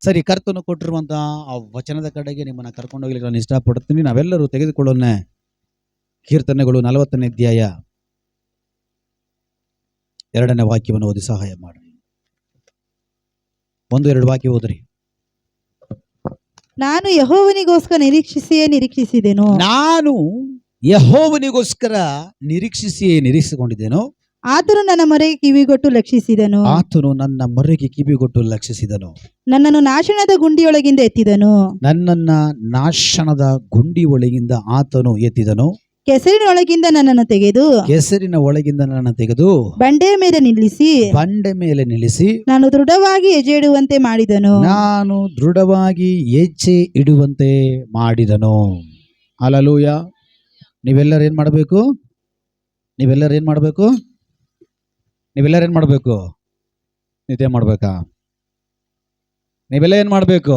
ಸರಿ, ಕರ್ತನು ಕೊಟ್ಟಿರುವಂತಹ ಆ ವಚನದ ಕಡೆಗೆ ನಿಮ್ಮನ್ನ ಕರ್ಕೊಂಡು ಹೋಗ್ಲಿಕ್ಕೆ ನಾನು ಇಷ್ಟಪಡ್ತೀನಿ. ನಾವೆಲ್ಲರೂ ತೆಗೆದುಕೊಳ್ಳೋಣ ಕೀರ್ತನೆಗಳು 40ನೇ ಅಧ್ಯಾಯ 2ನೇ ವಾಕ್ಯವನ್ನು ಓದಿ ಸಹಾಯ ಮಾಡಿ. 1-2 ವಾಕ್ಯ ಓದ್ರಿ. ನಾನು ಯೆಹೋವನಿಗೋಸ್ಕರ ನಿರೀಕ್ಷಿಸಿದೆನು. ನಾನು ಯೆಹೋವನಿಗೋಸ್ಕರ ನಿರೀಕ್ಷಿಸಿಕೊಂಡಿದ್ದೇನು. ಆತನು ನನ್ನ ಮೊರೆಗೆ ಕಿವಿಗೊಟ್ಟು ಲಕ್ಷಿಸಿದನು. ಆತನು ನನ್ನ ಮೊರೆಗೆ ಕಿವಿಗೊಟ್ಟು ಲಕ್ಷಿಸಿದನು. ನನ್ನನ್ನು ನಾಶನದ ಗುಂಡಿಯೊಳಗಿಂದ ಎತ್ತಿದನು. ನನ್ನನ್ನ ನಾಶನದ ಗುಂಡಿ ಒಳಗಿಂದ ಆತನು ಎತ್ತಿದನು. ಕೆಸರಿನೊಳಗಿಂದ ನನ್ನನ್ನು ತೆಗೆದು ಕೆಸರಿನ ಒಳಗಿಂದ ನನ್ನನ್ನು ತೆಗೆದು ಬಂಡೆಯ ಮೇಲೆ ನಿಲ್ಲಿಸಿ ನಾನು ದೃಢವಾಗಿ ಹೆಜ್ಜೆ ಇಡುವಂತೆ ಮಾಡಿದನು. ಹಲ್ಲೆಲೂಯಾ. ನೀವೆಲ್ಲರೂ ಏನ್ ಮಾಡಬೇಕು? ನಿದ್ದೆ ಮಾಡ್ಬೇಕಾ? ನೀವೆಲ್ಲ ಏನ್ ಮಾಡ್ಬೇಕು?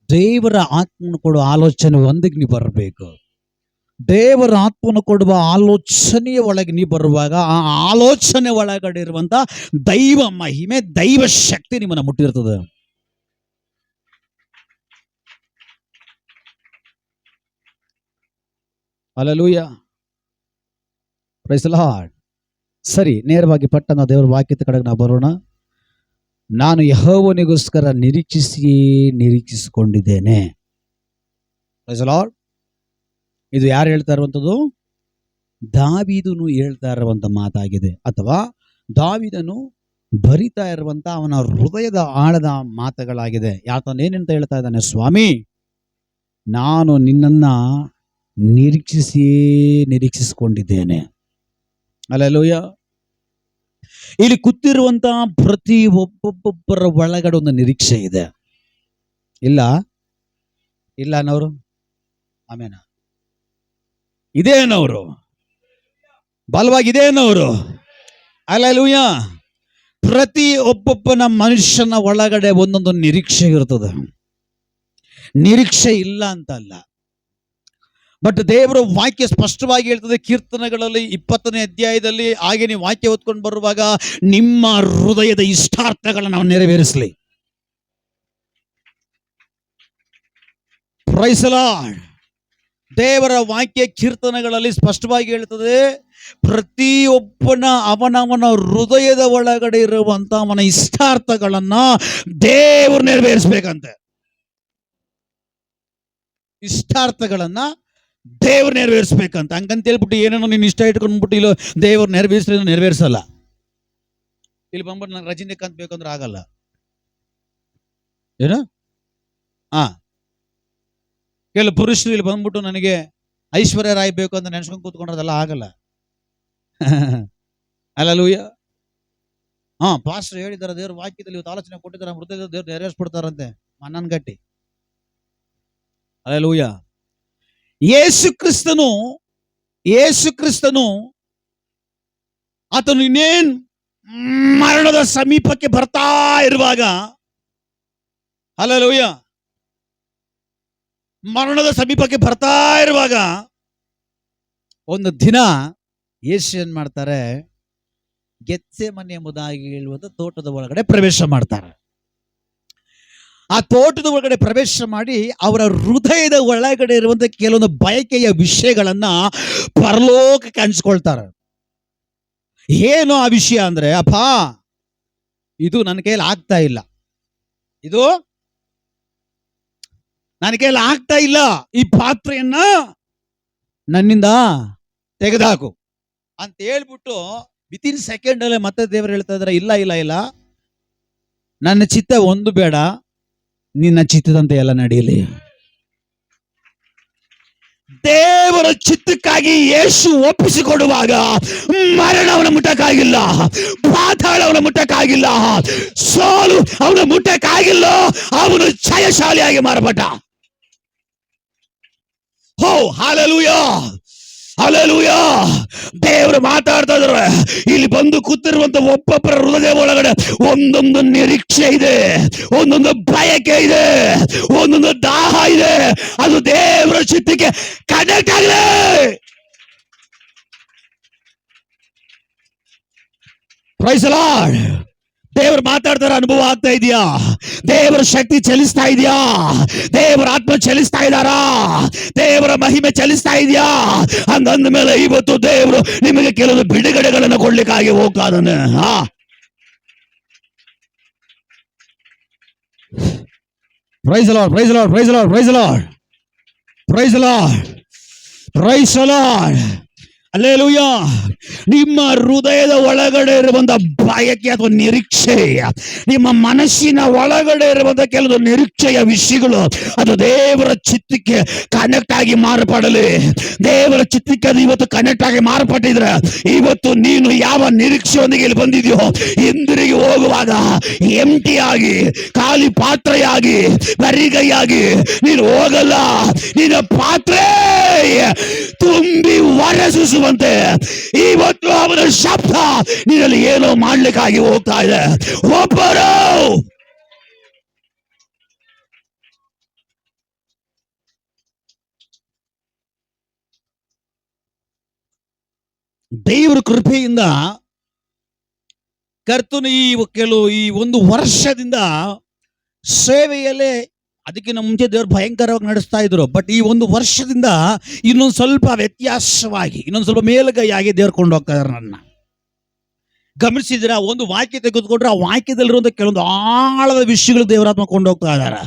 ದೇವರ ಆತ್ಮನು ಕೊಡುವ ಆಲೋಚನೆ ಒಂದಿಗೆ ನೀವು ಬರಬೇಕು. ದೇವರ ಆತ್ಮನು ಕೊಡುವ ಆಲೋಚನೆಯ ಒಳಗೆ ನೀವು ಬರುವಾಗ ಆ ಆಲೋಚನೆ ಒಳಗಡೆ ಇರುವಂತ ದೈವ ಮಹಿಮೆ, ದೈವ ಶಕ್ತಿ ನಿಮ್ಮನ್ನ ಮುಟ್ಟಿರ್ತದೆ. ಹಲ್ಲೆಲೂಯಾ. Praise the lord. ಸರಿ, ನೇರವಾಗಿ ಪಟ್ಟಣ ದೇವರ ವಾಕ್ಯದ ಕಡೆಗೆ ನಾವು ಬರೋಣ. ನಾನು ಯೆಹೋವನಿಗೋಸ್ಕರ ನಿರೀಕ್ಷಿಸಿಕೊಂಡಿದ್ದೇನೆ. Price the lord. ಇದು ಯಾರು ಹೇಳ್ತಾ ಇರುವಂಥದ್ದು? ದಾವೀದನು ಹೇಳ್ತಾ ಇರುವಂತ ಮಾತಾಗಿದೆ, ಅಥವಾ ದಾವೀದನು ಬರಿತಾ ಇರುವಂತ ಅವನ ಹೃದಯದ ಆಳದ ಮಾತುಗಳಾಗಿದೆ. ಯಾಕಂದೇನೆಂತ ಹೇಳ್ತಾ ಇದ್ದಾನೆ? ಸ್ವಾಮಿ, ನಾನು ನಿನ್ನನ್ನ ನಿರೀಕ್ಷಿಸಿಕೊಂಡಿದ್ದೇನೆ. ಹಲ್ಲೆಲೂಯಾ. ಇಲ್ಲಿ ಕೂತಿರುವಂತ ಪ್ರತಿ ಒಬ್ಬೊಬ್ಬರ ಒಳಗಡೆ ಒಂದು ನಿರೀಕ್ಷೆ ಇದೆ. ಇಲ್ಲ ಅನ್ನೋರು ಆಮೇನ ಇದೇನವರು ಬಲವಾಗಿದೇನವರು? ಹಲ್ಲೆಲೂಯಾ. ಪ್ರತಿ ಒಬ್ಬೊಬ್ಬನ ಮನುಷ್ಯನ ಒಳಗಡೆ ಒಂದೊಂದು ನಿರೀಕ್ಷೆ ಇರ್ತದೆ. ನಿರೀಕ್ಷೆ ಇಲ್ಲ ಅಂತ ಅಲ್ಲ, ಬಟ್ ದೇವರ ವಾಕ್ಯ ಸ್ಪಷ್ಟವಾಗಿ ಹೇಳ್ತದೆ. ಕೀರ್ತನೆಗಳಲ್ಲಿ 20ನೇ ಅಧ್ಯಾಯದಲ್ಲಿ ಹಾಗೆ ನೀವು ವಾಕ್ಯ ಓದ್ಕೊಂಡು ಬರುವಾಗ ನಿಮ್ಮ ಹೃದಯದ ಇಷ್ಟಾರ್ಥಗಳನ್ನು ನಾವು ನೆರವೇರಿಸಲಿ. Price the lord. ದೇವರ ವಾಕ್ಯ ಕೀರ್ತನೆಗಳಲ್ಲಿ ಸ್ಪಷ್ಟವಾಗಿ ಹೇಳ್ತದೆ, ಪ್ರತಿಯೊಬ್ಬನ ಅವನವನ ಹೃದಯದ ಒಳಗಡೆ ಇರುವಂತ ಅವನ ಇಷ್ಟಾರ್ಥಗಳನ್ನ ದೇವರು ನೆರವೇರಿಸಬೇಕಂತೆ. ಇಷ್ಟಾರ್ಥಗಳನ್ನ ದೇವ್ರು ನೆರವೇರಿಸ್ಬೇಕಂತ. ಹಂಗಂತ ಹೇಳ್ಬಿಟ್ಟು ಏನೇನೋ ನೀನು ಇಷ್ಟ ಇಟ್ಕೊಂಡ್ಬಿಟ್ಟು ಇಲ್ಲ ದೇವ್ರು ನೆರವೇರಿಸಲ್ಲ. ಇಲ್ಲಿ ಬಂದ್ಬಿಟ್ಟು ನಂಗೆ ರಜನಿಕಾಂತ್ ಬೇಕಂದ್ರೆ ಆಗಲ್ಲ. ಏನು ಕೆಲವು ಪುರುಷರು ಇಲ್ಲಿ ಬಂದ್ಬಿಟ್ಟು ನನಗೆ ಐಶ್ವರ್ಯ ರಾಯ್ ಬೇಕು ಅಂತ ನೆನ್ಸ್ಕೊಂಡು ಕೂತ್ಕೊಂಡ್ರದೆಲ್ಲ ಆಗಲ್ಲ. ಹಲ್ಲೆಲೂಯಾ. ಪಾಸ್ಟರ್ ಹೇಳಿದಾರೆ, ದೇವ್ರ ವಾಕ್ಯದಲ್ಲಿ ಇವತ್ತು ಆಲೋಚನೆ ಕೊಟ್ಟಿದ್ದಾರೆ, ಹೃದಯದ ದೇವ್ರು ನೆರವೇರಿಸ್ಬಿಡ್ತಾರಂತೆ. ಮನ್ನನ್ ಗಟ್ಟಿ. ಹಲ್ಲೆಲೂಯಾ. ಯೇಸು ಕ್ರಿಸ್ತನು ಆತನು ಇನ್ನೇನ್ ಮರಣದ ಸಮೀಪಕ್ಕೆ ಬರ್ತಾ ಇರುವಾಗ, ಹಲ್ಲೆಲೂಯಾ, ಮರಣದ ಸಮೀಪಕ್ಕೆ ಬರ್ತಾ ಇರುವಾಗ ಒಂದು ದಿನ ಯೇಸು ಏನ್ ಮಾಡ್ತಾರೆ? ಗೆತ್ಸೆಮನೆ ಎಂಬುದಾಗಿ ಹೇಳುವಂತ ತೋಟದ ಒಳಗಡೆ ಪ್ರವೇಶ ಮಾಡ್ತಾರೆ. ಆ ತೋಟದ ಒಳಗಡೆ ಪ್ರವೇಶ ಮಾಡಿ ಅವರ ಹೃದಯದ ಒಳಗಡೆ ಇರುವಂತ ಕೆಲವೊಂದು ಬಯಕೆಯ ವಿಷಯಗಳನ್ನ ಪರಲೋಕಕ್ಕೆ ಹಂಚ್ಕೊಳ್ತಾರೆ. ಏನು ಆ ವಿಷಯ ಅಂದ್ರೆ, ಅಪ್ಪ, ಇದು ನನ್ನ ಕೈಯಲ್ಲಿ ಆಗ್ತಾ ಇಲ್ಲ, ಇದು ನನ್ನ ಕೈಯಲ್ಲಿ ಆಗ್ತಾ ಇಲ್ಲ, ಈ ಪಾತ್ರೆಯನ್ನ ನನ್ನಿಂದ ತೆಗೆದುಹಾಕು ಅಂತ ಹೇಳ್ಬಿಟ್ಟು ವಿತಿನ್ ಸೆಕೆಂಡ್ ಅಲ್ಲೇ ಮತ್ತೆ ದೇವರು ಹೇಳ್ತಾ ಇದ್ದಾರೆ, ಇಲ್ಲ, ನನ್ನ ಚಿತ್ತ ಒಂದು ಬೇಡ, ನಿನ್ನ ಚಿತ್ತದಂತೆ ಎಲ್ಲ ನಡೆಯಲಿ. ದೇವರ ಚಿತ್ತಕ್ಕಾಗಿ ಯೇಸು ಒಪ್ಪಿಸಿಕೊಡುವಾಗ ಮರಣ ಅವನ ಮುಟ್ಟಕ್ಕಾಗಿಲ್ಲ, ಪಾತಾಳ ಅವನ ಮುಟ್ಟಕ್ಕಾಗಿಲ್ಲ, ಸೋಲು ಅವನ ಮುಟ್ಟಕ್ಕಾಗಿಲ್ಲ. ಅವನು ಜಯಶಾಲಿಯಾಗಿ ಮಾರ್ಪಟ್ಟ. ಹೋ, ಹಲ್ಲೆಲೂಯಾ, ಹಲ್ಲೆಲೂಯಾ. ದೇವರು ಮಾತಾಡ್ತಾ ಇದ್ದಾರೆ. ಇಲ್ಲಿ ಬಂದು ಕೂತಿರುವಂತ ಒಬ್ಬೊಬ್ಬರ ಹೃದಯ ಒಳಗಡೆ ಒಂದೊಂದು ನಿರೀಕ್ಷೆ ಇದೆ, ಒಂದೊಂದು ಬಯಕೆ ಇದೆ, ಒಂದೊಂದು ದಾಹ ಇದೆ. ಅದು ದೇವರ ಚಿತ್ತಕ್ಕೆ ಕನೆಕ್ಟ್ ಆಗಲಿ. Praise the lord. ದೇವರು ಮಾತಾಡ್ತಾರ ಅನುಭವ ಆಗ್ತಾ ಇದೆಯಾ? ದೇವರ ಶಕ್ತಿ ಚಲಿಸ್ತಾ ಇದೆಯಾ? ದೇವರ ಆತ್ಮ ಚಲಿಸ್ತಾ ಇದ್ದಾರಾ? ದೇವರ ಮಹಿಮೆ ಚಲಿಸ್ತಾ ಇದೆಯಾ? ಹಂಗಂದ ಮೇಲೆ ಇವತ್ತು ದೇವರು ನಿಮಗೆ ಕೆಲವು ಬಿಡುಗಡೆಗಳನ್ನು ಕೊಡ್ಲಿಕ್ಕಾಗಿ ಹೋಗ್ತಾ ಇದ್ದಾನೆ. Praise the lord, praise the lord, praise the lord, praise the lord, praise the lord, praise the lord. Hallelujah. ನಿಮ್ಮ ಹೃದಯದ ಒಳಗಡೆ ಇರುವಂತ ಬಯಕೆ ಅಥವಾ ನಿರೀಕ್ಷೆ, ನಿಮ್ಮ ಮನಸ್ಸಿನ ಒಳಗಡೆ ಇರುವಂತ ಕೆಲವು ನಿರೀಕ್ಷೆಯ ವಿಷಯಗಳು ಅದು ದೇವರ ಚಿತ್ತಕ್ಕೆ ಕನೆಕ್ಟ್ ಆಗಿ ಮಾರ್ಪಡಲಿ. ದೇವರ ಚಿತ್ತಕ್ಕೆ ಅದು ಇವತ್ತು ಕನೆಕ್ಟ್ ಆಗಿ ಮಾರ್ಪಟ್ಟಿದ್ರೆ ಇವತ್ತು ನೀನು ಯಾವ ನಿರೀಕ್ಷೆಯೊಂದಿಗೆ ಇಲ್ಲಿ ಬಂದಿದೆಯೋ ಹಿಂದಿರುಗಿ ಹೋಗುವಾಗ ಎಂಟಿ ಆಗಿ, ಖಾಲಿ ಪಾತ್ರೆಯಾಗಿ, ಬರಿಗೈಯಾಗಿ ನೀನು ಹೋಗಲ್ಲ. ನಿನ್ನ ಪಾತ್ರೆ ತುಂಬಿ ಹೊರಸೂಸುವಂತೆ ಇವತ್ತು ಅವನ ಶಬ್ದ ನಿನ್ನಲ್ಲಿ ಏನೋ ಮಾಡ್ಲಿಕ್ಕಾಗಿ ಹೋಗ್ತಾ ಇದೆ. ಒಬ್ಬರು ದೇವರ ಕೃಪೆಯಿಂದ ಕರ್ತನು ಈ ಒಂದು ವರ್ಷದಿಂದ ಸೇವೆಯಲ್ಲೇ, ಅದಕ್ಕಿಂತ ಮುಂಚೆ ದೇವರು ಭಯಂಕರವಾಗಿ ನಡೆಸ್ತಾ ಇದ್ರು. ಬಟ್ ಈ ಒಂದು ವರ್ಷದಿಂದ ಇನ್ನೊಂದು ಸ್ವಲ್ಪ ವ್ಯತ್ಯಾಸವಾಗಿ, ಇನ್ನೊಂದು ಸ್ವಲ್ಪ ಮೇಲುಗೈಯಾಗಿ ದೇವ್ರು ಕೊಂಡು ಹೋಗ್ತಾ ಇದಾರೆ. ನನ್ನ ಗಮನಿಸಿದ್ರೆ ಒಂದು ವಾಕ್ಯ ತೆಗೆದುಕೊಂಡ್ರೆ ಆ ವಾಕ್ಯದಲ್ಲಿರುವಂತ ಕೆಲವೊಂದು ಆಳದ ವಿಷಯಗಳು ದೇವರಾತ್ಮ ಕೊಂಡು ಹೋಗ್ತಾ ಇದ್ದಾರೆ.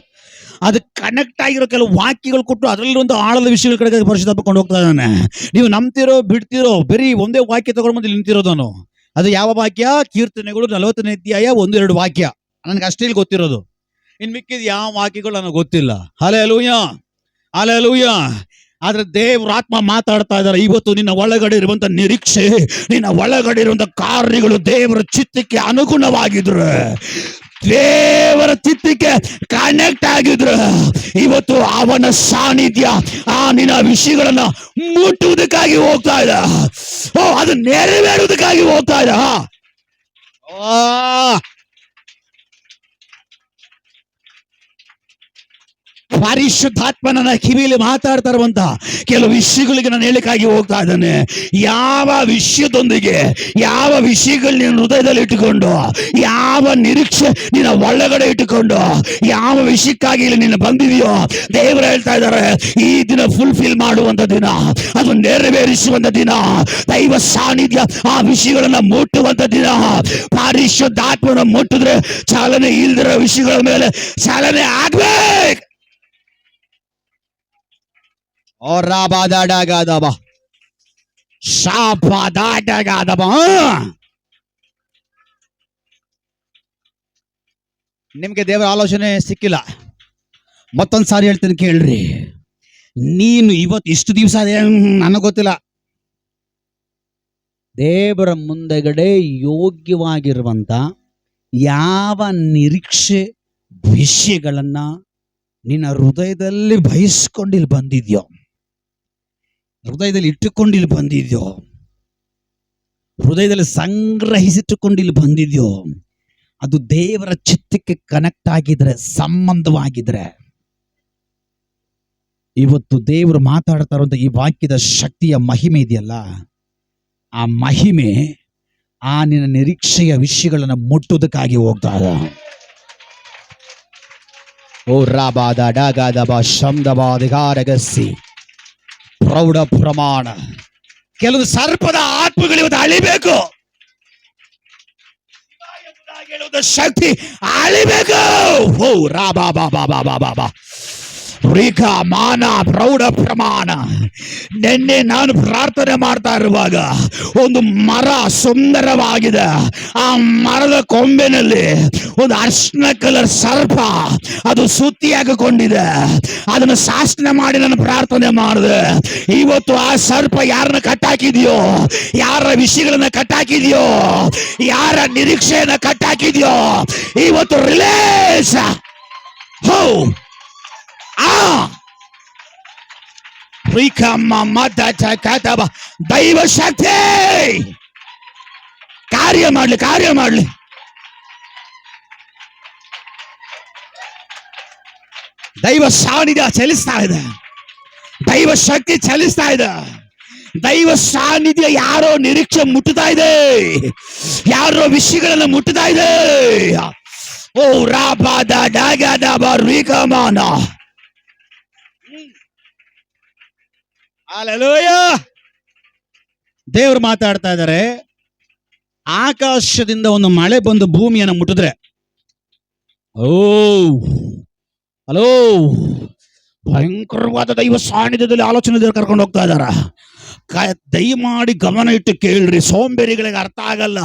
ಅದಕ್ಕೆ ಕನೆಕ್ಟ್ ಆಗಿರೋ ಕೆಲವು ವಾಕ್ಯಗಳು ಕೊಟ್ಟು ಅದರಲ್ಲಿರುವಂತ ಆಳದ ವಿಷಯಗಳ ಕಡೆಗೆ ಪರಿಶುದ್ಧಾತ್ಮ ಕೊಂಡು ಹೋಗ್ತಾ ಇದ್ದಾನೆ. ನೀವು ನಂಬ್ತಿರೋ ಬಿಡ್ತಿರೋ ಬರೀ ಒಂದೇ ವಾಕ್ಯ ತಗೊಂಡು ಬಂದು ನಿಂತಿರೋದನು. ಅದು ಯಾವ ವಾಕ್ಯ? ಕೀರ್ತನೆಗಳು 40ನೇ ಅಧ್ಯಾಯ 1-2 ವಾಕ್ಯ ನನಗೆ ಅಷ್ಟೇ ಇಲ್ಲಿ ಗೊತ್ತಿರೋದು. ಇನ್ ಮಿಕ್ಕಿದ ಯಾವ ವಾಕ್ಯಗಳು ನನಗೆ ಗೊತ್ತಿಲ್ಲ. Hallelujah, hallelujah. ಆದ್ರೆ ದೇವ್ರ ಆತ್ಮ ಮಾತಾಡ್ತಾ ಇದ್ದಾರೆ. ಇವತ್ತು ನಿನ್ನ ಒಳಗಡೆ ಇರುವಂತ ನಿರೀಕ್ಷೆ, ನಿನ್ನ ಒಳಗಡೆ ಇರುವಂತ ಕಾರ್ಯಗಳು ದೇವರ ಚಿತ್ತಕ್ಕೆ ಅನುಗುಣವಾಗಿದ್ರೆ, ದೇವರ ಚಿತ್ತಕ್ಕೆ ಕನೆಕ್ಟ್ ಆಗಿದ್ರೆ ಇವತ್ತು ಅವನ ಸಾನ್ನಿಧ್ಯ ಆ ನಿನ್ನ ವಿಷಯಗಳನ್ನ ಮುಟ್ಟುವುದಕ್ಕಾಗಿ ಹೋಗ್ತಾ ಇದೆ. ಅದು ನೆರವೇರುವುದಕ್ಕಾಗಿ ಹೋಗ್ತಾ ಇದೆ. ಪರಿಶುದ್ಧಾತ್ಮನ ಕಿವಿಯಲ್ಲಿ ಮಾತಾಡ್ತಾ ಇರುವಂತ ಕೆಲವು ವಿಷಯಗಳಿಗೆ ನಾನು ಹೇಳಿಕಾಗಿ ಹೋಗ್ತಾ ಇದ್ದಾನೆ. ಯಾವ ವಿಷಯದೊಂದಿಗೆ, ಯಾವ ವಿಷಯಗಳು ನಿನ್ನ ಹೃದಯದಲ್ಲಿ ಇಟ್ಟುಕೊಂಡು, ಯಾವ ನಿರೀಕ್ಷೆ ನಿನ್ನ ಒಳಗಡೆ ಇಟ್ಟುಕೊಂಡು, ಯಾವ ವಿಷಯಕ್ಕಾಗಿ ಇಲ್ಲಿ ನೀನು ಬಂದಿದೆಯೋ ದೇವರು ಹೇಳ್ತಾ ಇದ್ದಾರೆ ಈ ದಿನ ಫುಲ್ಫಿಲ್ ಮಾಡುವಂತ ದಿನ, ಅದು ನೆರವೇರಿಸುವಂತ ದಿನ, ದೈವ ಸಾನ್ನಿಧ್ಯ ಆ ವಿಷಯಗಳನ್ನ ಮುಟ್ಟುವಂತ ದಿನ. ಪರಿಶುದ್ಧಾತ್ಮನ ಮುಟ್ಟಿದ್ರೆ ಚಾಲನೆ ಇಲ್ದಿರೋ ವಿಷಯಗಳ ಮೇಲೆ ಚಾಲನೆ ಆಗ್ಬೇಕು. ನಿಮ್ಗೆ ದೇವರ ಆಲೋಚನೆ ಸಿಕ್ಕಿಲ್ಲ? ಮತ್ತೊಂದು ಸಾರಿ ಹೇಳ್ತೀನಿ ಕೇಳ್ರಿ. ನೀನು ಇವತ್ತು ಇಷ್ಟು ದಿವಸ ನನಗೆ ಗೊತ್ತಿಲ್ಲ, ದೇವರ ಮುಂದೆಗಡೆ ಯೋಗ್ಯವಾಗಿರುವಂತ ಯಾವ ನಿರೀಕ್ಷೆ ವಿಷಯಗಳನ್ನ ನಿನ್ನ ಹೃದಯದಲ್ಲಿ ಬಯಸ್ಕೊಂಡು ಇಲ್ಲಿ ಬಂದಿದ್ಯೋ, ಹೃದಯದಲ್ಲಿ ಇಟ್ಟುಕೊಂಡು ಇಲ್ಲಿ ಬಂದಿದ್ಯೋ, ಹೃದಯದಲ್ಲಿ ಸಂಗ್ರಹಿಸಿಟ್ಟುಕೊಂಡು ಇಲ್ಲಿ ಬಂದಿದ್ಯೋ, ಅದು ದೇವರ ಚಿತ್ತಕ್ಕೆ ಕನೆಕ್ಟ್ ಆಗಿದ್ರೆ, ಸಂಬಂಧವಾಗಿದ್ರೆ, ಇವತ್ತು ದೇವರು ಮಾತಾಡ್ತಾ ಇರುವಂತ ಈ ವಾಕ್ಯದ ಶಕ್ತಿಯ ಮಹಿಮೆ ಇದೆಯಲ್ಲ, ಆ ಮಹಿಮೆ ಆ ನಿನ್ನ ನಿರೀಕ್ಷೆಯ ವಿಷಯಗಳನ್ನ ಮುಟ್ಟುವುದಕ್ಕಾಗಿ ಹೋಗ್ತಾ ಇದೆ. ಓ ರಾಬಾದ ಡಾಗಾದಬ ಶಬ್ದವಾದಿಗಾರಗಸಿ ಪ್ರೌಢ ಪ್ರಮಾಣ. ಕೆಲವು ಸರ್ಪದ ಆತ್ಮಗಳು ಇವತ್ತು ಅಳಿಬೇಕು, ಶಕ್ತಿ ಅಳಿಬೇಕು. ಓ ರಾಬಾ ಬಾಬಾ ಬಾಬಾ ಬಾಬಾ ರೇಖಾ ಮಾನ ಪ್ರೌಢ ಪ್ರಮಾಣ. ನಿನ್ನೆ ನಾನು ಪ್ರಾರ್ಥನೆ ಮಾಡ್ತಾ ಇರುವಾಗ ಒಂದು ಮರ ಸುಂದರವಾಗಿದೆ. ಆ ಮರದ ಕೊಂಬೆನಲ್ಲಿ ಒಂದು ಅರ್ಶಿನ ಕಲರ್ ಸರ್ಪ ಅದು ಸುತ್ತಿ ಹಾಕಿಕೊಂಡಿದೆ. ಅದನ್ನು ಶಾಸನ ಮಾಡಿ ನಾನು ಪ್ರಾರ್ಥನೆ ಮಾಡಿದೆ. ಇವತ್ತು ಆ ಸರ್ಪ ಯಾರನ್ನ ಕಟ್ಟಾಕಿದೆಯೋ, ಯಾರ ವಿಷಯಗಳನ್ನ ಕಟ್ಟಾಕಿದೆಯೋ, ಯಾರ ನಿರೀಕ್ಷೆಯನ್ನ ಕಟ್ಟಾಕಿದೆಯೋ, ಇವತ್ತು ರಿಲೀಸ್. ಹೋ ದೈವ ಶಕ್ತಿ ಕಾರ್ಯ ಮಾಡ್ಲಿ. ದೈವ ಸಾನ್ನಿಧ್ಯ ಚಲಿಸ್ತಾ ಇದೆ, ದೈವ ಶಕ್ತಿ ಚಲಿಸ್ತಾ ಇದೆ. ದೈವ ಸಾನ್ನಿಧ್ಯ ಯಾರೋ ನಿರೀಕ್ಷೆ ಮುಟ್ಟುತ್ತಾ ಇದೆ, ಯಾರೋ ವಿಷಯಗಳನ್ನ ಮುಟ್ಟುತ್ತಾ ಇದೆ. ಓ ರಾಬಾದ ಡಾಗದ ಬರೀಕಮಾನ. ಹಲ್ಲೆಲೂಯಾ. ದೇವರು ಮಾತಾಡ್ತಾ ಇದ್ದಾರೆ, ಆಕಾಶದಿಂದ ಒಂದು ಮಳೆ ಬಂದು ಭೂಮಿಯನ್ನು ಮುಟ್ಟಿದ್ರೆ, ಓ ಹಲೋ, ಭಯಂಕರವಾದ ದೈವ ಸಾನ್ನಿಧ್ಯದಲ್ಲಿ ಆಲೋಚನೆ ಕರ್ಕೊಂಡು ಹೋಗ್ತಾ ಇದಾರ. ದಯಮಾಡಿ ಗಮನ ಇಟ್ಟು ಕೇಳ್ರಿ, ಸೋಂಬೇರಿಗಳಿಗೆ ಅರ್ಥ ಆಗಲ್ಲ.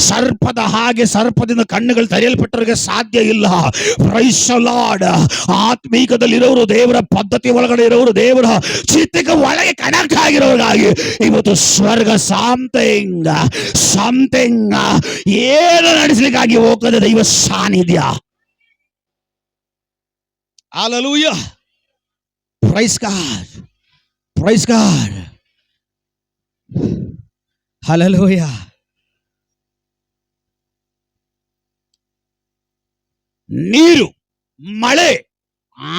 ಸರ್ಪದ ಹಾಗೆ ಸರ್ಪದಿಂದ ಕಣ್ಣುಗಳು ತೆರೆಯಲ್ಪಟ್ಟವರಿಗೆ ಸಾಧ್ಯ ಇಲ್ಲ. Price the lord. ಆತ್ಮೀಕದಲ್ಲಿರೋರು, ದೇವರ ಪದ್ಧತಿ ಒಳಗಡೆ ಇರೋರು, ದೇವರ ಚಿತ್ತಕ್ಕೆ ಒಳಗೆ ಕನೆಕ್ಟ್ ಆಗಿರೋರಾಗಿ ಇವತ್ತು ಸ್ವರ್ಗ ಸಮಥಿಂಗ್ ಏನು ನಡೆಸಲಿಕ್ಕಾಗಿ ಹೋಗ್ತದೆ ದೈವ ಸಾನ್ನಿಧ್ಯ. Hallelujah. Praise God, praise God. Hallelujah. ನೀರು, ಮಳೆ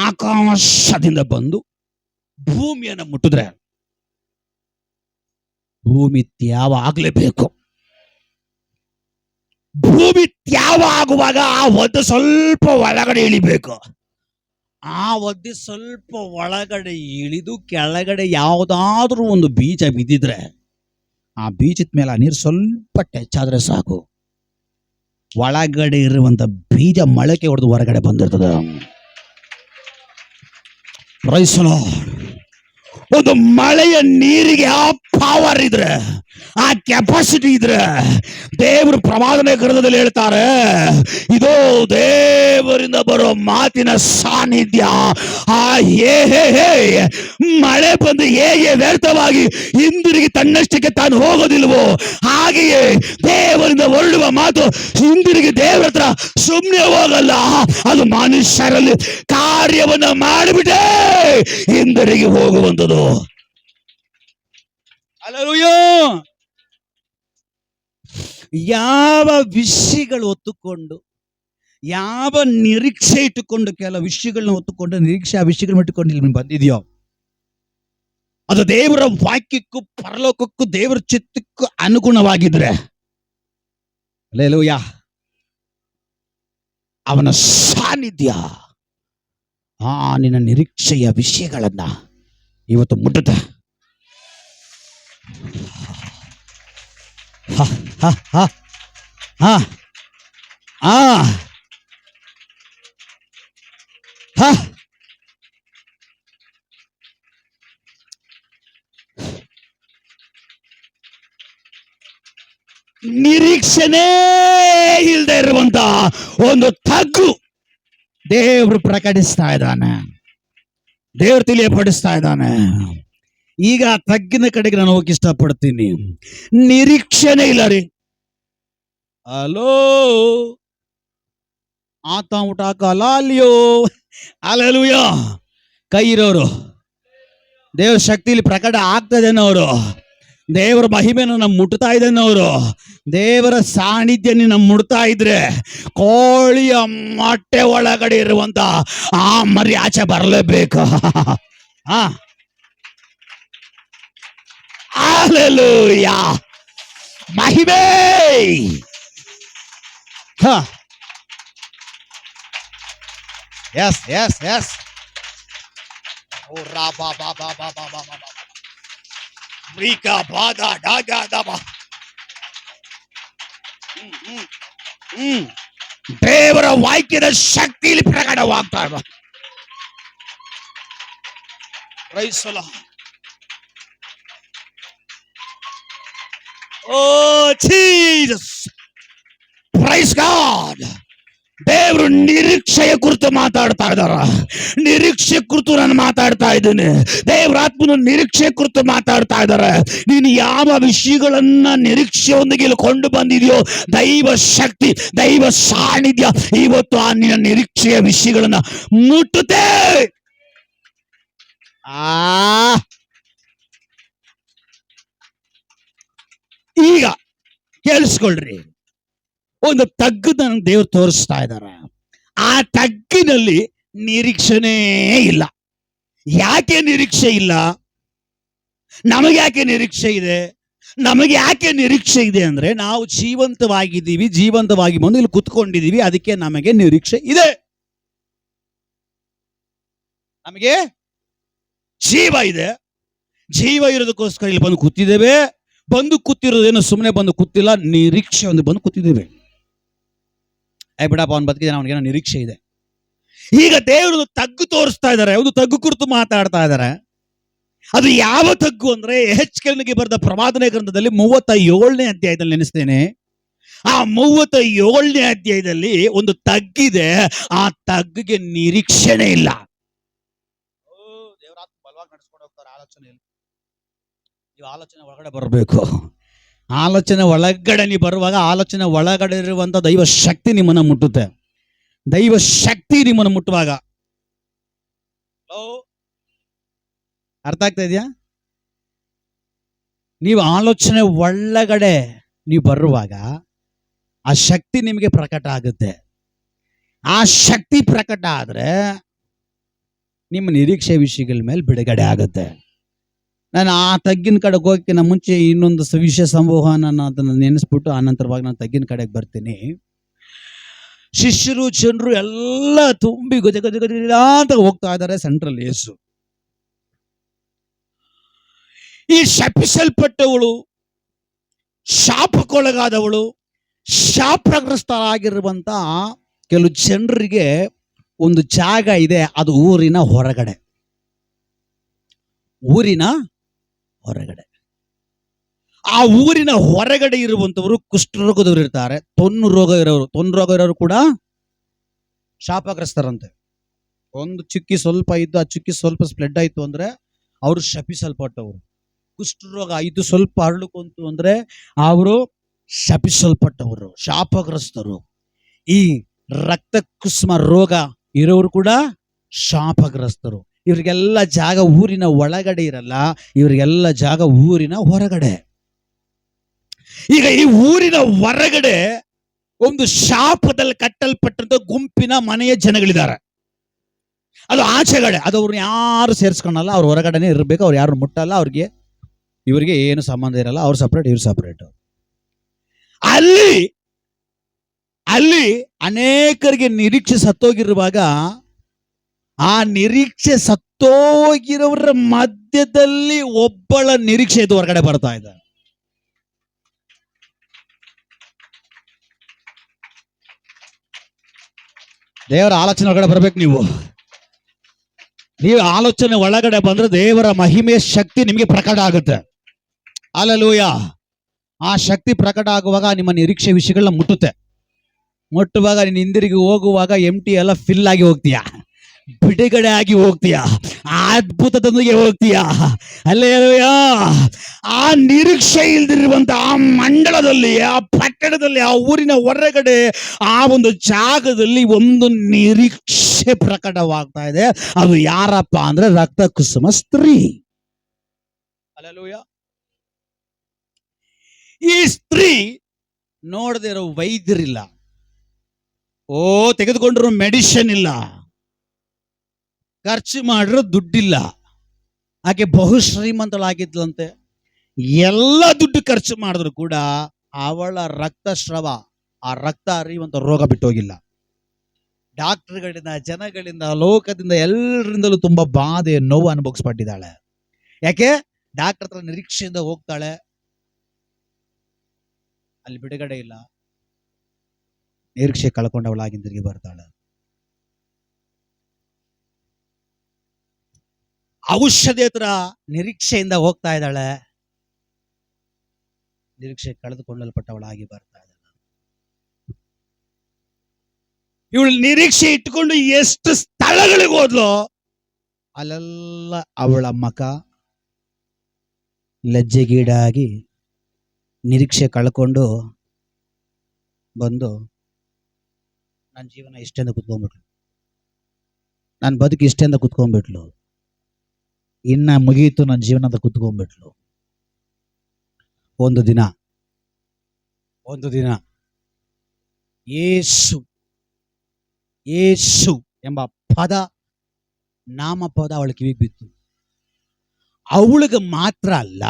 ಆಕಾಶದಿಂದ ಬಂದು ಭೂಮಿಯನ್ನು ಮುಟ್ಟಿದ್ರೆ ಭೂಮಿ ತ್ಯಾವ ಆಗ್ಲೇಬೇಕು. ಭೂಮಿ ತ್ಯಾವ ಆಗುವಾಗ ಆ ಒದ್ದು ಸ್ವಲ್ಪ ಒಳಗಡೆ ಇಳಿಬೇಕು. ಆ ಒದ್ದೆ ಸ್ವಲ್ಪ ಒಳಗಡೆ ಇಳಿದು ಕೆಳಗಡೆ ಯಾವುದಾದ್ರೂ ಒಂದು ಬೀಜ ಬಿದ್ದಿದ್ರೆ ಆ ಬೀಜದ ಮೇಲೆ ಆ ನೀರು ಸ್ವಲ್ಪ ಟಚ್ ಆದ್ರೆ ಸಾಕು, ಒಳಗಡೆ ಇರುವಂತ ಬೀಜ ಮೊಳಕೆ ಹೊಡೆದು ಹೊರಗಡೆ ಬಂದಿರ್ತದೆ. Praise the lord. ಒಂದು ಮಳೆಯ ನೀರಿಗೆ ಆ ಪವರ್ ಇದ್ರೆ, ಆ ಕೆಪಾಸಿಟಿ ಇದ್ರೆ, ದೇವರು ಪ್ರವಾದನೆ ಗ್ರಂಥದಲ್ಲಿ ಹೇಳ್ತಾರೆ, ಇದು ದೇವರಿಂದ ಬರೋ ಮಾತಿನ ಸಾನ್ನಿಧ್ಯ. ಆ ಮಳೆ ಬಂದು ಹೇಗೆ ವ್ಯರ್ಥವಾಗಿ ಹಿಂದಿರುಗಿ ತನ್ನಷ್ಟಕ್ಕೆ ತಾನು ಹೋಗೋದಿಲ್ವೋ, ಹಾಗೆಯೇ ದೇವರಿಂದ ಹೊರಡುವ ಮಾತು ಹಿಂದಿರುಗಿ ದೇವರ ಹತ್ರ ಸುಮ್ಮನೆ ಹೋಗಲ್ಲ. ಅದು ಮನುಷ್ಯರಲ್ಲಿ ಕಾರ್ಯವನ್ನ ಮಾಡಿಬಿಟ್ಟೆ ಹಿಂದಿರುಗಿ ಹೋಗುವಂಥದ್ದು. ಹಲ್ಲೆಲೂಯಾ. ಯಾವ ವಿಷಯಗಳು ಹೊತ್ತುಕೊಂಡು, ಯಾವ ನಿರೀಕ್ಷೆ ಇಟ್ಟುಕೊಂಡು, ಕೆಲವು ವಿಷಯಗಳನ್ನ ಹೊತ್ತುಕೊಂಡು ನಿರೀಕ್ಷೆ ಆ ವಿಷಯಗಳನ್ನ ಇಟ್ಟುಕೊಂಡು ಇಲ್ಲಿ ಬಂದಿದೆಯೋ, ಅದು ದೇವರ ವಾಕ್ಯಕ್ಕೂ ಪರಲೋಕಕ್ಕೂ ದೇವರ ಚಿತ್ತಕ್ಕೂ ಅನುಗುಣವಾಗಿದ್ರೆ, ಹಲ್ಲೆಲೂಯಾ, ಅವನ ಸಾನ್ನಿಧ್ಯ ನಿನ್ನ ನಿರೀಕ್ಷೆಯ ವಿಷಯಗಳನ್ನ ಇವತ್ತು ಮುಟ್ಟುತ್ತೆ. ಹ ಹ ಹ ಹ ಆ ಹ ನಿರೀಕ್ಷೆನೇ ಇಲ್ಲದೆ ಇರುವಂತ ಒಂದು ತಗ್ಗು ದೇವರು ಪ್ರಕಟಿಸ್ತಾ ಇದ್ದಾನೆ, ದೇವರು ತಿಳಿಯಪಡಿಸ್ತಾ ಇದ್ದಾನೆ. ಈಗ ಆ ತಗ್ಗಿನ ಕಡೆಗೆ ನಾನು ಹೋಗಿ ಇಷ್ಟಪಡ್ತೀನಿ. ನಿರೀಕ್ಷೆನೇ ಇಲ್ಲ ರೀ. ಹಲೋ, ಆತ ಊಟಾಕ ಅಲಾಲಿಯೋ. ಹಲ್ಲೆಲೂಯಾ. ಕೈ ಇರೋರು, ದೇವ್ರ ಶಕ್ತಿಲಿ ಪ್ರಕಟ ಆಗ್ತದೇನವರು, ದೇವರ ಮಹಿಮೆನ ನಮ್ಮ ಮುಟ್ತಾ ಇದ್ದೇನವರು, ದೇವರ ಸಾನ್ನಿಧ್ಯ ನಮ್ಮ ಮುಡ್ತಾ ಇದ್ರೆ ಕೋಳಿಯ ಮೊಟ್ಟೆ ಒಳಗಡೆ ಇರುವಂತ ಆ ಮರಿ ಆಚೆ ಬರಲೇಬೇಕು. ಹಲ್ಲೆಲೂಯಾ. ಮಹಿಮೆ. Yes yes yes. ಓ ರಾ ಬಾ ಬಾ ಬಾ ಬಾ ಬಾ ಬಾ ಬಾ. ಬ್ರೀಕಾ ಬಾದ ಡಾಗಾ ದಬಾ. ದೇವರ ವಾಕ್ಯದ ಶಕ್ತಿಯಲ್ಲಿ ಪ್ರಕಟವಾಗ್ತಾ ಇರುವ. Praise the lord. Oh Jesus. Praise God. ದೇವರು ನಿರೀಕ್ಷೆಯ ಕುರಿತು ಮಾತಾಡ್ತಾ ಇದ್ದಾರ. ನಿರೀಕ್ಷೆ ಕುರಿತು ನಾನು ಮಾತಾಡ್ತಾ ಇದ್ದೀನಿ. ದೇವರ ಆತ್ಮನ ನಿರೀಕ್ಷೆ ಕುರಿತು ಮಾತಾಡ್ತಾ ಇದ್ದಾರೆ. ನೀನು ಯಾವ ವಿಷಯಗಳನ್ನ ನಿರೀಕ್ಷೆಯೊಂದಿಗೆ ಇಲ್ಲಿ ಕೊಂಡು ಬಂದಿದೆಯೋ, ದೈವ ಶಕ್ತಿ, ದೈವ ಸಾನ್ನಿಧ್ಯ ಇವತ್ತು ಆ ನಿನ್ನ ನಿರೀಕ್ಷೆಯ ವಿಷಯಗಳನ್ನ ಮುಟ್ಟುತ್ತೆ. ಈಗ ಕೇಳಿಸ್ಕೊಳ್ರಿ, ಒಂದು ತಗ್ಗನ್ನ ದೇವ್ರು ತೋರಿಸ್ತಾ ಇದ್ದಾರೆ. ಆ ತಗ್ಗಿನಲ್ಲಿ ನಿರೀಕ್ಷೆನೇ ಇಲ್ಲ. ಯಾಕೆ ನಿರೀಕ್ಷೆ ಇಲ್ಲ? ನಮಗೆ ಯಾಕೆ ನಿರೀಕ್ಷೆ ಇದೆ? ನಮಗೆ ಯಾಕೆ ನಿರೀಕ್ಷೆ ಇದೆ ಅಂದ್ರೆ ನಾವು ಜೀವಂತವಾಗಿದ್ದೀವಿ, ಜೀವಂತವಾಗಿ ಬಂದು ಇಲ್ಲಿ ಕುತ್ಕೊಂಡಿದ್ದೀವಿ, ಅದಕ್ಕೆ ನಮಗೆ ನಿರೀಕ್ಷೆ ಇದೆ. ನಮಗೆ ಜೀವ ಇದೆ, ಜೀವ ಇರೋದಕ್ಕೋಸ್ಕರ ಇಲ್ಲಿ ಬಂದು ಕೂತಿದ್ದೇವೆ. ಬಂದು ಕೂತಿರೋದೇನು ಸುಮ್ಮನೆ ಬಂದು ಕೂತಿಲ್ಲ, ನಿರೀಕ್ಷೆ ಒಂದು ಬಂದು ಕೂತಿದ್ದೇವೆ. ಬಿಡಪ್ಪ ಅವನು ಬದುಕಿದ್ದಾನೆ, ಅವನಿಗೇನೋ ನಿರೀಕ್ಷೆ ಇದೆ. ಈಗ ದೇವರು ತಗ್ಗು ತೋರಿಸ್ತಾ ಇದ್ದಾರೆ, ಒಂದು ತಗ್ಗು ಕುರಿತು ಮಾತಾಡ್ತಾ ಇದ್ದಾರೆ. ಅದು ಯಾವ ತಗ್ಗು ಅಂದ್ರೆ ಯೆಹೆಜ್ಕೇಲನಿಗೆ ಬರೆದ ಪ್ರವಾದನೆ ಗ್ರಂಥದಲ್ಲಿ 37ನೇ ಅಧ್ಯಾಯದಲ್ಲಿ ನೆನೆಸ್ತೇನೆ. ಆ 37ನೇ ಅಧ್ಯಾಯದಲ್ಲಿ ಒಂದು ತಗ್ಗಿದೆ, ಆ ತಗ್ಗಿಗೆ ನಿರೀಕ್ಷೆನೇ ಇಲ್ಲ. ದೇವರಾತ್ಮ ಬಲವಾಗಿ ನಡೆಸ್ಕೊಂಡು ಹೋಗ್ತಾರೆ ಆಲೋಚನೆಯಲ್ಲಿ. ನೀವು ಆಲೋಚನೆ ಒಳಗಡೆ ಬರಬೇಕು. ಆಲೋಚನೆ ಒಳಗಡೆ ನೀವು ಬರುವಾಗ ಆಲೋಚನೆ ಒಳಗಡೆ ಇರುವಂತ ದೈವ ಶಕ್ತಿ ನಿಮ್ಮನ್ನ ಮುಟ್ಟುತ್ತೆ. ದೈವ ಶಕ್ತಿ ನಿಮ್ಮನ್ನು ಮುಟ್ಟುವಾಗ, ಅರ್ಥ ಆಗ್ತಾ ಇದೆಯಾ? ನೀವು ಆಲೋಚನೆ ಒಳಗಡೆ ನೀವು ಬರುವಾಗ ಆ ಶಕ್ತಿ ನಿಮಗೆ ಪ್ರಕಟ ಆಗುತ್ತೆ. ಆ ಶಕ್ತಿ ಪ್ರಕಟ ಆದ್ರೆ ನಿಮ್ಮ ನಿರೀಕ್ಷೆ ವಿಷಯಗಳ ಮೇಲೆ ಬಿಡುಗಡೆ ಆಗುತ್ತೆ. ನಾನು ಆ ತಗ್ಗಿನ ಕಡೆಗೆ ಹೋಗಕ್ಕಿಂತ ಮುಂಚೆ ಇನ್ನೊಂದು ವಿಷಯ ಸಂವಹನ ಅದನ್ನು ನೆನೆಸ್ಬಿಟ್ಟು ಆನಂತರವಾಗಿ ನಾನು ತಗ್ಗಿನ ಕಡೆಗೆ ಬರ್ತೀನಿ. ಶಿಷ್ಯರು ಜನರು ಎಲ್ಲ ತುಂಬಿ ಗಜ ಗಜ ಗಜ ಅಂತ ಹೋಗ್ತಾ ಇದ್ದಾರೆ ಸೆಂಟ್ರಲ್ ಯೇಸು. ಈ ಶಪಿಸಲ್ಪಟ್ಟವಳು, ಶಾಪಕ್ಕೊಳಗಾದವಳು, ಶಾಪಗ್ರಸ್ತರಾಗಿರುವಂತ ಕೆಲವು ಜನರಿಗೆ ಒಂದು ಜಾಗ ಇದೆ, ಅದು ಊರಿನ ಹೊರಗಡೆ. ಊರಿನ ಹೊರಗಡೆ, ಆ ಊರಿನ ಹೊರಗಡೆ ಇರುವಂತವರು ಕುಷ್ಠರೋಗದವರು ಇರ್ತಾರೆ, ತೊನ್ನು ರೋಗ ಇರೋರು ಕೂಡ ಶಾಪಗ್ರಸ್ತರಂತೆ. ಒಂದು ಚುಕ್ಕಿ ಸ್ವಲ್ಪ ಇದ್ದು ಆ ಚುಕ್ಕಿ ಸ್ವಲ್ಪ ಸ್ಪ್ರೆಡ್ ಆಯ್ತು ಅಂದ್ರೆ ಅವರು ಶಪಿಸಲ್ಪಟ್ಟವರು. ಕುಷ್ಠರೋಗ ಇದು ಸ್ವಲ್ಪ ಹರಳುಕೊಂತು ಅಂದ್ರೆ ಅವರು ಶಪಿಸಲ್ಪಟ್ಟವರು, ಶಾಪಗ್ರಸ್ತರು. ಈ ರಕ್ತ ಕುಸುಮ ರೋಗ ಇರೋರು ಕೂಡ ಶಾಪಗ್ರಸ್ತರು. ಇವರಿಗೆಲ್ಲ ಜಾಗ ಊರಿನ ಒಳಗಡೆ ಇರಲ್ಲ, ಇವರಿಗೆಲ್ಲ ಜಾಗ ಊರಿನ ಹೊರಗಡೆ. ಈಗ ಈ ಊರಿನ ಹೊರಗಡೆ ಒಂದು ಶಾಪದಲ್ಲಿ ಕಟ್ಟಲ್ಪಟ್ಟಂತ ಗುಂಪಿನ ಮನೆಯ ಜನಗಳಿದ್ದಾರೆ. ಅದು ಆಚೆಗಡೆ, ಅದು ಅವ್ರನ್ನ ಯಾರು ಸೇರಿಸ್ಕೊಳಲ್ಲ, ಅವ್ರ ಹೊರಗಡೆನೆ ಇರಬೇಕು, ಅವ್ರು ಯಾರು ಮುಟ್ಟಲ್ಲ, ಇವರಿಗೆ ಏನು ಸಂಬಂಧ ಇರಲ್ಲ, ಅವ್ರು ಸಪ್ರೇಟ್ ಇವ್ರು ಸಪ್ರೇಟ್. ಅಲ್ಲಿ ಅನೇಕರಿಗೆ ನಿರೀಕ್ಷೆ ಸತ್ತೋಗಿರುವಾಗ ಆ ನಿರೀಕ್ಷೆ ಸತ್ತೋಗಿರೋರ ಮಧ್ಯದಲ್ಲಿ ಒಬ್ಬಳ ನಿರೀಕ್ಷೆ ಇದು ಹೊರಗಡೆ ಬರ್ತಾ ಇದೆ. ದೇವರ ಆಲೋಚನೆ ಒಳಗಡೆ ಬರ್ಬೇಕು. ನೀವು ಆಲೋಚನೆ ಒಳಗಡೆ ಬಂದ್ರೆ ದೇವರ ಮಹಿಮೆಯ ಶಕ್ತಿ ನಿಮಗೆ ಪ್ರಕಟ ಆಗುತ್ತೆ. ಹಲ್ಲೆಲೂಯಾ. ಆ ಶಕ್ತಿ ಪ್ರಕಟ ಆಗುವಾಗ ನಿಮ್ಮ ನಿರೀಕ್ಷೆ ವಿಷಯಗಳನ್ನ ಮುಟ್ಟುವಾಗ ನೀನು ಹಿಂದಿರುಗಿ ಹೋಗುವಾಗ ಎಂಟಿ ಎಲ್ಲ ಫಿಲ್ ಆಗಿ ಹೋಗ್ತೀಯ, ಬಿಡುಗಡೆ ಆಗಿ ಹೋಗ್ತೀಯ, ಅದ್ಭುತದೊಂದಿಗೆ ಹೋಗ್ತೀಯ. ಹಲ್ಲೆಲೂಯಾ. ಆ ನಿರೀಕ್ಷೆ ಇಲ್ದಿರುವಂತ ಆ ಮಂಡಳದಲ್ಲಿ, ಆ ಪಟ್ಟಣದಲ್ಲಿ, ಆ ಊರಿನ ಹೊರಗಡೆ ಆ ಒಂದು ಜಾಗದಲ್ಲಿ ಒಂದು ನಿರೀಕ್ಷೆ ಪ್ರಕಟವಾಗ್ತಾ ಇದೆ. ಅದು ಯಾರಪ್ಪ ಅಂದ್ರೆ ರಕ್ತ ಕುಸುಮ ಸ್ತ್ರೀ. ಹಲ್ಲೆಲೂಯಾ. ಈ ಸ್ತ್ರೀ ನೋಡದೆ ಇರೋ ವೈದ್ಯರಿಲ್ಲ, ತೆಗೆದುಕೊಂಡ್ರು ಮೆಡಿಸಿನ್ ಇಲ್ಲ, ಖರ್ಚು ಮಾಡಿರೋ ದುಡ್ಡಿಲ್ಲ. ಆಕೆ ಬಹು ಶ್ರೀಮಂತಳಾಗಿದ್ಲಂತೆ. ಎಲ್ಲ ದುಡ್ಡು ಖರ್ಚು ಮಾಡಿದ್ರು ಕೂಡ ಅವಳ ರಕ್ತಸ್ರಾವ, ಆ ರಕ್ತ ಹರಿಯುವಂತ ರೋಗ ಬಿಟ್ಟೋಗಿಲ್ಲ. ಡಾಕ್ಟರ್ಗಳಿಂದ, ಜನಗಳಿಂದ, ಲೋಕದಿಂದ, ಎಲ್ಲರಿಂದಲೂ ತುಂಬಾ ಬಾಧೆ, ನೋವು ಅನುಭವಿಸ್ಪಟ್ಟಿದ್ದಾಳೆ. ಯಾಕೆ? ಡಾಕ್ಟರ್ ಹತ್ರ ನಿರೀಕ್ಷೆಯಿಂದ ಹೋಗ್ತಾಳೆ, ಅಲ್ಲಿ ಬಿಡುಗಡೆ ಇಲ್ಲ, ನಿರೀಕ್ಷೆ ಕಳ್ಕೊಂಡವಳಾಗಿ ತಿರುಗಿ ಬರ್ತಾಳೆ. ಔಷಧಿ ಹತ್ರ ನಿರೀಕ್ಷೆಯಿಂದ ಹೋಗ್ತಾ ಇದ್ದಾಳೆ, ನಿರೀಕ್ಷೆ ಕಳೆದುಕೊಳ್ಳಲ್ಪಟ್ಟವಳಾಗಿ ಬರ್ತಾ ಇದ್ದಾಳೆ. ಇವಳು ನಿರೀಕ್ಷೆ ಇಟ್ಕೊಂಡು ಎಷ್ಟು ಸ್ಥಳಗಳಿಗೆ ಹೋದ್ಲು, ಅಲ್ಲೆಲ್ಲ ಅವಳ ಮಕ ಲಜ್ಜೆಗೀಡಾಗಿ ನಿರೀಕ್ಷೆ ಕಳ್ಕೊಂಡು ಬಂದು ನನ್ನ ಜೀವನ ಇಷ್ಟೆಂದ ಕುತ್ಕೊಂಡ್ಬಿಟ್ಲು, ನನ್ನ ಬದುಕು ಇಷ್ಟೆಂದ ಕುತ್ಕೊಂಡ್ಬಿಟ್ಲು, ಇನ್ನ ಮುಗಿಯಿತು ನನ್ನ ಜೀವನ ಅಂತ ಕುತ್ಕೊಂಡ್ಬಿಟ್ಲು. ಒಂದು ದಿನ ಯೇಸು ಎಂಬ ಪದ, ನಾಮಪದ ಅವಳ ಕಿವಿಗೆ ಬಿತ್ತು. ಅವಳಿಗೆ ಮಾತ್ರ ಅಲ್ಲ,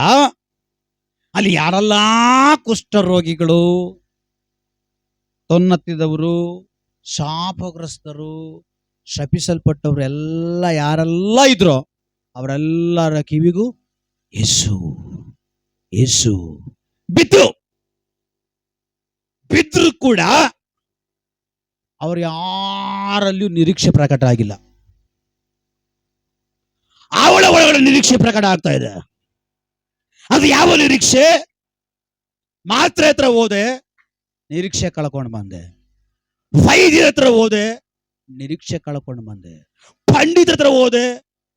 ಅಲ್ಲಿ ಯಾರೆಲ್ಲ ಕುಷ್ಠರೋಗಿಗಳು, ತೊನ್ನತ್ತಿದವರು, ಶಾಪಗ್ರಸ್ತರು, ಶಪಿಸಲ್ಪಟ್ಟವರು ಎಲ್ಲ ಯಾರೆಲ್ಲ ಇದ್ರು ಅವರೆಲ್ಲರ ಕಿವಿಗೂ ಯೇಸು ಯೇಸು ಬಿದ್ರು ಕೂಡ ಅವ್ರು ಯಾರಲ್ಲಿಯೂ ನಿರೀಕ್ಷೆ ಪ್ರಕಟ ಆಗಿಲ್ಲ. ಅವಳ ಒಳಗಡೆ ನಿರೀಕ್ಷೆ ಪ್ರಕಟ ಆಗ್ತಾ ಇದೆ. ಅದು ಯಾವ ನಿರೀಕ್ಷೆ? ಮಾತ್ರೆ ಹತ್ರ ಹೋದೆ, ನಿರೀಕ್ಷೆ ಕಳ್ಕೊಂಡು ಬಂದೆ. ವೈದ್ಯರ ಹತ್ರ ಹೋದೆ, ನಿರೀಕ್ಷೆ ಕಳ್ಕೊಂಡು ಬಂದೆ. ಪಂಡಿತರ ಹತ್ರ ಹೋದೆ,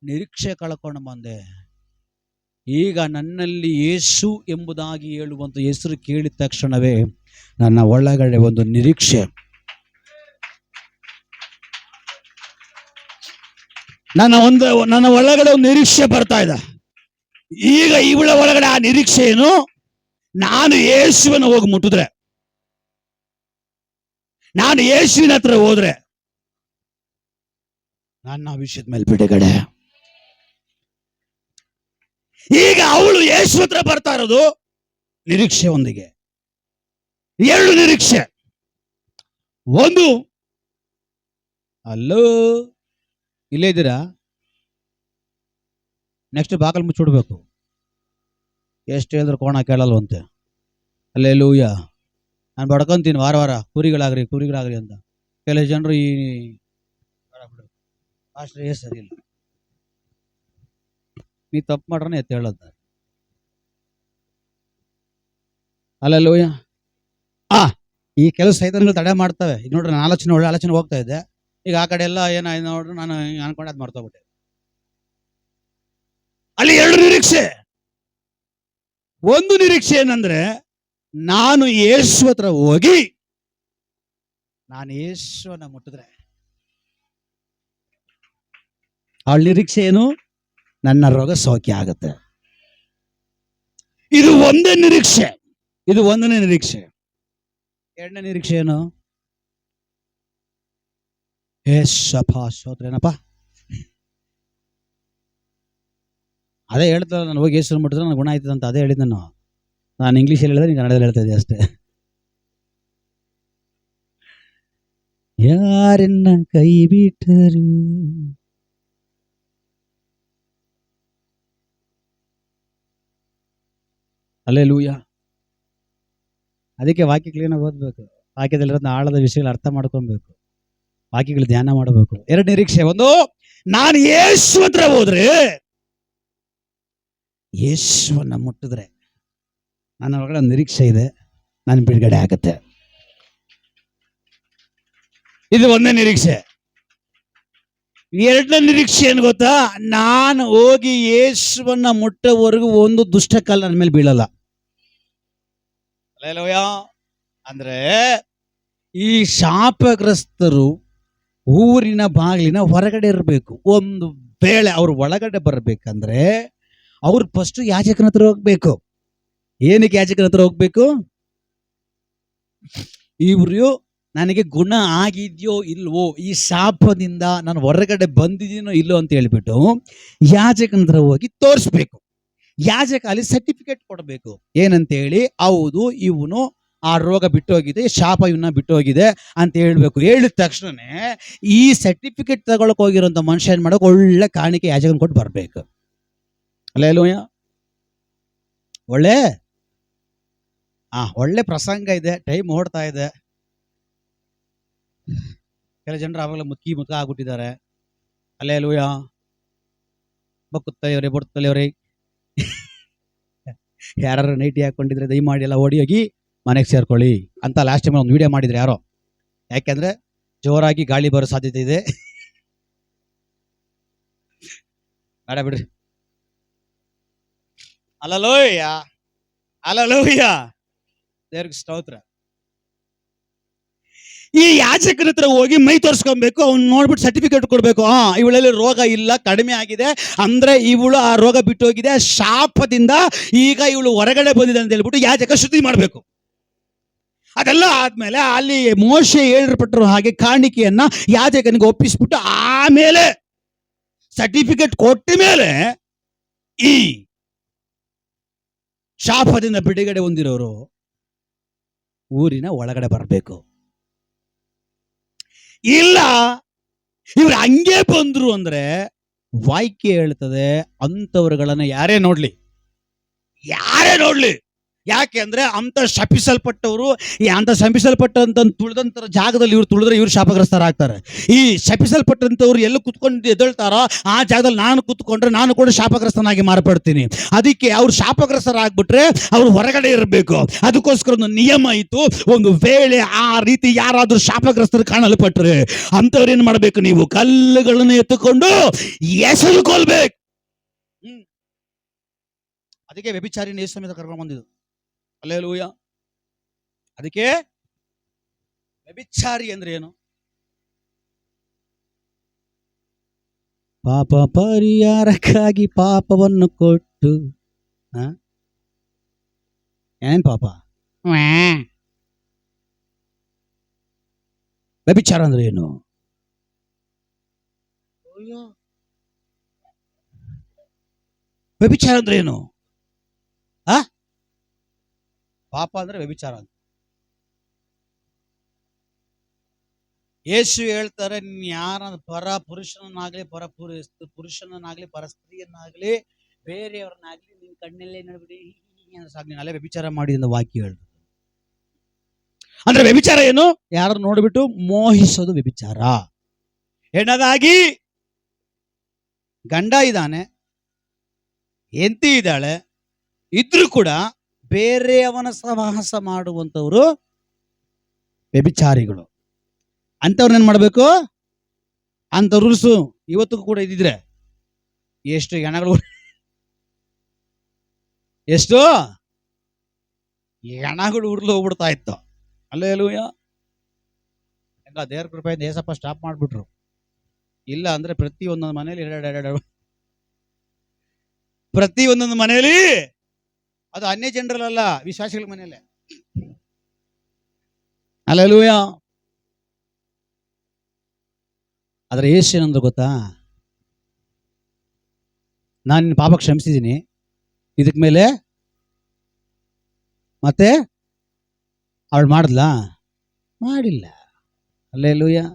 ನಿರೀಕ್ಷೆ ಕಳ್ಕೊಂಡು ಬಂದೆ. ಈಗ ನನ್ನಲ್ಲಿ ಯೇಸು ಎಂಬುದಾಗಿ ಹೇಳುವಂತ ಹೆಸರು ಕೇಳಿದ ತಕ್ಷಣವೇ ನನ್ನ ಒಳಗಡೆ ಒಂದು ನಿರೀಕ್ಷೆ, ನನ್ನ ಒಳಗಡೆ ಒಂದು ನಿರೀಕ್ಷೆ ಬರ್ತಾ ಇದೆ. ಈಗ ಇವಳ ಒಳಗಡೆ ಆ ನಿರೀಕ್ಷೆ ಏನು? ನಾನು ಯೇಸುವನ್ನು ಹೋಗಿ ಮುಟ್ಟಿದ್ರೆ, ನಾನು ಯೇಸುವಿನ ಹತ್ರ ಹೋದ್ರೆ ನನ್ನ ವಿಷಯದ ಮೇಲೆ ಬಿಡುಗಡೆ. ಈಗ ಅವಳು ಯೇಸು ಹತ್ರ ಬರ್ತಾ ಇರೋದು ನಿರೀಕ್ಷೆ ಒಂದಿಗೆ. ಎರಡು ನಿರೀಕ್ಷೆ. ಒಂದು, ಅಲ್ಲೋ ಇಲ್ಲೇ ಇದ್ದೀರಾ, ನೆಕ್ಸ್ಟ್ ಬಾಕಲ್ ಮುಚ್ಚಿಡ್ಬೇಕು. ಎಷ್ಟು ಹೇಳಿದ್ರು ಕೋಣ ಕೇಳಲ್ವಂತೆ. ಅಲ್ಲೆಲ್ಲೂಯ್ಯ, ನಾನು ಬಡ್ಕೊಂತೀನಿ ವಾರ ವಾರ ಕುರಿಗಳಾಗ್ರಿ ಅಂತ. ಕೆಲವು ಜನರು ಈ ಅಷ್ಟೇ ಸರಿ ಇಲ್ಲ, ನೀ ತಪ್ಪು ಮಾಡ್ರನೆ ಎತ್ತ ಹೇಳೋದ. ಅಲ್ಲೆಲ್ಲೂಯ್ಯ. ಈ ಕೆಲವು ಸೈತಾನಗಳು ತಡೆ ಮಾಡ್ತವೆ. ಈಗ ನೋಡ್ರಿ, ನಾನು ಒಳ್ಳೆ ಆಲೋಚನೆ ಹೋಗ್ತಾ ಇದ್ದೆ, ಈಗ ಆ ಕಡೆ ಎಲ್ಲ ಏನಾಯ್ತು ನೋಡ್ರಿ, ನಾನು ಅನ್ಕೊಂಡು ಅದು ಮಾಡ್ತೋಗ್ಬಿಟ್ಟೆ. ಅಲ್ಲಿ ಎರಡು ನಿರೀಕ್ಷೆ. ಒಂದು ನಿರೀಕ್ಷೆ ಏನಂದ್ರೆ, ನಾನು ಯೇಸು ಹತ್ರ ಹೋಗಿ ನಾನು ಯೇಸುವನ್ನ ಮುಟ್ಟಿದ್ರೆ, ಅವಳ ನಿರೀಕ್ಷೆ ಏನು? ನನ್ನ ರೋಗ ಸೌಖ್ಯ ಆಗುತ್ತೆ. ಇದು ಒಂದೇ ನಿರೀಕ್ಷೆ, ಇದು ಒಂದನೇ ನಿರೀಕ್ಷೆ. ಎರಡನೇ ನಿರೀಕ್ಷೆ ಏನು? ಏನಪ್ಪ ಅದೇ ಹೇಳ್ತಾರ, ನಾನು ಹೋಗಿ ಯೇಸು ಮುಟ್ಟಿದ್ರೆ ನನಗೆ ಗುಣ ಆಯ್ತದ ಅಂತ ಅದೇ ಹೇಳಿದ್ದೆ. ನಾನು ಇಂಗ್ಲೀಷಲ್ಲಿ ಹೇಳಿದ್ರೆ ನೀನು ಕನ್ನಡದಲ್ಲಿ ಹೇಳ್ತಾ ಇದ್ದೆ ಅಷ್ಟೇ. ಯಾರನ್ನ ಕೈ ಬಿಟ್ಟರು ಹಲ್ಲೆಲೂಯಾ. ಅದಕ್ಕೆ ವಾಕ್ಯ ಕ್ಲೀನಾಗಿ ಓದ್ಬೇಕು, ವಾಕ್ಯದಲ್ಲಿರೋ ಆಳದ ವಿಷಯಗಳು ಅರ್ಥ ಮಾಡ್ಕೊಬೇಕು, ವಾಕ್ಯಗಳು ಧ್ಯಾನ ಮಾಡಬೇಕು. ಎರಡು ನಿರೀಕ್ಷೆ. ಒಂದು, ನಾನು ಯೇಸು ಹತ್ರ ಹೋದ್ರೆ, ಯೇಸುವನ್ನ ಮುಟ್ಟಿದ್ರೆ ನನ್ನ ಒಳಗಡೆ ನಿರೀಕ್ಷೆ ಇದೆ, ನಾನು ಬಿಡುಗಡೆ ಆಗತ್ತೆ. ಇದು ಒಂದೇ ನಿರೀಕ್ಷೆ. ಎರಡನೇ ನಿರೀಕ್ಷೆ ಏನು ಗೊತ್ತಾ? ನಾನು ಹೋಗಿ ಯೇಸುವನ್ನ ಮುಟ್ಟೋವರೆಗೂ ಒಂದು ದುಷ್ಟಕಲ್ಲ ನನ್ನ ಮೇಲೆ ಬೀಳಲ್ಲ. ಅಂದ್ರೆ ಈ ಶಾಪಗ್ರಸ್ತರು ಊರಿನ ಬಾಗಿಲಿನ ಹೊರಗಡೆ ಇರಬೇಕು. ಒಂದು ವೇಳೆ ಅವ್ರ ಒಳಗಡೆ ಬರಬೇಕಂದ್ರೆ ಅವ್ರು ಫಸ್ಟ್ ಯಾಜಕನ ಹತ್ರ ಹೋಗ್ಬೇಕು. ಏನಕ್ಕೆ ಯಾಜಕನ ಹತ್ರ ಹೋಗ್ಬೇಕು? ಇವ್ರು ನನಗೆ ಗುಣ ಆಗಿದ್ಯೋ ಇಲ್ವೋ, ಈ ಶಾಪದಿಂದ ನಾನು ಹೊರಗಡೆ ಬಂದಿದ್ದೀನೋ ಇಲ್ಲೋ ಅಂತ ಹೇಳ್ಬಿಟ್ಟು ಯಾಜಕನ ಹತ್ರ ಹೋಗಿ ತೋರಿಸ್ಬೇಕು. ಯಾಜಕ ಅಲ್ಲಿ ಸರ್ಟಿಫಿಕೇಟ್ ಕೊಡಬೇಕು. ಏನಂತ ಹೇಳಿ, ಹೌದು ಇವನು ಆ ರೋಗ ಬಿಟ್ಟೋಗಿದೆ, ಶಾಪ ಇವನ್ನ ಬಿಟ್ಟೋಗಿದೆ ಅಂತ ಹೇಳ್ಬೇಕು. ಹೇಳಿದ ತಕ್ಷಣನೇ ಈ ಸರ್ಟಿಫಿಕೇಟ್ ತಗೊಳಕ್ ಹೋಗಿರೋಂಥ ಮನುಷ್ಯ ಏನ್ ಮಾಡೋಕೆ, ಒಳ್ಳೆ ಕಾಣಿಕೆ ಯಾಜಕನ ಕೊಟ್ಟು ಬರ್ಬೇಕು. ಅಲ್ಲೇಲೂಯ. ಒಳ್ಳೆ ಪ್ರಸಂಗ ಇದೆ, ಟೈಮ್ ಓಡ್ತಾ ಇದೆ. ಕೆಲ ಜನರು ಆವಾಗಲೇ ಮುತ್ಕ ಆಗ್ಬಿಟ್ಟಿದ್ದಾರೆ. ಅಲ್ಲೇಲೂಯ. ಬಕ್ಕುತ್ತಲೆಯವರೇ, ಬೊಡ್ತಲೆಯವರೇ, ಯಾರು ನೈಟಿ ಹಾಕೊಂಡಿದ್ರೆ ದಯಮಾಡಿ ಎಲ್ಲ ಓಡಿ ಹೋಗಿ ಮನೆಗೆ ಸೇರ್ಕೊಳ್ಳಿ ಅಂತ ಲಾಸ್ಟ್ ಟೈಮ್ ಒಂದು ವಿಡಿಯೋ ಮಾಡಿದ್ರೆ ಯಾರೋ. ಯಾಕೆಂದ್ರೆ ಜೋರಾಗಿ ಗಾಳಿ ಬರೋ ಸಾಧ್ಯತೆ ಇದೆ. ಬೇಡ ಬಿಡ್ರಿ. ಅಲ್ಲಲೋಯ್ಯ, ಅಲ್ಲಲೋಯ್ಯ, ದೇವ್ರಿಗೆ ಸ್ತೋತ್ರ. ಈ ಯಾಜಕನ ಹತ್ರ ಹೋಗಿ ಮೈ ತೋರಿಸ್ಕೊಬೇಕು. ಅವ್ನು ನೋಡ್ಬಿಟ್ಟು ಸರ್ಟಿಫಿಕೇಟ್ ಕೊಡ್ಬೇಕು. ಇವಳಲ್ಲಿ ರೋಗ ಇಲ್ಲ, ಕಡಿಮೆ ಆಗಿದೆ ಅಂದ್ರೆ ಇವಳು ಆ ರೋಗ ಬಿಟ್ಟೋಗಿದೆ, ಶಾಪದಿಂದ ಈಗ ಇವಳು ಹೊರಗಡೆ ಬಂದಿದೆ ಅಂತ ಹೇಳ್ಬಿಟ್ಟು ಯಾಜಕ ಶುದ್ಧಿ ಮಾಡಬೇಕು. ಅದೆಲ್ಲ ಆದ್ಮೇಲೆ ಅಲ್ಲಿ ಮೋಶೆ ಹೇಳಿರ್ಪಟ್ಟರು ಹಾಗೆ ಕಾಣಿಕೆಯನ್ನ ಯಾಜಕನಿಗೆ ಒಪ್ಪಿಸ್ಬಿಟ್ಟು ಆಮೇಲೆ ಸರ್ಟಿಫಿಕೇಟ್ ಕೊಟ್ಟ ಮೇಲೆ ಈ ಶಾಪದಿಂದ ಬಿಡುಗಡೆ ಹೊಂದಿರೋರು ಊರಿನ ಒಳಗಡೆ ಬರಬೇಕು. ಇಲ್ಲ ಇವ್ರು ಹಂಗೆ ಬಂದ್ರು ಅಂದ್ರೆ ವಾಕ್ಯ ಹೇಳ್ತದೆ ಅಂತವರುಗಳನ್ನ ಯಾರೇ ನೋಡ್ಲಿ, ಯಾಕೆ ಅಂದ್ರೆ ಅಂತ ಶಪಿಸಲ್ಪಟ್ಟವರು, ಅಂತ ಶಪಿಸಲ್ಪಟ್ಟಂತ ತುಳಿದಂತ ಜಾಗದಲ್ಲಿ ಇವ್ರು ತುಳಿದ್ರೆ ಇವ್ರು ಶಾಪಗ್ರಸ್ತರಾಗ್ತಾರೆ. ಈ ಶಪಿಸಲ್ಪಟ್ಟಂತವ್ರು ಎಲ್ಲ ಕುತ್ಕೊಂಡು ಎದ್ದೇಳ್ತಾರೋ ಆ ಜಾಗದಲ್ಲಿ ನಾನು ಕುತ್ಕೊಂಡ್ರೆ ನಾನು ಕೂಡ ಶಾಪಗ್ರಸ್ತನಾಗಿ ಮಾರ್ಪಡ್ತೀನಿ. ಅದಕ್ಕೆ ಅವ್ರು ಶಾಪಗ್ರಸ್ತರಾಗ್ಬಿಟ್ರೆ ಅವ್ರು ಹೊರಗಡೆ ಇರಬೇಕು. ಅದಕ್ಕೋಸ್ಕರ ಒಂದು ನಿಯಮ ಇತ್ತು. ಒಂದು ವೇಳೆ ಆ ರೀತಿ ಯಾರಾದ್ರೂ ಶಾಪಗ್ರಸ್ತರು ಕಾಣಲ್ಪಟ್ರೆ ಅಂತವ್ರು ಏನ್ ಮಾಡ್ಬೇಕು, ನೀವು ಕಲ್ಲುಗಳನ್ನು ಎತ್ತುಕೊಂಡು ಎಸೆದು ಕೊಲ್ಬೇಕು. ಅದಕ್ಕೆ ವ್ಯಭಿಚಾರಿನ ಯೇಸು ಸಮೇತ ಕರ್ಕೊಂಡು ಬಂದಿದ್ದು. ಹಲ್ಲೆಲೂಯಾ. ಅದಕ್ಕೆ ವ್ಯಭಿಚಾರಿ ಅಂದ್ರೆ ಏನು? ಪಾಪ ಪರಿಹಾರಕ್ಕಾಗಿ ಪಾಪವನ್ನು ಕೊಟ್ಟು, ಏನ್ ಪಾಪ? ವ್ಯಭಿಚಾರ ಅಂದ್ರೆ ಏನು? ವ್ಯಭಿಚಾರ ಅಂದ್ರೆ ಏನು? ಪಾಪ ಅಂದ್ರೆ ವ್ಯಭಿಚಾರ ಅಂತ ಯೇಸು ಹೇಳ್ತಾರೆ. ಯಾರ ಪರ ಪುರುಷನನ್ನಾಗ್ಲಿ ಪುರುಷನನ್ನಾಗ್ಲಿ ಪರ ಸ್ತ್ರೀಯನ್ನಾಗ್ಲಿ ಬೇರೆಯವ್ರನ್ನಾಗ್ಲಿ ನಿನ್ ಕಣ್ಣಲ್ಲೇ ನೋಡ್ಬಿಡಿ ಸಾಕು, ನೀನ್ ಅಲ್ಲೇ ವ್ಯಭಿಚಾರ ಮಾಡಿ ಅಂತ ವಾಕ್ಯ ಹೇಳ್ತಾರೆ. ಅಂದ್ರೆ ವ್ಯಭಿಚಾರ ಏನು? ಯಾರು ನೋಡ್ಬಿಟ್ಟು ಮೋಹಿಸೋದು ವ್ಯಭಿಚಾರ. ಹೆಣ್ಣದಾಗಿ ಗಂಡ ಇದ್ದಾನೆ, ಹೆಂಡತಿ ಇದ್ದಾಳೆ, ಇದ್ರೂ ಕೂಡ ಬೇರೆಯವನ ಸಹವಾಸ ಮಾಡುವಂತವ್ರು ವ್ಯಭಿಚಾರಿಗಳು. ಅಂತವ್ರನ್ನೇನ್ ಮಾಡ್ಬೇಕು? ಅಂತ ರೂಲ್ಸು ಇವತ್ತಿಗೂ ಕೂಡ ಇದ್ದಿದ್ರೆ ಎಷ್ಟು ಹೆಣಗಳು, ಎಷ್ಟು ಹೆಣಗಳು ಉರ್ಲು ಹೋಗ್ಬಿಡ್ತಾ ಇತ್ತು. ಹಲ್ಲೆಲೂಯಾ. ಎಲ್ಲ ದೇವ್ರ ಕೃಪೆಯಿಂದ ಏಸಪ್ಪ ಸ್ಟಾಪ್ ಮಾಡ್ಬಿಟ್ರು. ಇಲ್ಲ ಅಂದ್ರೆ ಪ್ರತಿ ಒಂದೊಂದು ಮನೆಯಲ್ಲಿ ಅದು ಅನ್ಯ ಜನರಲ್ಲ, ವಿಶ್ವಾಸಿಗಳ ಮನೆಯಲ್ಲೇ. ಹಲ್ಲೆಲೂಯಾ. ಆದ್ರೆ ಯೇಸು ಏನಂದ್ರು ಗೊತ್ತಾ? ನಾನು ನಿನ್ನ ಪಾಪ ಕ್ಷಮಿಸಿದ್ದೀನಿ, ಇದಕ್ ಮೇಲೆ ಮತ್ತೆ ಅವಳು ಮಾಡಿದ್ಲಾ? ಮಾಡಿಲ್ಲ. ಹಲ್ಲೆಲೂಯಾ.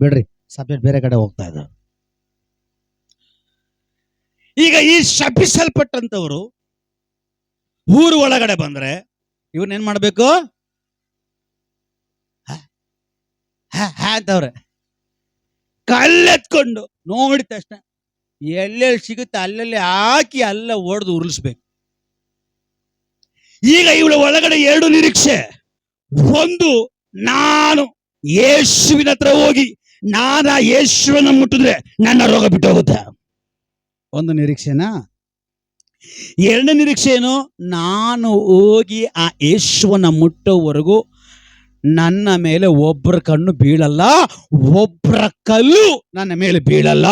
ಬಿಡ್ರಿ, ಸಬ್ಜೆಕ್ಟ್ ಬೇರೆ ಕಡೆ ಹೋಗ್ತಾ ಇದ್ರು. ಈಗ ಈ ಶಪಿಸಲ್ಪಟ್ಟಂತವರು ಊರು ಒಳಗಡೆ ಬಂದ್ರೆ ಇವ್ರನ್ನೇನ್ ಮಾಡ್ಬೇಕು? ಅಂತವ್ರೆ ಕಲ್ಲೆತ್ಕೊಂಡು ನೋಡಿದ ತಕ್ಷಣ ಎಲ್ಲೆಲ್ಲಿ ಸಿಗುತ್ತೆ ಅಲ್ಲಲ್ಲಿ ಹಾಕಿ ಅಲ್ಲ ಹೊಡೆದು ಉರುಳಿಸ್ಬೇಕು. ಈಗ ಇವಳ ಒಳಗಡೆ ಎರಡು ನಿರೀಕ್ಷೆ. ಒಂದು, ನಾನು ಯೇಸುವಿನ ಹತ್ರ ಹೋಗಿ ನಾನ ಯೇಸುವನ್ನ ಮುಟ್ಟಿದ್ರೆ ನನ್ನ ರೋಗ ಬಿಟ್ಟು ಹೋಗುತ್ತೆ, ಒಂದು ನಿರೀಕ್ಷೆನಾ. ಎರಡನೇ ನಿರೀಕ್ಷೆ ಏನು? ನಾನು ಹೋಗಿ ಆ ಯೇಸುವನ್ನ ಮುಟ್ಟೋವರೆಗೂ ನನ್ನ ಮೇಲೆ ಒಬ್ಬರ ಕಣ್ಣು ಬೀಳಲ್ಲ, ಒಬ್ಬರ ಕಲ್ಲು ನನ್ನ ಮೇಲೆ ಬೀಳಲ್ಲ.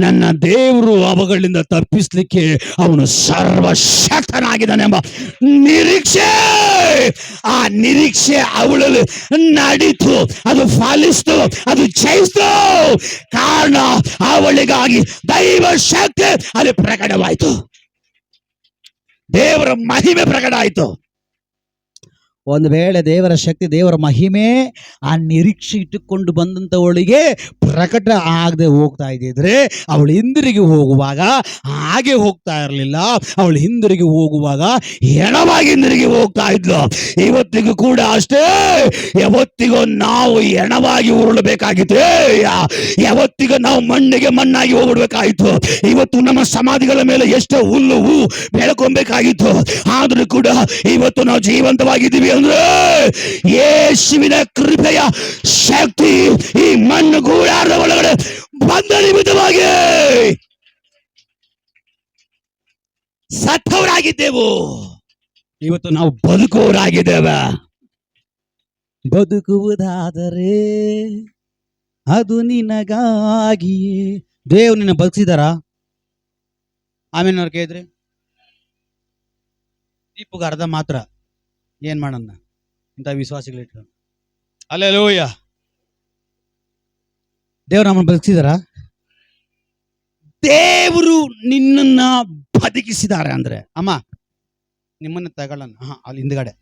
ನನ್ನ ದೇವರು ಅವುಗಳಿಂದ ತಪ್ಪಿಸ್ಲಿಕ್ಕೆ ಅವನು ಸರ್ವಶಕ್ತನಾಗಿದ್ದಾನೆ ಎಂಬ ನಿರೀಕ್ಷೆ. ಆ ನಿರೀಕ್ಷೆ ಅವಳಲ್ಲಿ ನಡೀತು, ಅದು ಫಲಿಸ್ತು, ಅದು ಜಯಿಸ್ತು. ಕಾರಣ ಅವಳಿಗಾಗಿ ದೈವ ಶಕ್ತಿ ಅಲ್ಲಿ ಪ್ರಕಟವಾಯಿತು, ದೇವರ ಮಹಿಮೆ ಪ್ರಕಟ ಆಯಿತು. ಒಂದು ವೇಳೆ ದೇವರ ಶಕ್ತಿ, ದೇವರ ಮಹಿಮೆ ಆ ನಿರೀಕ್ಷೆ ಇಟ್ಟುಕೊಂಡು ಬಂದಂಥವಳಿಗೆ ಪ್ರಕಟ ಆಗದೆ ಹೋಗ್ತಾ ಇದ್ದಿದ್ರೆ ಅವಳು ಹಿಂದಿರುಗಿ ಹೋಗುವಾಗ ಹಾಗೆ ಹೋಗ್ತಾ ಇರಲಿಲ್ಲ. ಅವಳು ಹಿಂದಿರುಗಿ ಹೋಗುವಾಗ ಹೆಣವಾಗಿ ಹಿಂದಿರುಗಿ ಹೋಗ್ತಾ ಇದ್ಲು. ಇವತ್ತಿಗೂ ಕೂಡ ಅಷ್ಟೇ. ಯಾವತ್ತಿಗೂ ನಾವು ಹೆಣವಾಗಿ ಉರುಳಬೇಕಾಗಿತ್ತು, ಯಾವತ್ತಿಗೂ ನಾವು ಮಣ್ಣಿಗೆ ಮಣ್ಣಾಗಿ ಹೋಗ್ಬಿಡ್ಬೇಕಾಗಿತ್ತು. ಇವತ್ತು ನಮ್ಮ ಸಮಾಧಿಗಳ ಮೇಲೆ ಎಷ್ಟೋ ಹುಲ್ಲು ಬೆಳ್ಕೊಬೇಕಾಗಿತ್ತು. ಆದ್ರೂ ಕೂಡ ಇವತ್ತು ನಾವು ಜೀವಂತವಾಗಿದ್ದೀವಿ ಅಂದ್ರೆ ಯೇಸುವಿನ ಕೃಪೆಯ ಶಕ್ತಿ ಈ ಮಣ್ಣು ಗೂಡಾರದ ಒಳಗಡೆ ಬಂದ ನಿಮಿತ್ತವಾಗಿ ಸತ್ತವರಾಗಿದ್ದೆವು, ಇವತ್ತು ನಾವು ಬದುಕುವವರಾಗಿದ್ದೇವೆ. ಬದುಕುವುದಾದರೆ ಅದು ನಿನಗಾಗಿಯೇ. ದೇವ್ ನಿನ್ನ ಬದುಕಿಸಿದಾರ? ಆಮೇಲೆ ಅವ್ರು ಕೇಳಿದ್ರಿ ದೀಪಗ ಅರ್ಧ ಮಾತ್ರ ಏನ್ ಮಾಡೋಣ ಇಂಥ ವಿಶ್ವಾಸಿಗಳಿಟ್ಟು. ಹಲ್ಲೆಲೂಯಾ. ದೇವ್ರು ನಮ್ಮನ್ನು ಬದುಕಿಸಿದಾರ? ದೇವರು ನಿನ್ನನ್ನ ಬದುಕಿಸಿದ್ದಾರೆ ಅಂದ್ರೆ, ಅಮ್ಮ ನಿಮ್ಮನ್ನ ತಗೊಳ್ಳೋಣ, ಅಲ್ಲಿ ಹಿಂದ್ಗಡೆ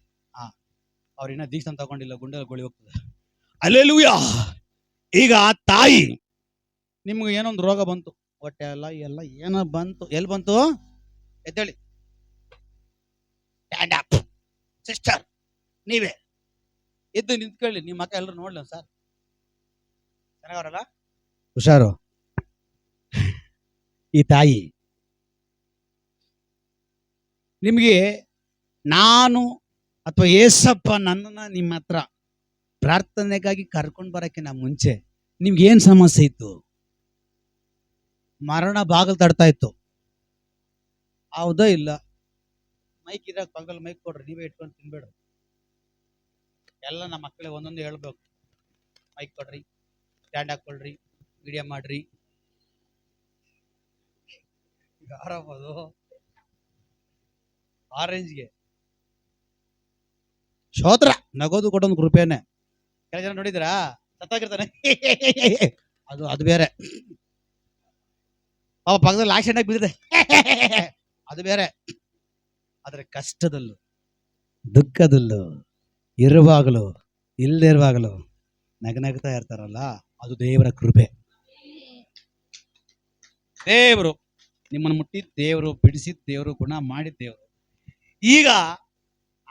ಅವ್ರಿನ್ನ ದೀಕ್ಷೆ ತಗೊಂಡಿಲ್ಲ, ಗುಂಡೆ ಗೋಳಿ ಹೋಗ್ತದೆ. ಅಲ್ಲೆಲೂಯಾ. ಈಗ ಆ ತಾಯಿ, ನಿಮ್ಗೆ ಏನೋ ಒಂದು ರೋಗ ಬಂತು, ಹೊಟ್ಟೆ ಎಲ್ಲ ಏನೋ ಬಂತು, ಎಲ್ಲಿ ಬಂತು? ಎದ್ದೇಳಿ, ಸ್ಟ್ಯಾಂಡ್ ಅಪ್ ಸಿಸ್ಟರ್, ನೀವೇ ಎದ್ದು ನಿಂತ್ಕೊಳ್ಳಿ, ನಿಮ್ಮ ಮಕ್ಕ ಎಲ್ಲರೂ ನೋಡ್ಲಿ ಸರ್, ಚೆನ್ನಾಗವ್ರಲ್ಲ, ಹುಷಾರು. ಈ ತಾಯಿ ನಿಮಗೆ, ನಾನು ಅಥವಾ ಏಸಪ್ಪ ನನ್ನನ್ನ ನಿಮ್ಮ ಹತ್ರ ಪ್ರಾರ್ಥನೆಗಾಗಿ ಕರ್ಕೊಂಡು ಬರೋಕ್ಕಿಂತ ಮುಂಚೆ ನಿಮ್ಗೆ ಏನ್ ಸಮಸ್ಯೆ ಇತ್ತು? ಮರಣ ಬಾಗಿಲು ತಡ್ತಾ ಇತ್ತು, ಹೌದಾ ಇಲ್ಲ? ಮೈಕ್ ಇದ್ರಾಗ ಪಕ್ಕದಲ್ಲಿ ಮೈಕ್ ಕೊಡ್ರಿ, ನೀವೇ ಇಟ್ಕೊಂಡು ತಿನ್ಬೇಡ, ಎಲ್ಲ ನಮ್ಮ ಮಕ್ಕಳಿಗೆ ಒಂದೊಂದು ಹೇಳ್ಬೇಕು. ಮೈಕ್ ಕೊಡ್ರಿ, ಸ್ಟ್ಯಾಂಡ್ ಹಾಕೊಳ್ರಿ, ವಿಡಿಯೋ ಮಾಡ್ರಿ. ಯಾರದು ಆರೆಂಜ್ಗೆ ಶೋತ್ರ ನಗೋದು ಕೊಡೋದು ಕೃಪೆನೆ. ಕೆಲ ಜನ ನೋಡಿದ್ರಾ, ಸತ್ತಾಗಿರ್ತಾನೆ, ಅದು ಬೇರೆ. ಅವ ಪಕ್ಕದಲ್ಲಿ ಆಕ್ಸಿಡೆಂಟ್ ಆಗಿ ಬಿದ್ದಿದೆ, ಅದು ಬೇರೆ. ಆದ್ರೆ ಕಷ್ಟದಲ್ಲೂ ದುಃಖದಲ್ಲೂ ಇರುವಾಗಲೂ ಇಲ್ಲದೆ ಇರುವಾಗಲೂ ನಗನಗ್ತಾ ಇರ್ತಾರಲ್ಲ, ಅದು ದೇವರ ಕೃಪೆ. ದೇವರು ನಿಮ್ಮನ್ನು ಮುಟ್ಟಿದ ದೇವರು, ಬಿಡಿಸಿದ ದೇವರು, ಗುಣ ಮಾಡಿದ ದೇವರು. ಈಗ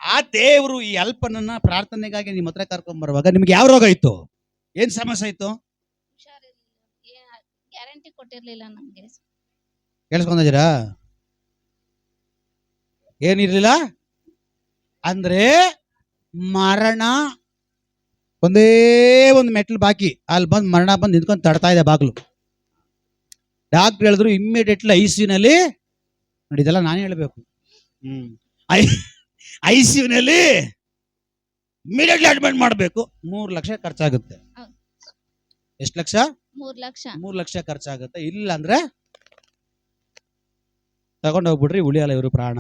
ಆ ದೇವರು ಈ ಅಲ್ಪನನ್ನ ಪ್ರಾರ್ಥನೆಗಾಗಿ ನಿಮ್ಮ ಹತ್ರ ಕರ್ಕೊಂಡ್ ಬರುವಾಗ ನಿಮ್ಗೆ ಯಾವ ರೋಗ ಇತ್ತು? ಏನ್ ಸಮಸ್ಯೆ ಇತ್ತು? ಗ್ಯಾರಂಟಿ ಕೊಟ್ಟಿರ್ಲಿಲ್ಲ ನಮ್ಗೆ. ಕೇಳಿಸ್ಕೊಂಡಿದ್ದೀರಾ? ಏನಿರ್ಲಿಲ್ಲ ಅಂದ್ರೆ ಮರಣ ಒಂದೇ ಒಂದು ಮೆಟ್ಲು ಬಾಕಿ, ಅಲ್ಲಿ ಬಂದು ಮರಣ ಬಂದು ನಿಂತ್ಕೊಂಡು ತಡ್ತಾ ಇದೆ ಬಾಗ್ಲು. ಡಾಕ್ಟರ್ ಹೇಳಿದ್ರು ಇಮ್ಮಿಡಿಯೇಟ್ಲಿ ಐಸಿಯುನಲ್ಲಿ, ನೋಡಿ ಇದೆಲ್ಲ ನಾನು ಹೇಳ್ಬೇಕು, ಐಸಿಯುನಲ್ಲಿ ಇಮ್ಮಿಡಿಯೇಟ್ಲಿ ಅಡ್ಮಿಟ್ ಮಾಡಬೇಕು. 3 ಲಕ್ಷ ಖರ್ಚಾಗುತ್ತೆ. ಎಷ್ಟು ಲಕ್ಷ? 3 ಲಕ್ಷ ಖರ್ಚಾಗುತ್ತೆ. ಇಲ್ಲ ಅಂದ್ರೆ ತಗೊಂಡು ಹೋಗ್ಬಿಡ್ರಿ, ಉಳಿಯಲ್ಲ ಇವರು ಪ್ರಾಣ.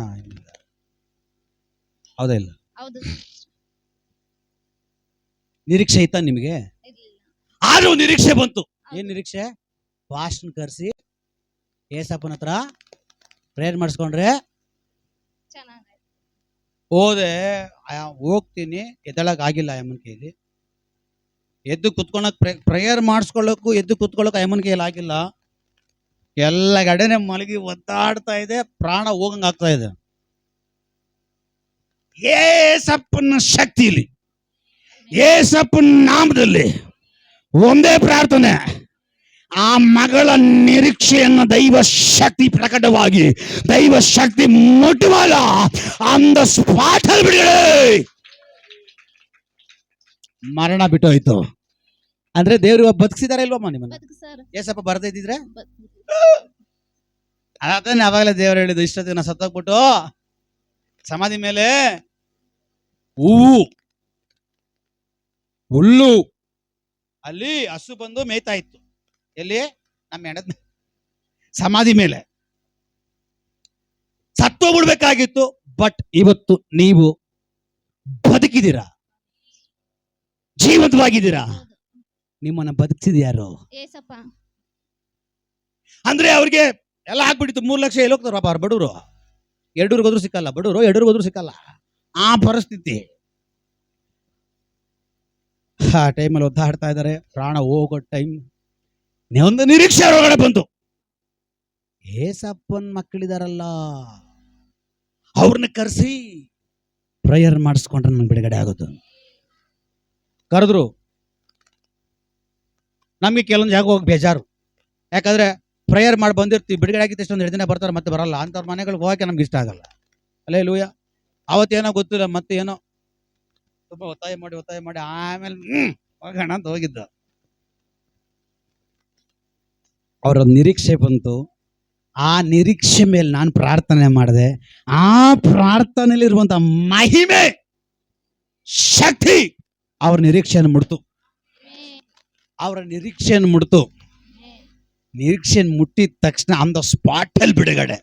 ಹೌದಾ ಇಲ್ಲ? ನಿರೀಕ್ಷೆ ಇತ್ತ ನಿಮಗೆ? ಆದ್ರೂ ನಿರೀಕ್ಷೆ ಬಂತು. ಏನ್ ನಿರೀಕ್ಷೆ? ಪಾಸ್ಟರ್ನ ಕರೆಸಿ ಏಸಪ್ಪನ ಹತ್ರ ಪ್ರೇಯರ್ ಮಾಡಿಸ್ಕೊಂಡ್ರೆ ಹೋದೆ, ಹೋಗ್ತೀನಿ, ಎದ್ದಳಕ್ ಆಗಿಲ್ಲ ಅಮ್ಮನ ಕೈಲಿ. ಎದ್ದು ಕುತ್ಕೊಳಕ್ ಪ್ರೇಯರ್ ಮಾಡಿಸ್ಕೊಳ್ಳೋಕು ಎದ್ದು ಕುತ್ಕೊಳ್ಳೋಕೆ ಅಮ್ಮನ ಕೈಯಲ್ಲಿ ಆಗಿಲ್ಲ. ಎಲ್ಲ ಕಡೆನೆ ಮಲಗಿ ಒದ್ದಾಡ್ತಾ ಇದೆ, ಪ್ರಾಣ ಹೋಗಂಗ್ ಆಗ್ತಾ ಇದೆ. ಏಸಪ್ಪನ ಶಕ್ತಿಲಿ, ಏಸಪ್ಪನ ನಾಮದಲ್ಲಿ ಒಂದೇ ಪ್ರಾರ್ಥನೆ, ಆ ಮಗಳ ನಿರೀಕ್ಷೆಯನ್ನು ದೈವ ಶಕ್ತಿ ಪ್ರಕಟವಾಗಿ, ದೈವ ಶಕ್ತಿ ಮುಟ್ಟುವಾಗ ಅಂದ ಸ್ಪಾಟ್ ಅಲ್ಲಿ ಬಿಡುಗಡೆ, ಮರಣ ಬಿಟ್ಟು ಹೋಯ್ತು. ಅಂದ್ರೆ ದೇವ್ರು ಬದುಕಿಸಿದಾರೆ ಇಲ್ವಮ್ಮ ನಿಮ್ಮನ್ನ? ಏಸಪ್ಪ ಬರ್ದೇ ಇದ್ದಿದ್ರೆ ಅದನ್ನ ಅವಾಗಲೇ ದೇವ್ರು ಹೇಳಿದ್ದು, ಇಷ್ಟೊತ್ತಿನ ಸತ್ತೋಗ್ಬಿಟ್ಟು ಸಮಾಧಿ ಮೇಲೆ ಹೂವು ಹುಲ್ಲು, ಅಲ್ಲಿ ಹಸು ಬಂದು ಮೇಯ್ತಾ ಇತ್ತು. ಎಲ್ಲಿ? ನಮ್ಮ ಹೆಣದ ಸಮಾಧಿ ಮೇಲೆ. ಸತ್ತೋಗ್ಬಿಡ್ಬೇಕಾಗಿತ್ತು, ಬಟ್ ಇವತ್ತು ನೀವು ಬದುಕಿದ್ದೀರಾ, ಜೀವಂತವಾಗಿದ್ದೀರಾ. ನಿಮ್ಮನ್ನ ಬದುಕಿಸಿದ ಯಾರು? ಅಂದ್ರೆ ಅವ್ರಿಗೆ ಎಲ್ಲ ಆಗ್ಬಿಟ್ಟಿತ್ತು. 3 ಲಕ್ಷ ಎಲ್ಲಿ ಹೋಗ್ತಾರ ಅವ್ರು ಬಡವರು? 2 ಹೋದ್ರು ಸಿಕ್ಕಲ್ಲ, ಬಡವರು 2 ಹೋದ್ರು ಸಿಕ್ಕಲ್ಲ, ಆ ಪರಿಸ್ಥಿತಿ. ಆ ಟೈಮಲ್ಲಿ ಒದ್ದಾಡ್ತಾ ಇದ್ದಾರೆ, ಪ್ರಾಣ ಹೋಗೋ ಟೈಮ್. ಒಂದು ನಿರೀಕ್ಷೆ ಒಳಗಡೆ ಬಂತು. ಏಸಪ್ಪನ್ ಮಕ್ಕಳಿದಾರಲ್ಲ, ಅವ್ರನ್ನ ಕರೆಸಿ ಪ್ರೇಯರ್ ಮಾಡಿಸ್ಕೊಂಡ್ರೆ ನಮ್ಗೆ ಬಿಡುಗಡೆ ಆಗೋದು. ಕರೆದ್ರು. ನಮ್ಗೆ ಕೆಲವೊಂದು ಜಾಗ ಹೋಗಿ ಬೇಜಾರು, ಯಾಕಂದ್ರೆ ಪ್ರೇಯರ್ ಮಾಡಿ ಬಂದಿರ್ತೀವಿ, ಬಿಡುಗಡೆ ಆಗಿತ್ತು ಎಷ್ಟೊಂದು 2 ದಿನ ಬರ್ತಾರೆ, ಮತ್ತೆ ಬರಲ್ಲ. ಅಂಥವ್ರ ಮನೆಗಳಿಗೆ ಹೋಗಕ್ಕೆ ನಮ್ಗೆ ಇಷ್ಟ ಆಗಲ್ಲ. ಅಲ್ಲೇಲೂಯ. ಅವತ್ತೇನೋ ಗೊತ್ತಿಲ್ಲ, ಮತ್ತೆ ಏನೋ ತುಂಬ ಒತ್ತಾಯ ಮಾಡಿ ಆಮೇಲೆ ಹೋಗೋಣ ಅಂತ ಹೋಗಿದ್ದ. ಅವರ ನಿರೀಕ್ಷೆ ಬಂತು. ಆ ನಿರೀಕ್ಷೆ ಮೇಲೆ ನಾನು ಪ್ರಾರ್ಥನೆ ಮಾಡಿದೆ. ಆ ಪ್ರಾರ್ಥನೆಯಲ್ಲಿರುವಂತ ಮಹಿಮೆ, ಶಕ್ತಿ ಅವ್ರ ನಿರೀಕ್ಷೆಯನ್ನು ಮುಟ್ತು. ನಿರೀಕ್ಷೆಯನ್ನು ಮುಟ್ಟಿದ ತಕ್ಷಣ ಅಂದ ಸ್ಪಾಟ್ ಅಲ್ಲಿ ಬಿಡುಗಡೆ.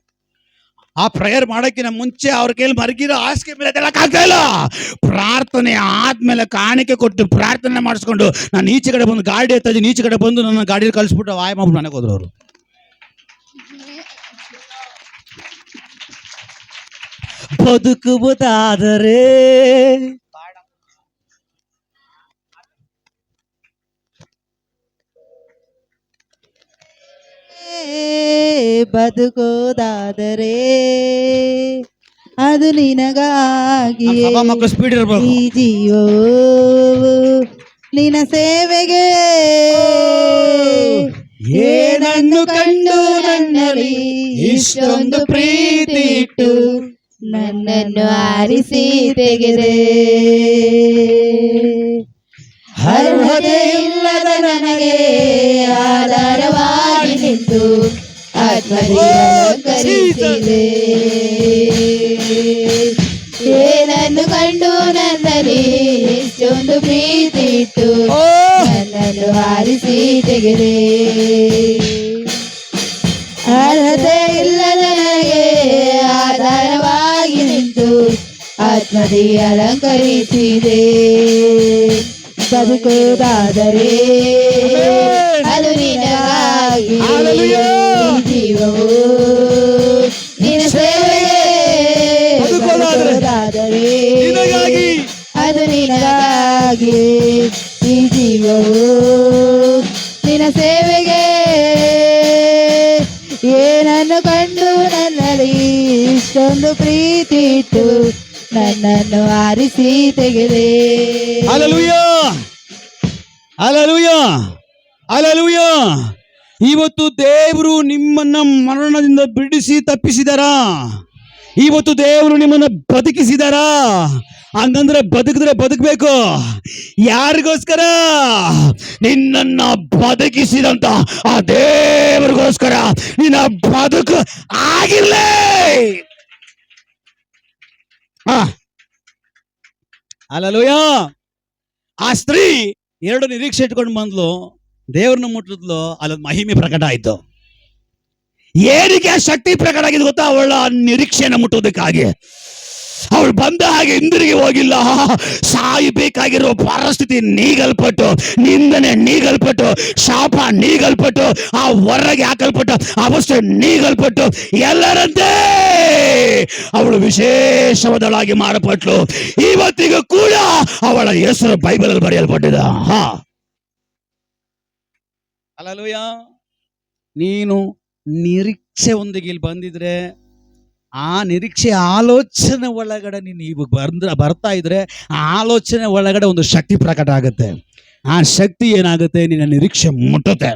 ಆ ಪ್ರೇಯರ್ ಮಾಡೋಕ್ಕಿಂತ ಮುಂಚೆ ಅವ್ರ ಕೈಯಲ್ಲಿ ಮರಗಿರೋ ಹಾಸಿಗೆ ಮೇಲೆ ಎದ್ದೇಳಕ್ಕಾಗ್ತಾ ಇಲ್ಲ. ಪ್ರಾರ್ಥನೆ ಆದ್ಮೇಲೆ ಕಾಣಿಕೆ ಕೊಟ್ಟು ಪ್ರಾರ್ಥನೆ ಮಾಡಿಸ್ಕೊಂಡು ನಾನು ಈಚೆ ಕಡೆ ಬಂದು ಗಾಡಿ ಎತ್ತಿದ್ದೀನಿ, ಈಚೆ ಕಡೆ ಬಂದು ನನ್ನ ಗಾಡಿಯಲ್ಲಿ ಕಳಿಸ್ಬಿಟ್ಟು ವಾಯ ಮಾಡ್ಬಿಟ್ಟು ಮನೆಗೆ ಹೋದ್ರು ಅವರು. ಬದುಕುವುದಾದರೆ ಬದುಕೋದಾದರೆ ಅದು ನಿನಗಾಗಿ ನಮ್ಮ ಸಭಾ ಮಕ್ಕಳು ಸ್ಪೀಡ್ ಇರ್ಬೇಕು. ಈ ಜೀವೋ ನಿನ್ನ ಸೇವೆಗೆ ಏನನ್ನು ಕಂಡು ನನ್ನಲ್ಲಿ ಇಷ್ಟೊಂದು ಪ್ರೀತಿ ಇಟ್ಟು ನನ್ನನ್ನು ಆರಿಸಿ ತೆಗೆದೆ. ಅರ್ಹತೆ ಇಲ್ಲದ ನನಗೆ ಆಧಾರವಾಗಿ ನಿಂತು ಆತ್ಮದೀಯಲಂಕರಿಸಿದೆ. ಏನನ್ನು ಕಂಡು ನನ್ನಲ್ಲಿ ಇಷ್ಟೊಂದು ಪ್ರೀತಿ ಇಟ್ಟು ನನ್ನನ್ನು ಆರಿಸಿ ತೆಗೆದೆ. ಅರ್ಹತೆ ಇಲ್ಲದ ನನಗೆ ಆಧಾರವಾಗಿ ನಿಂತು ಆತ್ಮದೀಯ ಅಲಂಕರಿಸಿದೆ. ಬದುಕೋದಾದರೆ ಅದು ನಿನಗಾಗಿ ಜೀವವು ನಿನ್ನ ಸೇವೆಗೆ. ಬದುಕೋದಾದರೆ ಅದು ನಿನಗಾಗಿ ಈ ಜೀವವು ನಿನ್ನ ಸೇವೆಗೆ. ಏನನ್ನು ಕಂಡು ನನ್ನಲ್ಲಿ ಇಷ್ಟೊಂದು ಪ್ರೀತಿ ಇಟ್ಟು ನನ್ನನ್ನು ಆರಿಸಿ ತೆಗೆದೆ. Hallelujah, hallelujah, hallelujah. ಇವತ್ತು ದೇವರು ನಿಮ್ಮನ್ನ ಮರಣದಿಂದ ಬಿಡಿಸಿ ತಪ್ಪಿಸಿದಾರ. ಇವತ್ತು ದೇವರು ನಿಮ್ಮನ್ನ ಬದುಕಿಸಿದಾರ. ಹಂಗಂದ್ರೆ ಬದುಕಿದ್ರೆ ಬದುಕಬೇಕು. ಯಾರಿಗೋಸ್ಕರ? ನಿನ್ನನ್ನ ಬದುಕಿಸಿದಂತ ಆ ದೇವರಿಗೋಸ್ಕರ ನಿನ್ನ ಬದುಕು ಆಗಿರ್ಲೇ. ಹಲ್ಲೆಲೂಯಾ. ಆ ಸ್ತ್ರೀ 2 ನಿರೀಕ್ಷೆ ಇಟ್ಕೊಂಡು ಬಂದ್ಲು, ದೇವ್ರನ್ನ ಮುಟ್ಟಿದ್ಲು, ಅಲ್ಲೊಂದು ಮಹಿಮೆ ಪ್ರಕಟ ಆಯ್ತು. ಏನಕ್ಕೆ ಆ ಶಕ್ತಿ ಪ್ರಕಟ ಆಗಿದೆ ಗೊತ್ತಾ? ಅವಳ ನಿರೀಕ್ಷೆನ ಮುಟ್ಟೋದಕ್ಕಾಗಿ. ಅವಳು ಬಂದ ಹಾಗೆ ಹಿಂದಿರುಗಿ ಹೋಗಿಲ್ಲ. ಸಾಯಬೇಕಾಗಿರೋ ಪರಿಸ್ಥಿತಿ ನೀಗಲ್ಪಟ್ಟು, ನಿಂದನೆ ನೀಗಲ್ಪಟ್ಟು, ಶಾಪ ನೀಗಲ್ಪಟ್ಟು, ಆ ಹೊರಗೆ ಹಾಕಲ್ಪಟ್ಟು ಅವಸ್ಥೆ ನೀಗಲ್ಪಟ್ಟು ಎಲ್ಲರಂತೆ ಅವಳು ವಿಶೇಷವಾದಳಾಗಿ ಮಾರಪಟ್ಲು. ಇವತ್ತಿಗೂ ಕೂಡ ಅವಳ ಹೆಸರು ಬೈಬಲ್ ಅಲ್ಲಿ ಬರೆಯಲ್ಪಟ್ಟಿದೆ. ಹಲ್ಲೆಲೂಯಾ. ನೀನು ನಿರೀಕ್ಷೆ ಒಂದಿಗೆ ಇಲ್ಲಿ ಬಂದಿದ್ರೆ, ಆ ನಿರೀಕ್ಷೆ ಆಲೋಚನೆ ಒಳಗಡೆ ನೀನು ಈಗ ಬರ್ತಾ ಇದ್ರೆ, ಆ ಆಲೋಚನೆ ಒಳಗಡೆ ಒಂದು ಶಕ್ತಿ ಪ್ರಕಟ ಆಗುತ್ತೆ. ಆ ಶಕ್ತಿ ಏನಾಗುತ್ತೆ? ನಿನ್ನ ನಿರೀಕ್ಷೆ ಮುಟ್ಟುತ್ತೆ.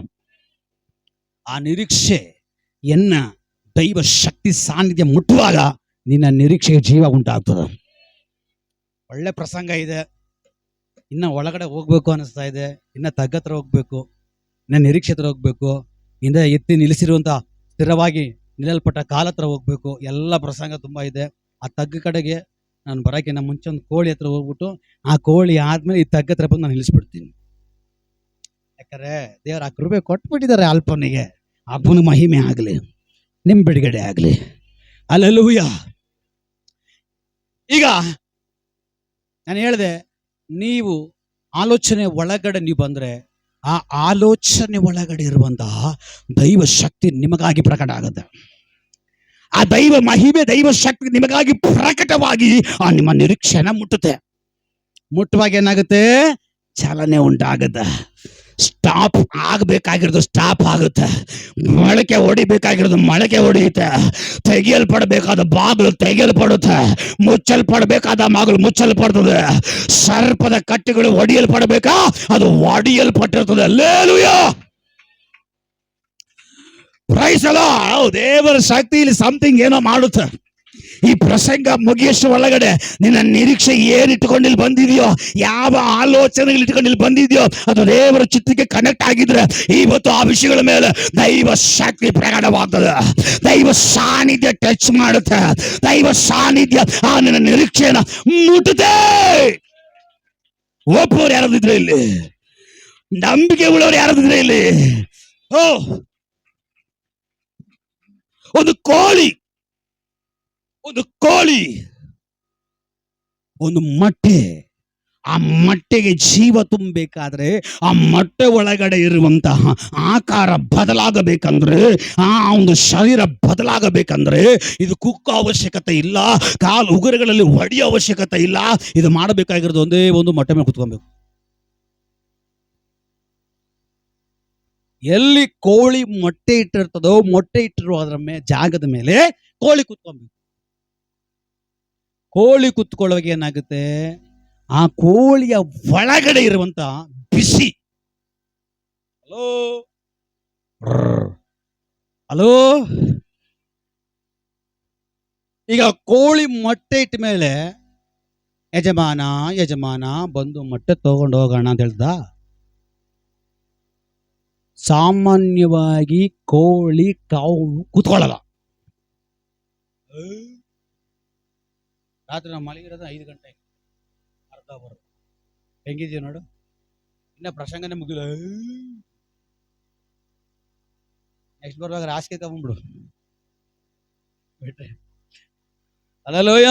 ಆ ನಿರೀಕ್ಷೆಯನ್ನ ದೈವ ಶಕ್ತಿ ಸಾನ್ನಿಧ್ಯ ಮುಟ್ಟುವಾಗ ನಿನ್ನ ನಿರೀಕ್ಷೆಗೆ ಜೀವ ಉಂಟಾಗ್ತದೆ. ಒಳ್ಳೆ ಪ್ರಸಂಗ ಇದೆ, ಇನ್ನ ಒಳಗಡೆ ಹೋಗ್ಬೇಕು ಅನಿಸ್ತಾ ಇದೆ, ಇನ್ನ ತಗ್ಗತ್ರ ಹೋಗ್ಬೇಕು, ಇನ್ನ ನಿರೀಕ್ಷೆ ಹತ್ರ ಹೋಗ್ಬೇಕು, ಇಂದ ಎತ್ತಿ ನಿಲ್ಲಿಸಿರುವಂತ ಸ್ಥಿರವಾಗಿ ನಿಲ್ಲಲ್ಪಟ್ಟ ಕಾಲ ಹತ್ರ ಹೋಗ್ಬೇಕು. ಎಲ್ಲ ಪ್ರಸಂಗ ತುಂಬಾ ಇದೆ. ಆ ತಗ್ಗ ಕಡೆಗೆ ನಾನು ಬರೋಕ್ಕಿಂತ ಮುಂಚೆ ಒಂದು ಕೋಳಿ ಹತ್ರ ಹೋಗ್ಬಿಟ್ಟು, ಆ ಕೋಳಿ ಆದ್ಮೇಲೆ ಈ ತಗ್ಗ ಹತ್ರ ಬಂದು ನಾನು ನಿಲ್ಲಿಸ್ಬಿಡ್ತೀನಿ. ಯಾಕಂದ್ರೆ ದೇವರ ಆ ಕೃಪೆ ಕೊಟ್ಬಿಟ್ಟಿದ್ದಾರೆ ಅಲ್ಪನಿಗೆ. ಹಬ್ಬನ ಮಹಿಮೆ ಆಗಲಿ, ನಿಮ್ ಬಿಡುಗಡೆ ಆಗಲಿ. ಹಲ್ಲೆಲೂಯಾ. ಈಗ ನಾನು ಹೇಳಿದೆ, ನೀವು ಆಲೋಚನೆ ಒಳಗಡೆ ನೀವು ಬಂದ್ರೆ, ಆ ಆಲೋಚನೆ ಒಳಗಡೆ ಇರುವಂತಹ ದೈವ ಶಕ್ತಿ ನಿಮಗಾಗಿ ಪ್ರಕಟ ಆಗುತ್ತೆ. ಆ ದೈವ ಮಹಿಮೆ, ದೈವ ಶಕ್ತಿ ನಿಮಗಾಗಿ ಪ್ರಕಟವಾಗಿ ಆ ನಿಮ್ಮ ನಿರೀಕ್ಷೆನ ಮುಟ್ಟುತ್ತೆ. ಮುಟ್ಟುವಾಗ ಏನಾಗುತ್ತೆ? ಚಲನೆ ಉಂಟಾಗುತ್ತೆ. ಸ್ಟಾಪ್ ಆಗಬೇಕಾಗಿರೋದು ಸ್ಟಾಪ್ ಆಗುತ್ತೆ. ಮೊಳಕೆ ಹೊಡಿಬೇಕಾಗಿರೋದು ಮೊಳಕೆ ಹೊಡೆಯುತ್ತೆ. ತೆಗೆಯಲ್ಪಡಬೇಕಾದ ಬಾಗಿಲು ತೆಗೆಯಲ್ಪಡುತ್ತೆ. ಮುಚ್ಚಲ್ಪಡಬೇಕಾದ ಬಾಗಿಲು ಮುಚ್ಚಲ್ಪಡ್ತದೆ. ಸರ್ಪದ ಕಟ್ಟಿಗಳು ಒಡೆಯಲ್ಪಡಬೇಕಾ, ಅದು ಒಡೆಯಲ್ಪಟ್ಟಿರ್ತದೆ. ಹಲ್ಲೆಲೂಯಾ. Praise the lord. ದೇವರ ಶಕ್ತಿ ಇಲ್ಲಿ ಸಮಥಿಂಗ್ ಏನೋ ಮಾಡುತ್ತೆ. ಈ ಪ್ರಸಂಗ ಮುಗಿಯಷ್ಟು ಒಳಗಡೆ ನಿನ್ನ ನಿರೀಕ್ಷೆ ಏನಿಟ್ಟುಕೊಂಡು ಇಲ್ಲಿ ಬಂದಿದೆಯೋ, ಯಾವ ಆಲೋಚನೆಗಳು ಇಟ್ಕೊಂಡು ಇಲ್ಲಿ ಬಂದಿದೆಯೋ, ಅದು ದೇವರ ಚಿತ್ತಕ್ಕೆ ಕನೆಕ್ಟ್ ಆಗಿದ್ರೆ ಇವತ್ತು ಆ ವಿಷಯಗಳ ಮೇಲೆ ದೈವ ಶಕ್ತಿ ಪ್ರಕಟವಾಗ್ತದೆ. ದೈವ ಸಾನ್ನಿಧ್ಯ ಟಚ್ ಮಾಡುತ್ತೆ. ದೈವ ಸಾನ್ನಿಧ್ಯ ಆ ನಿನ್ನ ನಿರೀಕ್ಷೆನ ಮುಟ್ಟುತ್ತೆ. ಒಪ್ಪೋರು ಯಾರಾದಿದ್ರೆ ಇಲ್ಲಿ, ನಂಬಿಕೆ ಉಳ್ಳವ್ರು ಯಾರಾದಿದ್ರೆ ಇಲ್ಲಿ. ಓ, ಒಂದು ಕೋಳಿ, ಒಂದು ಮೊಟ್ಟೆ ಆ ಮೊಟ್ಟೆಗೆ ಜೀವ ತುಂಬಬೇಕಾದ್ರೆ ಆ ಮೊಟ್ಟೆ ಒಳಗಡೆ ಇರುವಂತಹ ಆಕಾರ ಬದಲಾಗಬೇಕಂದ್ರೆ, ಆ ಒಂದು ಶರೀರ ಬದಲಾಗಬೇಕಂದ್ರೆ ಇದು ಕುಕ್ಕೋ ಅವಶ್ಯಕತೆ ಇಲ್ಲ, ಕಾಲು ಉಗುರುಗಳಲ್ಲಿ ಹೊಡೆಯೋ ಅವಶ್ಯಕತೆ ಇಲ್ಲ. ಇದು ಮಾಡಬೇಕಾಗಿರೋದು ಒಂದೇ ಒಂದು, ಮೊಟ್ಟೆ ಮೇಲೆ ಕುತ್ಕೊಬೇಕು. ಎಲ್ಲಿ ಕೋಳಿ ಮೊಟ್ಟೆ ಇಟ್ಟಿರ್ತದೋ, ಮೊಟ್ಟೆ ಇಟ್ಟಿರುವ ಅದರ ಜಾಗದ ಮೇಲೆ ಕೋಳಿ ಕುತ್ಕೊಬೇಕು. ಕೋಳಿ ಕುತ್ಕೊಳ್ಳುವಾಗ ಏನಾಗುತ್ತೆ, ಆ ಕೋಳಿಯ ಒಳಗಡೆ ಇರುವಂತ ಬಿಸಿ, ಹಲೋ ಹಲೋ, ಈಗ ಕೋಳಿ ಮೊಟ್ಟೆ ಇಟ್ಟ ಮೇಲೆ ಯಜಮಾನ ಬಂದು ಮೊಟ್ಟೆ ತಗೊಂಡು ಹೋಗೋಣ ಅಂತ ಹೇಳ್ದ. ಸಾಮಾನ್ಯವಾಗಿ ಕೋಳಿ ಕಾವು ಕೂತ್ಕೊಳ್ಳಲ್ಲ. ರಾತ್ರಿ ನಾವು ಮಲಗಿರೋದು 5 ಗಂಟೆ, ಅರ್ಧ ಬರೋದು. ಹೆಂಗಿದೆಯೋ ನೋಡು, ಇನ್ನ ಪ್ರಸಂಗನೇ ಮುಗಿಲ್ಲ. ನೆಕ್ಸ್ಟ್ ಬರುವಾಗ ರಾಸಿಗೆ ತಗೊಂಡ್ಬಿಡು. ಅಲ್ಲೋಯ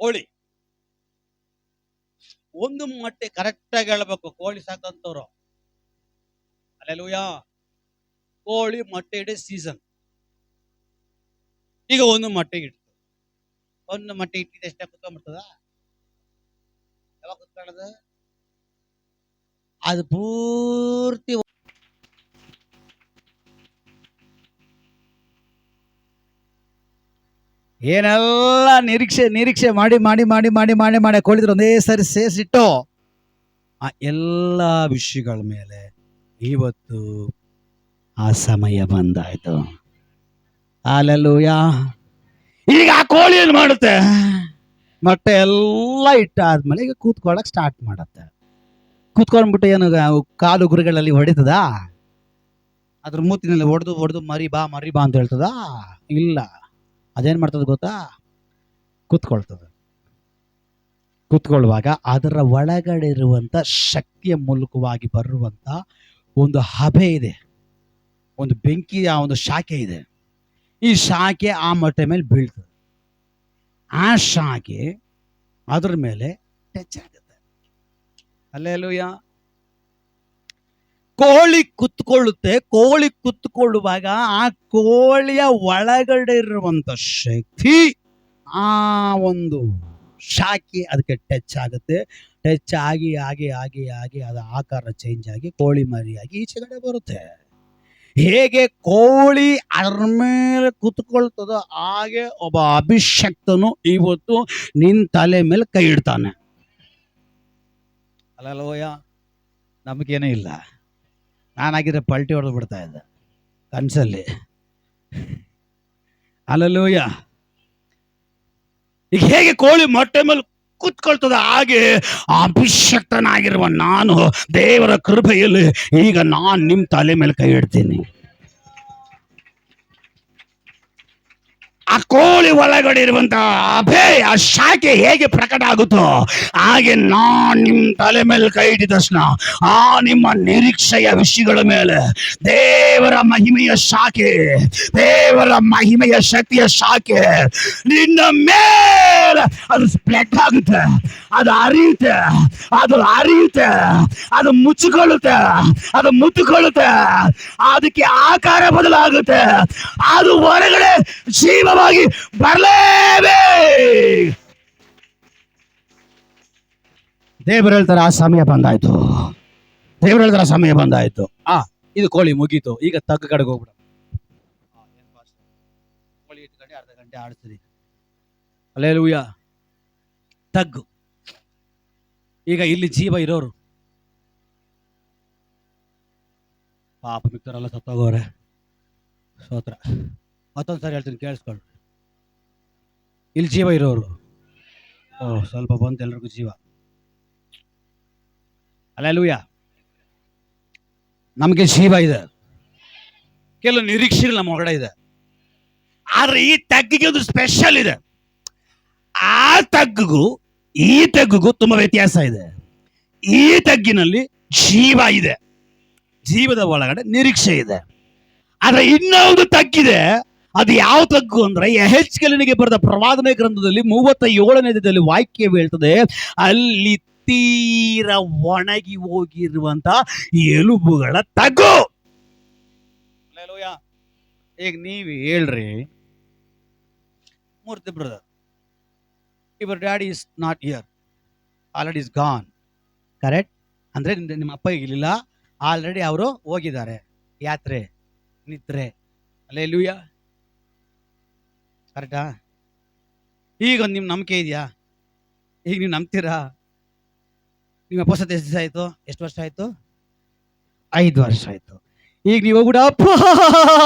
ಕೋಳಿ ಒಂದು ಮೊಟ್ಟೆ ಕರೆಕ್ಟಾಗಿ ಹೇಳ್ಬೇಕು. ಕೋಳಿ ಸಾಕಂತವ್ರು ಅಲ್ಲೆಲ್ಲೂಯ, ಕೋಳಿ ಮೊಟ್ಟೆ ಇಡೋ ಸೀಸನ್. ಈಗ ಒಂದು ಮೊಟ್ಟೆ ಇಡ್ತು, ಒಂದು ಮೊಟ್ಟೆ ಇಟ್ಟಿದ್ದಷ್ಟೇ ಕುತ್ಕೊಂಡ್ಬಿಡ್ತದ? ಯಾವಾಗ ಕುತ್ಕೊಳ್ಳೋದು? ಅದು ಪೂರ್ತಿ ಏನೆಲ್ಲ ನಿರೀಕ್ಷೆ ಮಾಡಿ ಕೋಳಿದ್ರು ಒಂದೇ ಸರಿ ಸೇರಿಸಿಟ್ಟು ಆ ಎಲ್ಲ ವಿಷಯಗಳ ಮೇಲೆ ಇವತ್ತು ಆ ಸಮಯ ಬಂದಾಯ್ತು. ಅಲ್ಲೆಲ್ಲೂಯ. ಈಗ ಆ ಕೋಳಿ ಏನ್ ಮಾಡುತ್ತೆ, ಮೊಟ್ಟೆ ಎಲ್ಲ ಇಟ್ಟಾದ್ಮೇಲೆ ಈಗ ಕೂತ್ಕೊಳ್ಳಕ್ ಸ್ಟಾರ್ಟ್ ಮಾಡತ್ತೆ. ಕೂತ್ಕೊಂಡ್ಬಿಟ್ಟು ಏನು ಕಾಲು ಗುರುಗಳಲ್ಲಿ ಹೊಡಿತದ? ಅದ್ರ ಮೂತಿನಲ್ಲಿ ಹೊಡೆದು ಮರಿ ಬಾ ಅಂತ ಹೇಳ್ತದ? ಇಲ್ಲ. ಅದೇನ್ ಮಾಡ್ತದ ಗೊತ್ತಾ? ಕೂತ್ಕೊಳ್ಳುವಾಗ ಅದರ ಒಳಗಡೆ ಇರುವಂತ ಶಕ್ತಿಯ ಮೂಲಕವಾಗಿ ಬರುವಂತ ಒಂದು ಹಬೆ ಇದೆ, ಒಂದು ಬೆಂಕಿಯ ಒಂದು ಶಾಖೆ ಇದೆ. ಈ ಶಾಖೆ ಆ ಮೊಟ್ಟೆ ಮೇಲೆ ಬೀಳ್ತದೆ. ಆ ಶಾಖೆ ಅದ್ರ ಮೇಲೆ ಟಚ್ ಆಗುತ್ತೆ. ಅಲ್ಲೇಲೂಯ. ಕೋಳಿ ಕುತ್ಕೊಳ್ಳುತ್ತೆ. ಕೋಳಿ ಕುತ್ಕೊಳ್ಳುವಾಗ ಆ ಕೋಳಿಯ ಒಳಗಡೆ ಇರುವಂತ ಶಕ್ತಿ, ಆ ಒಂದು ಶಾಖೆ ಅದಕ್ಕೆ ಟಚ್ ಆಗುತ್ತೆ. ಟಚ್ ಆಗಿ ಅದು ಆಕಾರ ಚೇಂಜ್ ಆಗಿ ಕೋಳಿ ಮರಿಯಾಗಿ ಈಚೆಗಡೆ ಬರುತ್ತೆ. ಹೇಗೆ ಕೋಳಿ ಅದ್ರ ಮೇಲೆ ಕುತ್ಕೊಳ್ತದೋ ಹಾಗೆ ಒಬ್ಬ ಅಭಿಷಕ್ತನು ಇವತ್ತು ನಿನ್ ತಲೆ ಮೇಲೆ ಕೈ ಇಡ್ತಾನೆ. ಅಲ್ಲೋಯ, ನಮಗೇನೇ ಇಲ್ಲ. ನಾನಾಗಿದ್ರೆ ಪಲ್ಟಿ ಹೊಡೆದು ಬಿಡ್ತಾ ಇದ್ದೆ ಕನ್ಸಲ್ಲಿ. ಅಲ್ಲೋಯ. ಈಗ ಹೇಗೆ ಕೋಳಿ ಮೊಟ್ಟೆ ಮೇಲೆ ಕುತ್ಕೊಳ್ತದ ಹಾಗೆ ಅಭಿಷಕ್ತನಾಗಿರುವ ನಾನು ದೇವರ ಕೃಪೆಯಲ್ಲಿ ಈಗ ನಾನು ನಿಮ್ ತಲೆ ಮೇಲೆ ಕೈ ಇಡ್ತೀನಿ. ಆ ಕೋಳಿ ಒಳಗಡೆ ಇರುವಂತಹ ಅಭೆ, ಆ ಶಾಖೆ ಹೇಗೆ ಪ್ರಕಟ ಆಗುತ್ತೋ ಹಾಗೆ ನಾನ್ ನಿಮ್ ತಲೆ ಮೇಲೆ ಕೈ ಇಟ್ಟಿದ ತಕ್ಷಣ ಆ ನಿಮ್ಮ ನಿರೀಕ್ಷೆಯ ವಿಷಯಗಳ ಮೇಲೆ ದೇವರ ಮಹಿಮೆಯ ಶಾಖೆ, ದೇವರ ಮಹಿಮೆಯ ಶಕ್ತಿಯ ಶಾಖೆ ನಿನ್ನ ಮೇಲೆ ಅದು ಸ್ಪ್ರೆಡ್ ಆಗುತ್ತೆ. ಅದು ಅರಿಯುತ್ತೆ, ಅದು ಮುಚ್ಚಿಕೊಳ್ಳುತ್ತೆ, ಅದಕ್ಕೆ ಆಕಾರ ಬದಲಾಗುತ್ತೆ. ಅದು ಹೊರಗಡೆ ಜೀವವಾಗಿ ಬರಲೇಬೇಕು. ದೇವರು ಹೇಳ್ತಾರೆ ಆ ಸಮಯ ಬಂದಾಯ್ತು. ಇದು ಕೋಳಿ ಮುಗೀತು, ಈಗ ತಗ್ಗು ಕಡೆಗೆ ಹೋಗ್ಬಿಡ. ಕೋಳಿ ಇಟ್ಕೊಂಡು ಅರ್ಧ ಗಂಟೆ ಆಡ್ತೀರಿ. ಹಲ್ಲೆಲೂಯ. ತಗ್ಗು. ಈಗ ಇಲ್ಲಿ ಜೀವ ಇರೋರು ಪಾಪ ಮಿಕ್ಕರೆಲ್ಲ ಸತ್ತೋಗೋರೆ. ಸ್ತೋತ್ರ. ಮತ್ತೊಂದ್ಸರಿ ಹೇಳ್ತೀನಿ, ಕೇಳಿಸ್ಕೊಳ್ಳಿ. ಇಲ್ಲಿ ಜೀವ ಇರೋರು, ಸ್ವಲ್ಪ ಬಂತು ಎಲ್ರಿಗೂ ಜೀವ. ಹಲ್ಲೆಲೂಯ. ನಮಗೆ ಜೀವ ಇದೆ, ಕೆಲವು ನಿರೀಕ್ಷೆಗಳು ನಮ್ಮ ಹೊರಗಡೆ ಇದೆ. ಆದ್ರೆ ಈ ತಗ್ಗಿಗೆ ಒಂದು ಸ್ಪೆಷಲ್ ಇದೆ. ಆ ತಗ್ಗಿಗೂ ಈ ತಗ್ಗಿಗೂ ತುಂಬಾ ವ್ಯತ್ಯಾಸ ಇದೆ. ಈ ತಗ್ಗಿನಲ್ಲಿ ಜೀವ ಇದೆ, ಜೀವದ ಒಳಗಡೆ ನಿರೀಕ್ಷೆ ಇದೆ. ಆದ್ರೆ ಇನ್ನೊಂದು ತಗ್ಗಿದೆ, ಅದು ಯಾವ ತಗ್ಗು ಅಂದ್ರೆ ಯೆಹೆಜ್ಕೇಲನಿಗೆ ಬರೆದ ಪ್ರವಾದನೆ ಗ್ರಂಥದಲ್ಲಿ 37ನೇದಲ್ಲಿ ವಾಕ್ಯ ಹೇಳ್ತದೆ, ಅಲ್ಲಿ ತೀರ ಒಣಗಿ ಹೋಗಿರುವಂತ ಎಲುಬುಗಳ ತಗ್ಗು. ಹಲ್ಲೆಲೂಯಾ. ಈಗ ನೀವು ಹೇಳ್ರಿ, Murthy brother, your daddy is not here, already is gone, correct? ಅಂದ್ರೆ ನಿಮ್ಮ ಅಪ್ಪ ಇರಲಿಲ್ಲ, ಆಲ್ರೆಡಿ ಅವರು ಹೋಗಿದ್ದಾರೆ ಯಾತ್ರೆ, ನಿದ್ರೆ. ಹಲ್ಲೆಲೂಯಾ. ಕರೆಕ್ಟಾ? ಈಗ ಒಂದು ನಿಮ್ಮ ನಂಬಿಕೆ ಇದೆಯಾ? ಈಗ ನೀವು ನಂಬ್ತೀರಾ? ನಿಮ್ಮ ಅಪ್ಪ ಸತ್ತ ಎಷ್ಟು ದಿವಸ ಆಯ್ತು? ಎಷ್ಟು ವರ್ಷ ಆಯ್ತು? 5 ವರ್ಷ ಆಯ್ತು. ಈಗ ನೀವು ಹೋಗ್ಬಿಟ್ಟು ಅಪ್ಪ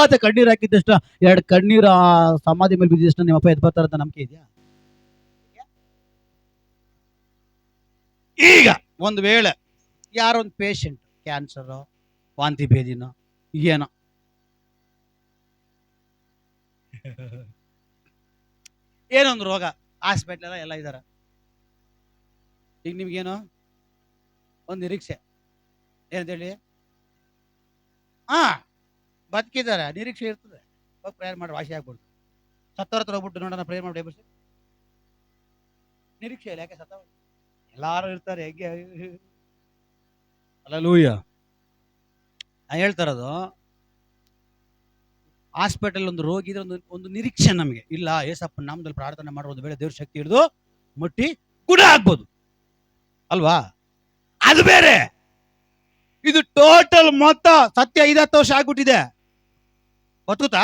ಅಂತ ಕಣ್ಣೀರು ಹಾಕಿದ್ದಷ್ಟ, 2 ಕಣ್ಣೀರು ಆ ಸಮಾಧಿ ಮೇಲೆ ಬಿದ್ದಿದ್ದಷ್ಟು ನಿಮ್ಮ ಅಪ್ಪ ಎದ್ದು ಬರ್ತಾರಂತ ನಂಬಿಕೆ ಇದೆಯಾ? ಈಗ ಒಂದು ವೇಳೆ ಯಾರೋ ಒಂದು ಪೇಷಂಟ್ ಕ್ಯಾನ್ಸರು, ವಾಂತಿ ಭೇದಿನೋ ಏನೋ ಏನೊಂದು ರೋಗ, ಹಾಸ್ಪಿಟ್ಲೆಲ್ಲ ಎಲ್ಲ ಇದ್ದಾರೆ. ಈಗ ನಿಮ್ಗೇನು ಒಂದು ನಿರೀಕ್ಷೆ ಏನಂತೇಳಿ, ಬದುಕಿದ್ದಾರೆ, ನಿರೀಕ್ಷೆ ಇರ್ತದೆ, ಹೋಗಿ ಪ್ರೇಯರ್ ಮಾಡಿ ವಾಸಿ ಆಗ್ಬಿಡ್ತು. ಸತ್ತವ್ರ ಹತ್ರ ಹೋಗ್ಬಿಟ್ಟು ನೋಡೋಣ ಪ್ರೇಯರ್ ಮಾಡಿ ಬರ್ಸಿ, ನಿರೀಕ್ಷೆ ಇಲ್ಲ. ಯಾಕೆ ಸತ್ತವ್ರು ಎಲ್ಲಾರು ಇರ್ತಾರೆ, ಹೇಗೆ? ಹಲ್ಲೆಲೂಯ. ನಾನು ಹೇಳ್ತಾರದು, ಹಾಸ್ಪಿಟಲ್ ಒಂದು ರೋಗಿ ಇದ್ರೆ ಒಂದು ನಿರೀಕ್ಷೆ ನಮಗೆ ಇಲ್ಲ. ಏಸಪ್ಪ ನಾಮದಲ್ಲಿ ಪ್ರಾರ್ಥನೆ ಮಾಡೋ ಒಂದು ವೇಳೆ ದೇವ್ರ ಶಕ್ತಿ ಹಿಡಿದು ಮುಟ್ಟಿ ಗುಣ ಆಗ್ಬೋದು ಅಲ್ವಾ? ಅದು ಬೇರೆ. ಇದು ಟೋಟಲ್ ಮೊತ್ತ ಸತ್ಯ 5-10 ವರ್ಷ ಆಗ್ಬಿಟ್ಟಿದೆ. ಗೊತ್ತಾ?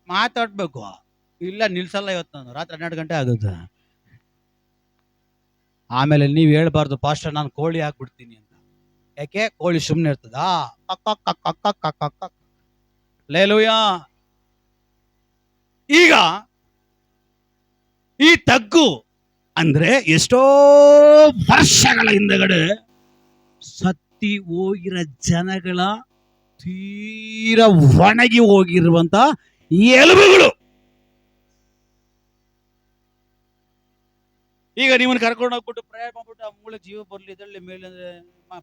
ಮಾತಾಡ್ಬೇಕು, ಇಲ್ಲ ನಿಲ್ಸಲ್ಲ. ಇವತ್ತು ನಾನು ರಾತ್ರಿ 12 ಗಂಟೆ ಆಗುತ್ತೆ. ಆಮೇಲೆ ನೀವು ಹೇಳ್ಬಾರ್ದು ಪಾಸ್ಟರ್ ನಾನು ಕೋಳಿ ಹಾಕ್ಬಿಡ್ತೀನಿ ಅಂತ. ಯಾಕೆ? ಕೋಳಿ ಸುಮ್ಮನೆ ಇರ್ತದ? ಹಲ್ಲೆಲೂಯಾ. ಈಗ ಈ ತಗ್ಗು ಅಂದ್ರೆ ಎಷ್ಟೋ ವರ್ಷಗಳ ಹಿಂದಗಡೆ ಸತ್ತಿ ಹೋಗಿರೋ ಜನಗಳ ತೀರ ಒಣಗಿ ಹೋಗಿರುವಂತ ಎಲುಬುಗಳು. ಈಗ ನಿಮ್ಮನ್ನು ಕರ್ಕೊಂಡು ಹೋಗ್ಬಿಟ್ಟು ಪ್ರೇಯರ್ ಮಾಡ್ಬಿಟ್ಟು ಆ ಮೂಳೆ ಜೀವ ಬರ್ಲಿ ಇದರಲ್ಲಿ ಮೇಲೆ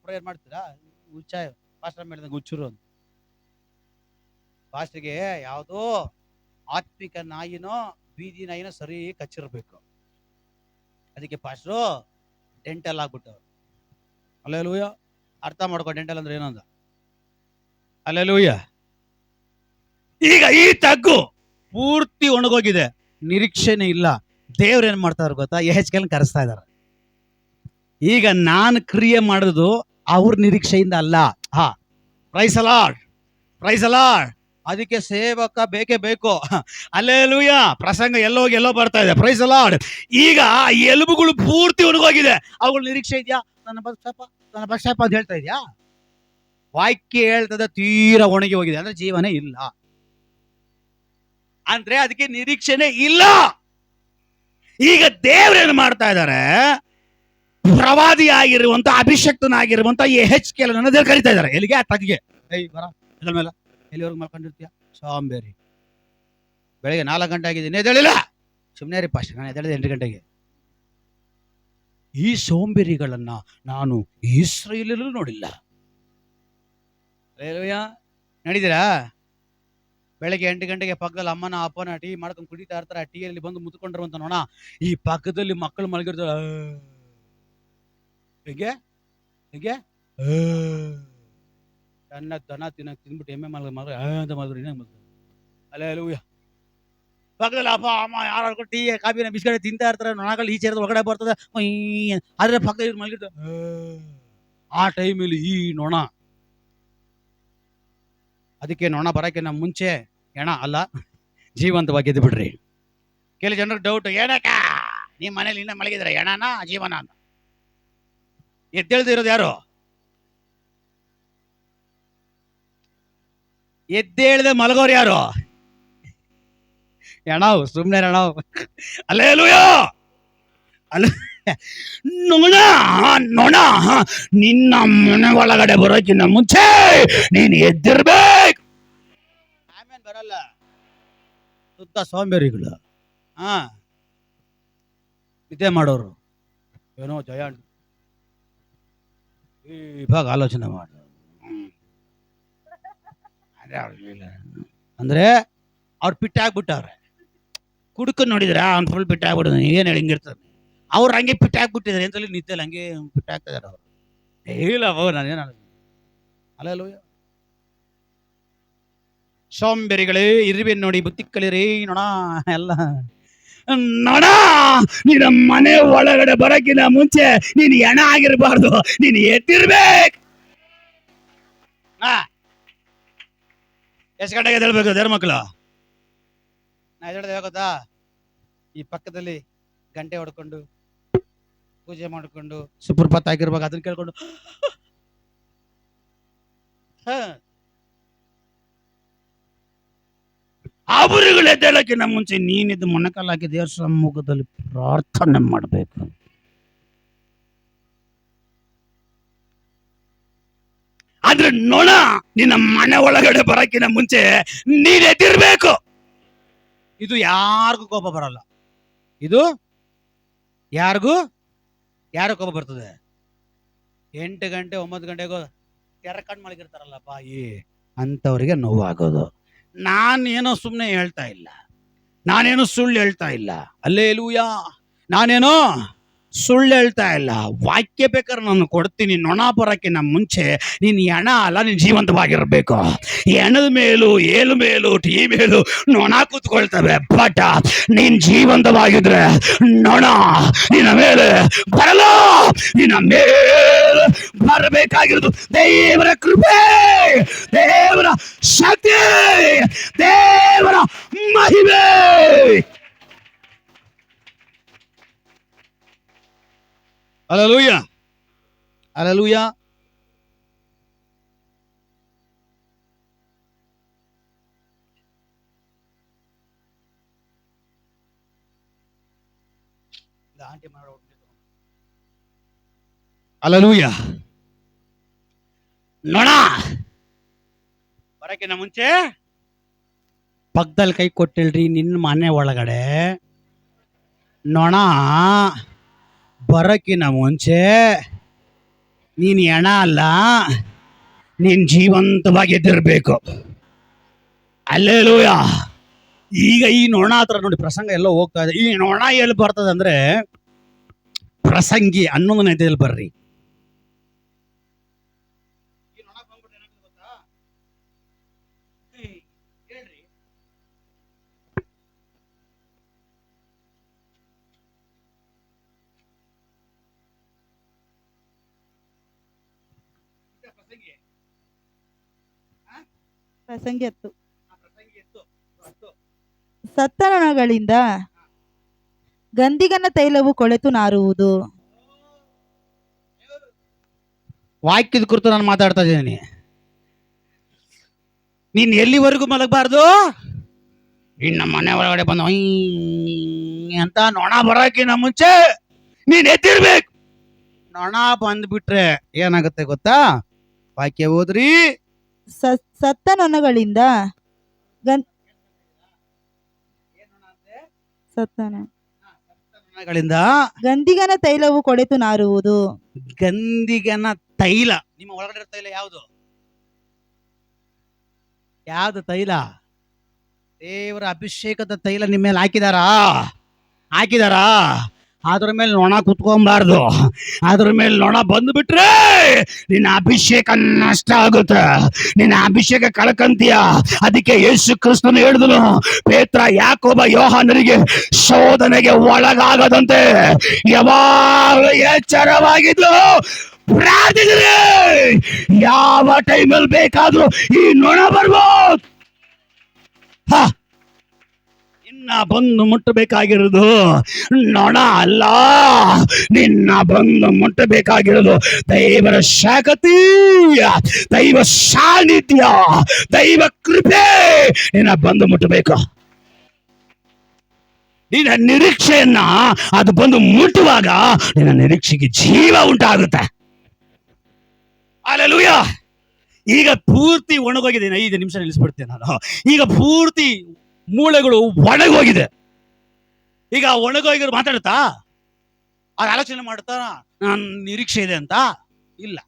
ಪ್ರೇಯರ್ ಮಾಡ್ತೀರಾ? ಹುಚ್ಚಾಯ ಪಾಸ್ಟರ್ ಮಾಡಿದಂಗೆ ಹುಚ್ಚರು ಅಂತ. ಪಾಸ್ಟರ್ಗೆ ಯಾವುದೋ ಆತ್ಮಿಕ ನಾಯಿನೋ ಬೀದಿ ನಾಯಿನೋ ಸರಿ ಕಚ್ಚಿರ್ಬೇಕು. ಅದಕ್ಕೆ ಪಾಸ್ಟ್ರು ಡೆಂಟಲ್ ಆಗ್ಬಿಟ್ಟವ್ರು. ಹಲ್ಲೆಲೂಯಾ. ಅರ್ಥ ಮಾಡ್ಕೊ ಡೆಂಟಲ್ ಅಂದ್ರೆ ಏನಂದ. ಹಲ್ಲೆಲೂಯಾ. ಈಗ ಈ ತಗ್ಗು ಪೂರ್ತಿ ಒಣಗೋಗಿದೆ, ನಿರೀಕ್ಷೆನೇ ಇಲ್ಲ. ದೇವ್ರು ಏನ್ ಮಾಡ್ತಾರ ಗೊತ್ತಾ? ಯೆಹೆಜ್ಕೇಲನ್ನ ಕರೆಸ್ತಾ ಇದಾರೆ. ಈಗ ನಾನು ಕ್ರಿಯೆ ಮಾಡೋದು ಅವ್ರ ನಿರೀಕ್ಷೆಯಿಂದ ಅಲ್ಲ. Praise the lord, praise the lord. ಅದಕ್ಕೆ ಸೇವಕ ಬೇಕೇ ಬೇಕು. ಹಲ್ಲೆಲೂಯಾ. ಪ್ರಸಂಗ ಎಲ್ಲೋಗಿ ಎಲ್ಲೋ ಬರ್ತಾ ಇದೆ. Praise the lord. ಈಗ ಎಲುಬುಗಳು ಪೂರ್ತಿ ಒಣಗೋಗಿದೆ. ಅವುಗಳ ನಿರೀಕ್ಷೆ ಇದೆಯಾ? ನನ್ನ ಪಕ್ಷಾಪ ಅಂತ ಹೇಳ್ತಾ ಇದೆಯಾ? ವಾಕ್ಯ ಹೇಳ್ತದೆ ತೀರಾ ಒಣಗಿ ಹೋಗಿದೆ ಅಂದ್ರೆ ಜೀವನೇ ಇಲ್ಲ ಅಂದ್ರೆ ಅದಕ್ಕೆ ನಿರೀಕ್ಷೆನೇ ಇಲ್ಲ. ಈಗ ದೇವ್ರೇನು ಮಾಡ್ತಾ ಇದ್ದಾರೆ? ಪ್ರವಾದಿ ಆಗಿರುವಂತ ಅಭಿಷಕ್ತನಾಗಿರುವಂತ ಯೆಹೆಜ್ಕೇಲನನ್ನ ದೇವ್ರು ಕರಿತಾ ಇದ್ದಾರೆ. ಎಲ್ಲಿಗೆ? ಆ ತಗ್ಗಿಗೆ. ಬರ ಮೇಲೆ ಎಲ್ಲಿವರೆಗೂ ಮಾಡ್ಕೊಂಡಿರ್ತೀಯ ಸೋಂಬೇರಿ. ಬೆಳಿಗ್ಗೆ 4 ಗಂಟೆ ಆಗಿದ್ದೀನಿ, ಎದ್ದೇಳಿಲ್ಲ. ಸುಮ್ಮನೆ ರೀ ಪಾಸ್ಟರ್, ನಾನು ಎದ್ದೇಳಿದೆ 8 ಗಂಟೆಗೆ. ಈ ಸೋಂಬೇರಿಗಳನ್ನ ನಾನು ಇಸ್ರಾಯೇಲಲ್ಲೂ ನೋಡಿಲ್ಲ. ಹಲ್ಲೆಲೂಯಾ. ನಡೀತೀರಾ? ಬೆಳಗ್ಗೆ 8 ಗಂಟೆಗೆ ಪಕ್ಕದಲ್ಲಿ ಅಮ್ಮನ ಅಪ್ಪನ ಟೀ ಮಾಡ್ಕೊಂಡು ಕುಡಿತಾ ಇರ್ತಾರೆ. ಆ ಟೀಯಲ್ಲಿ ಬಂದು ಮುತ್ಕೊಂಡಿರುವಂತ ನೋಣ ಈ ಪಕ್ಕದಲ್ಲಿ ಮಕ್ಕಳು ಮಲಗಿರ್ತಾರೆ. ಹೇಗೆ ಹೇಗೆ ದನ ತಿನ್ನಕ್ ತಿಂದ್ಬಿಟ್ಟು ಎಮ್ಮೆ ಮಲಗ ಅಂತ ಮಲಗ್ರಿ ಹಲ್ಲೆಲೂಯಾ. ಪಕ್ಕದಲ್ಲಿ ಅಪ್ಪ ಅಮ್ಮ ಯಾರು ಟೀ ಕಾಫಿನ ಬಿಸ್ಕಟ್ ತಿಂತಾ ಇರ್ತಾರೆ. ನೊಣಗಳು ಈಚೆ ಇರೋದು ಒಳಗಡೆ ಬರ್ತದೆ. ಆದ್ರೆ ಪಕ್ಕದಲ್ಲಿ ಮಲಗಿರ್ತಾರೆ. ಆ ಟೈಮಲ್ಲಿ ಈ ನೊಣ, ಅದಕ್ಕೆ ನೊಣ ಬರೋಕ್ಕಿಂತ ಮುಂಚೆ ಹೆಣ ಅಲ್ಲ ಜೀವಂತವಾಗಿ ಎದ್ದು ಬಿಡ್ರಿ. ಕೆಲವು ಜನರಿಗೆ ಡೌಟ್, ಏನಕ್ಕ ನಿಮ್ಮ ಮನೇಲಿ ಇನ್ನ ಮಲಗಿದ್ರೆ ಹೆಣನ ಜೀವನ ಅಂತ. ಎದ್ದೇಳ್ದಿರೋದು ಯಾರು? ಎದ್ದೇಳದೆ ಮಲಗೋರು ಯಾರು? ಹೆಣವು, ಸುಮ್ಮನೆ ಹೆಣವು. ಹಲ್ಲೆಲೂಯಾ. ಅಲ್ಲ ನೊಣ ನೊಣ ನಿನ್ನ ಮನೆ ಒಳಗಡೆ ಬರೋಕ್ಕಿಂತ ಮುಂಚೆ ನೀನು ಎದ್ದಿರ್ಬೇಕು. ಆಮೇಲೆ ಬರಲ್ಲ. ಸುತ್ತ ಸೋಂಬೇರಿಗಳು, ನಿದ್ದೆ ಮಾಡೋರು. ಏನೋ ಜಯ ಇವಾಗ ಆಲೋಚನೆ ಮಾಡ ಅಂದ್ರೆ ಅವ್ರು ಪಿಟ್ಟ ಆಗ್ಬಿಟ್ಟವ್ರೆ. ಕುಡುಕ ನೋಡಿದ್ರ ಅವ್ನು ಫುಲ್ ಪಿಟ್ಟ ಆಗ್ಬಿಟ್ಟು ಏನ್ ಹೇಳಿ ಹಿಂಗಿರ್ತಾರೆ. ಅವ್ರು ಹಂಗೆ ಪಿಟ್ಟ ಆಗ್ಬಿಟ್ಟಿದ್ದಾರೆ ಅಂತಲ್ಲಿ ನಿಂತಲ್ಲಿ ಹಂಗೆ ಪಿಟ್ಟ ಆಗ್ತಿದಾರೆ ಅವ್ರು. ಇಲ್ಲ ನಾನೇನ ಅಲ್ಲ ಸೋಂಬೇರಿಗಳೇ ಇರುವೆ ನೋಡಿ ಬುತ್ತಿ ಕಲಿರಿ ನೋಣ ಎಲ್ಲ ನೋಣ. ನಿನ್ನ ಮನೆ ಒಳಗಡೆ ಬರಕ್ಕಿಂತ ಮುಂಚೆ ನೀನು ಹೆಣ ಆಗಿರ್ಬಾರ್ದು, ನೀನು ಎದ್ದಿರ್ಬೇಕು. ಎಷ್ಟು ಗಂಟೆಗೆ ಎದ್ದೇಳ್ಬೇಕು ದೇವ್ರ ಮಕ್ಕಳು? ನಾ ಎದ್ದೇಳ್ದೆ ಗೊತ್ತಾ? ಈ ಪಕ್ಕದಲ್ಲಿ ಗಂಟೆ ಹೊಡ್ಕೊಂಡು ಪೂಜೆ ಮಾಡ್ಕೊಂಡು ಸುಪ್ರಭಾತ ಆಗಿರ್ಬೇಕು, ಅದನ್ನ ಕೇಳ್ಕೊಂಡು ಅವರುಗಳು ಎದ್ದೇಳಕ್ಕಿಂತ ಮುಂಚೆ ನೀನಿದ್ದು ಮೊಣಕಾಲಾಕಿ ದೇವ್ರ ಸಮ್ಮುಖದಲ್ಲಿ ಪ್ರಾರ್ಥನೆ ಮಾಡಬೇಕು. ಆದ್ರೆ ನೊಣ ನಿನ್ನ ಮನೆ ಒಳಗಡೆ ಬರಕ್ಕಿಂತ ಮುಂಚೆ ನೀನ್ ಎದ್ದಿರ್ಬೇಕು. ಇದು ಯಾರಿಗೂ ಕೋಪ ಬರಲ್ಲ. ಇದು ಯಾರಿಗೂ ಕೋಪ ಬರ್ತದೆ? 8 ಗಂಟೆ 9 ಗಂಟೆಗೂ ತೆರಕಂಡು ಮಲಗಿರ್ತಾರಲ್ಲ ಬಾಯಿ, ಅಂತವರಿಗೆ ನೋವಾಗೋದು. ನಾನೇನೋ ಸುಮ್ಮನೆ ಹೇಳ್ತಾ ಇಲ್ಲ, ನಾನೇನು ಸುಳ್ಳು ಹೇಳ್ತಾ ಇಲ್ಲ. ಹಲ್ಲೆಲೂಯಾ, ನಾನೇನೋ ಸುಳ್ಳು ಹೇಳ್ತಾ ಇಲ್ಲ. ವಾಕ್ಯ ಬೇಕಾದ್ರೆ ನಾನು ಕೊಡ್ತೀನಿ. ನೊಣ ಬರಕ್ಕಿಂತ ಮುಂಚೆ ನೀನು ಹೆಣ ಅಲ್ಲ, ನೀನು ಜೀವಂತವಾಗಿರ್ಬೇಕು. ಹೆಣದ ಮೇಲೂ ಏಳು ಮೇಲೂ ಟೀ ಮೇಲೂ ನೊಣ ಕೂತ್ಕೊಳ್ತವೆ. ಬಟ್ ನೀನ್ ಜೀವಂತವಾಗಿದ್ರೆ ನೊಣ ನಿನ್ನ ಮೇಲೆ ಬರಲ್ಲ. ನಿನ್ನ ಮೇಲೆ ಬರಬೇಕಾಗಿರೋದು ದೇವರ ಕೃಪೆ, ದೇವರ ಶಕ್ತಿ, ದೇವರ ಮಹಿಮೆ. Hallelujah. Hallelujah. Hallelujah. ನೊಣ ಬರಕ್ಕಿಂತ ಮುಂಚೆ ಪಕ್ಕದಲ್ಲಿ ಕೈ ಕೊಟ್ಟಿಲ್ರಿ. ನಿನ್ನ ಮನೆ ಒಳಗಡೆ ನೊಣ ಬರಕ್ಕಿಂತ ಮುಂಚೆ ನೀನು ಹೆಣ ಅಲ್ಲ, ನೀನ್ ಜೀವಂತವಾಗಿದ್ದಿರ್ಬೇಕು. ಹಲ್ಲೆಲೂಯಾ. ಈಗ ಈ ನೊಣ ಹತ್ರ ನೋಡಿ ಪ್ರಸಂಗ ಎಲ್ಲ ಹೋಗ್ತಾ ಇದೆ. ಈ ನೊಣ ಎಲ್ಲಿ ಬರ್ತದೆ ಅಂದ್ರೆ ಪ್ರಸಂಗಿ 11ನೇದಲ್ಲಿ ಬರ್ರಿ. ಈ ನೊಣ ಬಂದ್ಬಿಟ್ಟು ಏನಾಗ್ತದೆ ಗೊತ್ತಾ? ಹೇಳ್ರಿ, ಪ್ರಸಂಗಿ 10. ಸತ್ತ ನೊಣಗಳಿಂದ ಗಂಧಿಗನ ತೈಲವು ಕೊಳೆತು ನಾರುವುದು. ವಾಕ್ಯದ ಕುರಿತು ನಾನು ಮಾತಾಡ್ತಾ ಇದ್ದೀನಿ. ನೀನ್ ಎಲ್ಲಿವರೆಗೂ ಮಲಗಬಾರ್ದು? ಇನ್ನ ಮನೆ ಒಳಗಡೆ ಬಂದು ಅಂತ ನೊಣ ಬರೋಕ್ಕಿಂತ ಮುಂಚೆ ನೀನ್ ಎದ್ದಿರ್ಬೇಕು. ನೊಣ ಬಂದ್ಬಿಟ್ರೆ ಏನಾಗುತ್ತೆ ಗೊತ್ತಾ? ವಾಕ್ಯ ಓದ್ರಿ. ಸತ್ತ ನೊಣಗಳಿಂದ ಗಂಧಿಗನ ತೈಲವು ಕೊಳೆತು ನಾರುವುದು. ಗಂಧಿಗನ ತೈಲ, ನಿಮ್ಮ ಒಳಗಡೆ ತೈಲ ಯಾವುದು? ಯಾವ್ದು ತೈಲ? ದೇವರ ಅಭಿಷೇಕದ ತೈಲ ನಿಮ್ಮ ಮೇಲೆ ಹಾಕಿದಾರಾ? ಅದ್ರ ಮೇಲೆ ನೊಣ ಕುತ್ಕೊಂಬಾರ್ದು. ಅದ್ರ ಮೇಲೆ ನೊಣ ಬಂದ್ಬಿಟ್ರೆ ನಿನ್ನ ಅಭಿಷೇಕ ನಷ್ಟ ಆಗುತ್ತೆ, ನಿನ್ನ ಅಭಿಷೇಕ ಕಳ್ಕಂತೀಯ. ಅದಕ್ಕೆ ಯೇಸು ಕ್ರಿಸ್ತನು ಹೇಳಿದನು, ಪೇತ್ರ ಯಾಕೋಬ ಯೋಹಾನರಿಗೆ ಶೋಧನೆಗೆ ಒಳಗಾಗದಂತೆ ಯಾವಾಗ ಎಚ್ಚರವಾಗಿದ್ದು ಪ್ರಾರ್ಥಿಸಿದ್ರೆ ಯಾವ ಟೈಮಲ್ಲಿ ಬೇಕಾದ್ರೂ ಈ ನೊಣ ಬರ್ಬೋದು. ನಿನ್ನ ಬಂದು ಮುಟ್ಟಬೇಕಾಗಿರೋದು ನೊಣ ಅಲ್ಲ, ನಿನ್ನ ಬಂದು ಮುಟ್ಟಬೇಕಾಗಿರೋದು ದೈವರ ಶಕ್ತಿ, ದೈವ ಸಾನ್ನಿಧ್ಯ, ದೈವ ಕೃಪೆ ನಿನ್ನ ಬಂದು ಮುಟ್ಟಬೇಕು. ನಿನ್ನ ನಿರೀಕ್ಷೆಯನ್ನ ಅದು ಬಂದು ಮುಟ್ಟುವಾಗ ನಿನ್ನ ನಿರೀಕ್ಷೆಗೆ ಜೀವ ಉಂಟಾಗುತ್ತೆ. ಹಲ್ಲೆಲೂಯಾ. ಈಗ ಪೂರ್ತಿ ಒಣಗೋಗಿದ್ದೇನೆ. 5 ನಿಮಿಷ ನಿಲ್ಲಿಸ್ಬಿಡ್ತೇನೆ ನಾನು. ಈಗ ಪೂರ್ತಿ ಮೂಳೆಗಳು ಒಣಗೋಗಿದೆ. ಈಗ ಒಣಗೋಗಿರೋ ಮಾತಾಡುತ್ತಾ? ಅದು ಆಲೋಚನೆ ಮಾಡುತ್ತಾ ನಾನು ನಿರೀಕ್ಷೆ ಇದೆ ಅಂತ? ಇಲ್ಲ.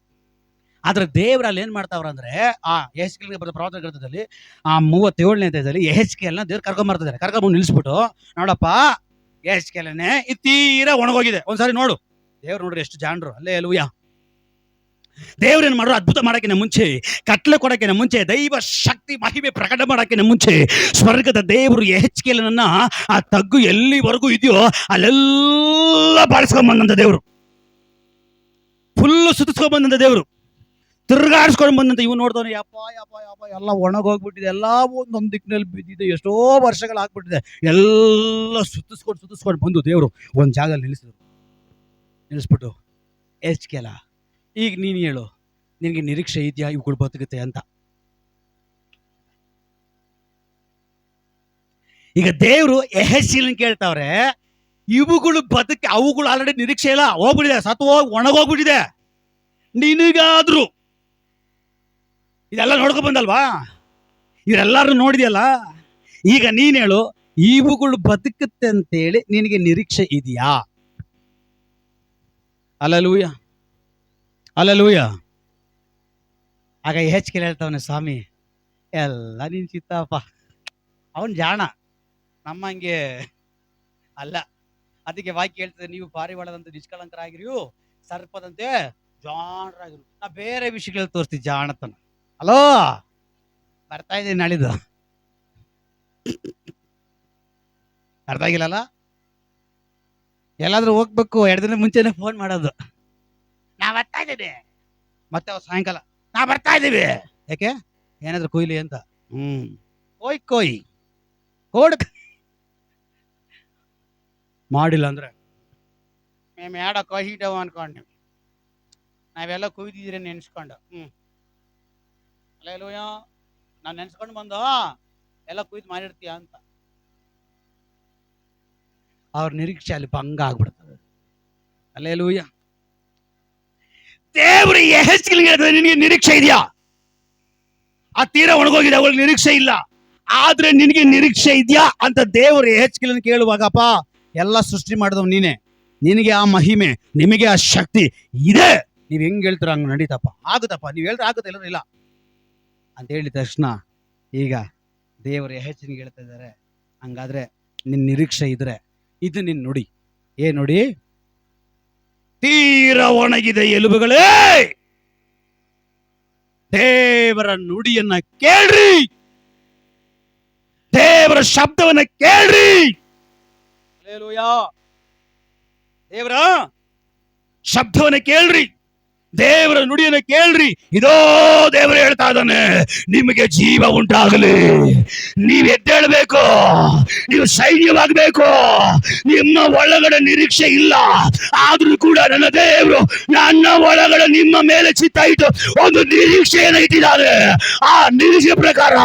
ಆದ್ರೆ ದೇವ್ರಲ್ಲಿ ಏನ್ ಮಾಡ್ತಾವ್ರ ಅಂದ್ರೆ ಆ ಯೆಹೆಜ್ಕೇಲನಿಗೆ ಬರೆದ ಪ್ರವಾದನ ಗ್ರಂಥದಲ್ಲಿ ಆ 37ನೇ ಅಧ್ಯಾಯದಲ್ಲಿ ಯೆಹೆಜ್ಕೇಲನ ದೇವ್ರು ಕರ್ಕೊಂಡ್ ಕರ್ಕೊಂಡ್ ನಿಲ್ಲಿಸ್ಬಿಟ್ಟು, ನೋಡಪ್ಪ ಯೆಹೆಜ್ಕೇಲನೇ ಇದು ತೀರಾ ಒಣಗೋಗಿದೆ, ಒಂದ್ಸಾರಿ ನೋಡು. ದೇವ್ರು ನೋಡ್ರಿ ಎಷ್ಟು ಜಾಣರು, ಹಲ್ಲೆಲೂಯಾ. ದೇವ್ರೇನ್ ಮಾಡ್ರು, ಅದ್ಭುತ ಮಾಡಕ್ಕಿನ ಮುಂಚೆ, ಕಟ್ಲೆ ಕೊಡಕ್ಕಿನ ಮುಂಚೆ, ದೈವ ಶಕ್ತಿ ಮಹಿಮೆ ಪ್ರಕಟ ಮಾಡಕ್ಕಿನ ಮುಂಚೆ ಸ್ವರ್ಗದ ದೇವರು ಯೆಹೆಜ್ಕೇಲನನ್ನ ಆ ತಗ್ಗು ಎಲ್ಲಿವರೆಗೂ ಇದೆಯೋ ಅಲ್ಲೆಲ್ಲ ಬಾರಿಸ್ಕೊಂಡ್ ಬಂದಂತ ದೇವ್ರು, ಫುಲ್ಲು ಸುತ್ತಿಸ್ಕೊಂಡ್ ಬಂದಂತ ದೇವ್ರು, ತಿರ್ಗಾಡಿಸ್ಕೊಂಡು ಬಂದಂತ. ಇವ್ ನೋಡ್ದವನು ಯಪ್ಪ ಯಪ್ಪ ಯಪ್ಪ ಎಲ್ಲ ಒಣಗೋಗ್ಬಿಟ್ಟಿದೆ, ಎಲ್ಲ ಒಂದೊಂದು ದಿಕ್ಕಿನಲ್ಲಿ ಬಿದ್ದಿದೆ, ಎಷ್ಟೋ ವರ್ಷಗಳು ಆಗ್ಬಿಟ್ಟಿದೆ, ಎಲ್ಲ ಸುತ್ತಿಸ್ಕೊಂಡು ಬಂದು ದೇವ್ರು ಒಂದ್ ಜಾಗ ನಿಲ್ಲಿಸ್ಬಿಟ್ಟು, ಯೆಹೆಜ್ಕೇಲ ಈಗ ನೀನು ಹೇಳು, ನಿನಗೆ ನಿರೀಕ್ಷೆ ಇದೆಯಾ ಇವುಗಳು ಬದುಕುತ್ತೆ ಅಂತ. ಈಗ ದೇವ್ರು ಯೆಹೆಜ್ಕೇಲನ ಕೇಳ್ತಾವ್ರೆ, ಇವುಗಳು ಬದುಕಿ, ಅವುಗಳು ಆಲ್ರೆಡಿ ನಿರೀಕ್ಷೆ ಇಲ್ಲ, ಹೋಗ್ಬಿಟ್ಟಿದೆ, ಸತ್ತು ಹೋಗಿ ಒಣಗೋಗ್ಬಿಟ್ಟಿದೆ, ನಿನಗಾದ್ರು ಇದೆಲ್ಲ ನೋಡ್ಕೊ ಬಂದಲ್ವಾ, ಇವರೆಲ್ಲಾರು ನೋಡಿದ್ಯಲ್ಲ, ಈಗ ನೀನ್ ಹೇಳು ಇವುಗಳು ಬದುಕುತ್ತೆ ಅಂತೇಳಿ ನಿನಗೆ ನಿರೀಕ್ಷೆ ಇದೆಯಾ? Hallelujah, hallelujah. ಆಗ ಯೆಹೆಜ್ಕೇಲ ಹೇಳ್ತಾವನೆ, ಸ್ವಾಮಿ ಎಲ್ಲ ನಿನ್ ಚಿತ್ತಪ್ಪ. ಅವನ್ ಜಾಣ, ನಮ್ಮಂಗೆ ಅಲ್ಲ. ಅದಕ್ಕೆ ವಾಕ್ಯ ಹೇಳ್ತದೆ, ನೀವು ಪಾರಿವಾಳದಂತೆ ನಿಷ್ಕಳಂಕರಾಗಿರು, ಸರ್ಪದಂತೆ ಜಾಣರಾಗಿರು. ನಾ ಬೇರೆ ವಿಷಯಗಳಲ್ಲಿ ತೋರಿಸ್ತೀವಿ ಜಾಣತನ. ಹಲೋ, ಬರ್ತಾ ಇದ್ದೀನಿ ನಾಳಿದ್ದು, ಅರ್ಥ ಆಗಿಲ್ಲಲ್ಲ? ಎಲ್ಲಾದ್ರೂ ಹೋಗ್ಬೇಕು 2 ದಿನ ಮುಂಚೆನೆ ಫೋನ್ ಮಾಡೋದು, ನಾ ಬರ್ತಾ ಇದ್ದೀನಿ, ಮತ್ತೆ ಸಾಯಂಕಾಲ ನಾ ಬರ್ತಾ ಇದ್ದೀವಿ, ಯಾಕೆ ಏನಾದ್ರು ಕೊಯ್ಲಿ ಅಂತ. ಕೊಯ್ ಕೋಡ್ ಮಾಡಿಲ್ಲ ಅಂದ್ರೆ మేము ఏడ కొయ్యడం అనుకోండి, ನಾವೆಲ್ಲ ಕೊಯ್ದಿದ್ರೆ ನೆನ್ಸ್ಕೊಂಡು. ಹಲ್ಲೆಲೂಯಾ. ನಾವು ನೆನ್ಸ್ಕೊಂಡು ಬಂದು ಎಲ್ಲ ಕೊಯ್ದು ಮಾಡಿರ್ತೀಯ ಅಂತ ಅವ್ರ ನಿರೀಕ್ಷೆ ಅಲ್ಲಿ ಭಂಗ ಆಗ್ಬಿಡ್ತದೆ. ಹಲ್ಲೆಲೂಯಾ. ದೇವರು ಯೆಹೆಜ್ಕೇಲನಿಗೆ ಹೇಳ್ತಾರೆ, ನಿನಗೆ ನಿರೀಕ್ಷೆ ಇದೆಯಾ? ಆ ತೀರ ಒಣಗೋಗಿದೆ, ಅವಳಿಗೆ ನಿರೀಕ್ಷೆ ಇಲ್ಲ, ಆದ್ರೆ ನಿನಗೆ ನಿರೀಕ್ಷೆ ಇದೆಯಾ ಅಂತ ದೇವರು ಯೆಹೆಜ್ಕೇಲನ ಕೇಳುವಾಗಪ್ಪ, ಎಲ್ಲ ಸೃಷ್ಟಿ ಮಾಡಿದವ್ ನೀನೆ, ನಿನಗೆ ಆ ಮಹಿಮೆ, ನಿಮಗೆ ಆ ಶಕ್ತಿ ಇದೆ, ನೀವ್ ಹೆಂಗ್ ಹೇಳ್ತೀರ ಹಂಗ ನಡೀತಪ್ಪ, ಆಗುತ್ತಪ್ಪ, ನೀವ್ ಹೇಳ್ತಾರೆ ಆಗುತ್ತೆ, ಎಲ್ಲರೂ ಇಲ್ಲ ಅಂತ ಹೇಳಿದ ತಕ್ಷಣ ಈಗ ದೇವರು ಯೆಹೆಜ್ಕೇಲನಿಗೆ ಹೇಳ್ತಾ ಇದ್ದಾರೆ, ಹಂಗಾದ್ರೆ ನಿನ್ ನಿರೀಕ್ಷೆ ಇದ್ರೆ ಇದು ನಿನ್ ನುಡಿ. ಏನ್ ನುಡಿ? ತೀರ ಒಣಗಿದೆ ಎಲುಬುಗಳೇ, ದೇವರ ನುಡಿಯನ್ನ ಕೇಳ್ರಿ, ದೇವರ ಶಬ್ದವನ್ನ ಕೇಳ್ರಿ. ಹಲ್ಲೆಲೂಯಾ. ದೇವರ ಶಬ್ದವನ್ನ ಕೇಳ್ರಿ, ದೇವರ ನುಡಿಯನ್ನ ಕೇಳ್ರಿ. ಇದೋ ದೇವರು ಹೇಳ್ತಾ ಇದ್ದಾನೆ, ನಿಮಗೆ ಜೀವ ಉಂಟಾಗಲಿ, ನೀವ್ ಎದ್ದೇಳ್ಬೇಕು, ನೀವು ಸೈನ್ಯವಾಗಬೇಕು. ನಿಮ್ಮ ಒಳಗಡೆ ನಿರೀಕ್ಷೆ ಇಲ್ಲ, ಆದ್ರೂ ಕೂಡ ನನ್ನ ದೇವರು ನನ್ನ ಒಳಗಡೆ ನಿಮ್ಮ ಮೇಲೆ ಚಿತ್ತ ಇಟ್ಟು ಒಂದು ನಿರೀಕ್ಷೆಯನ್ನು ಇಟ್ಟಿದ್ದಾರೆ. ಆ ನಿರೀಕ್ಷೆ ಪ್ರಕಾರ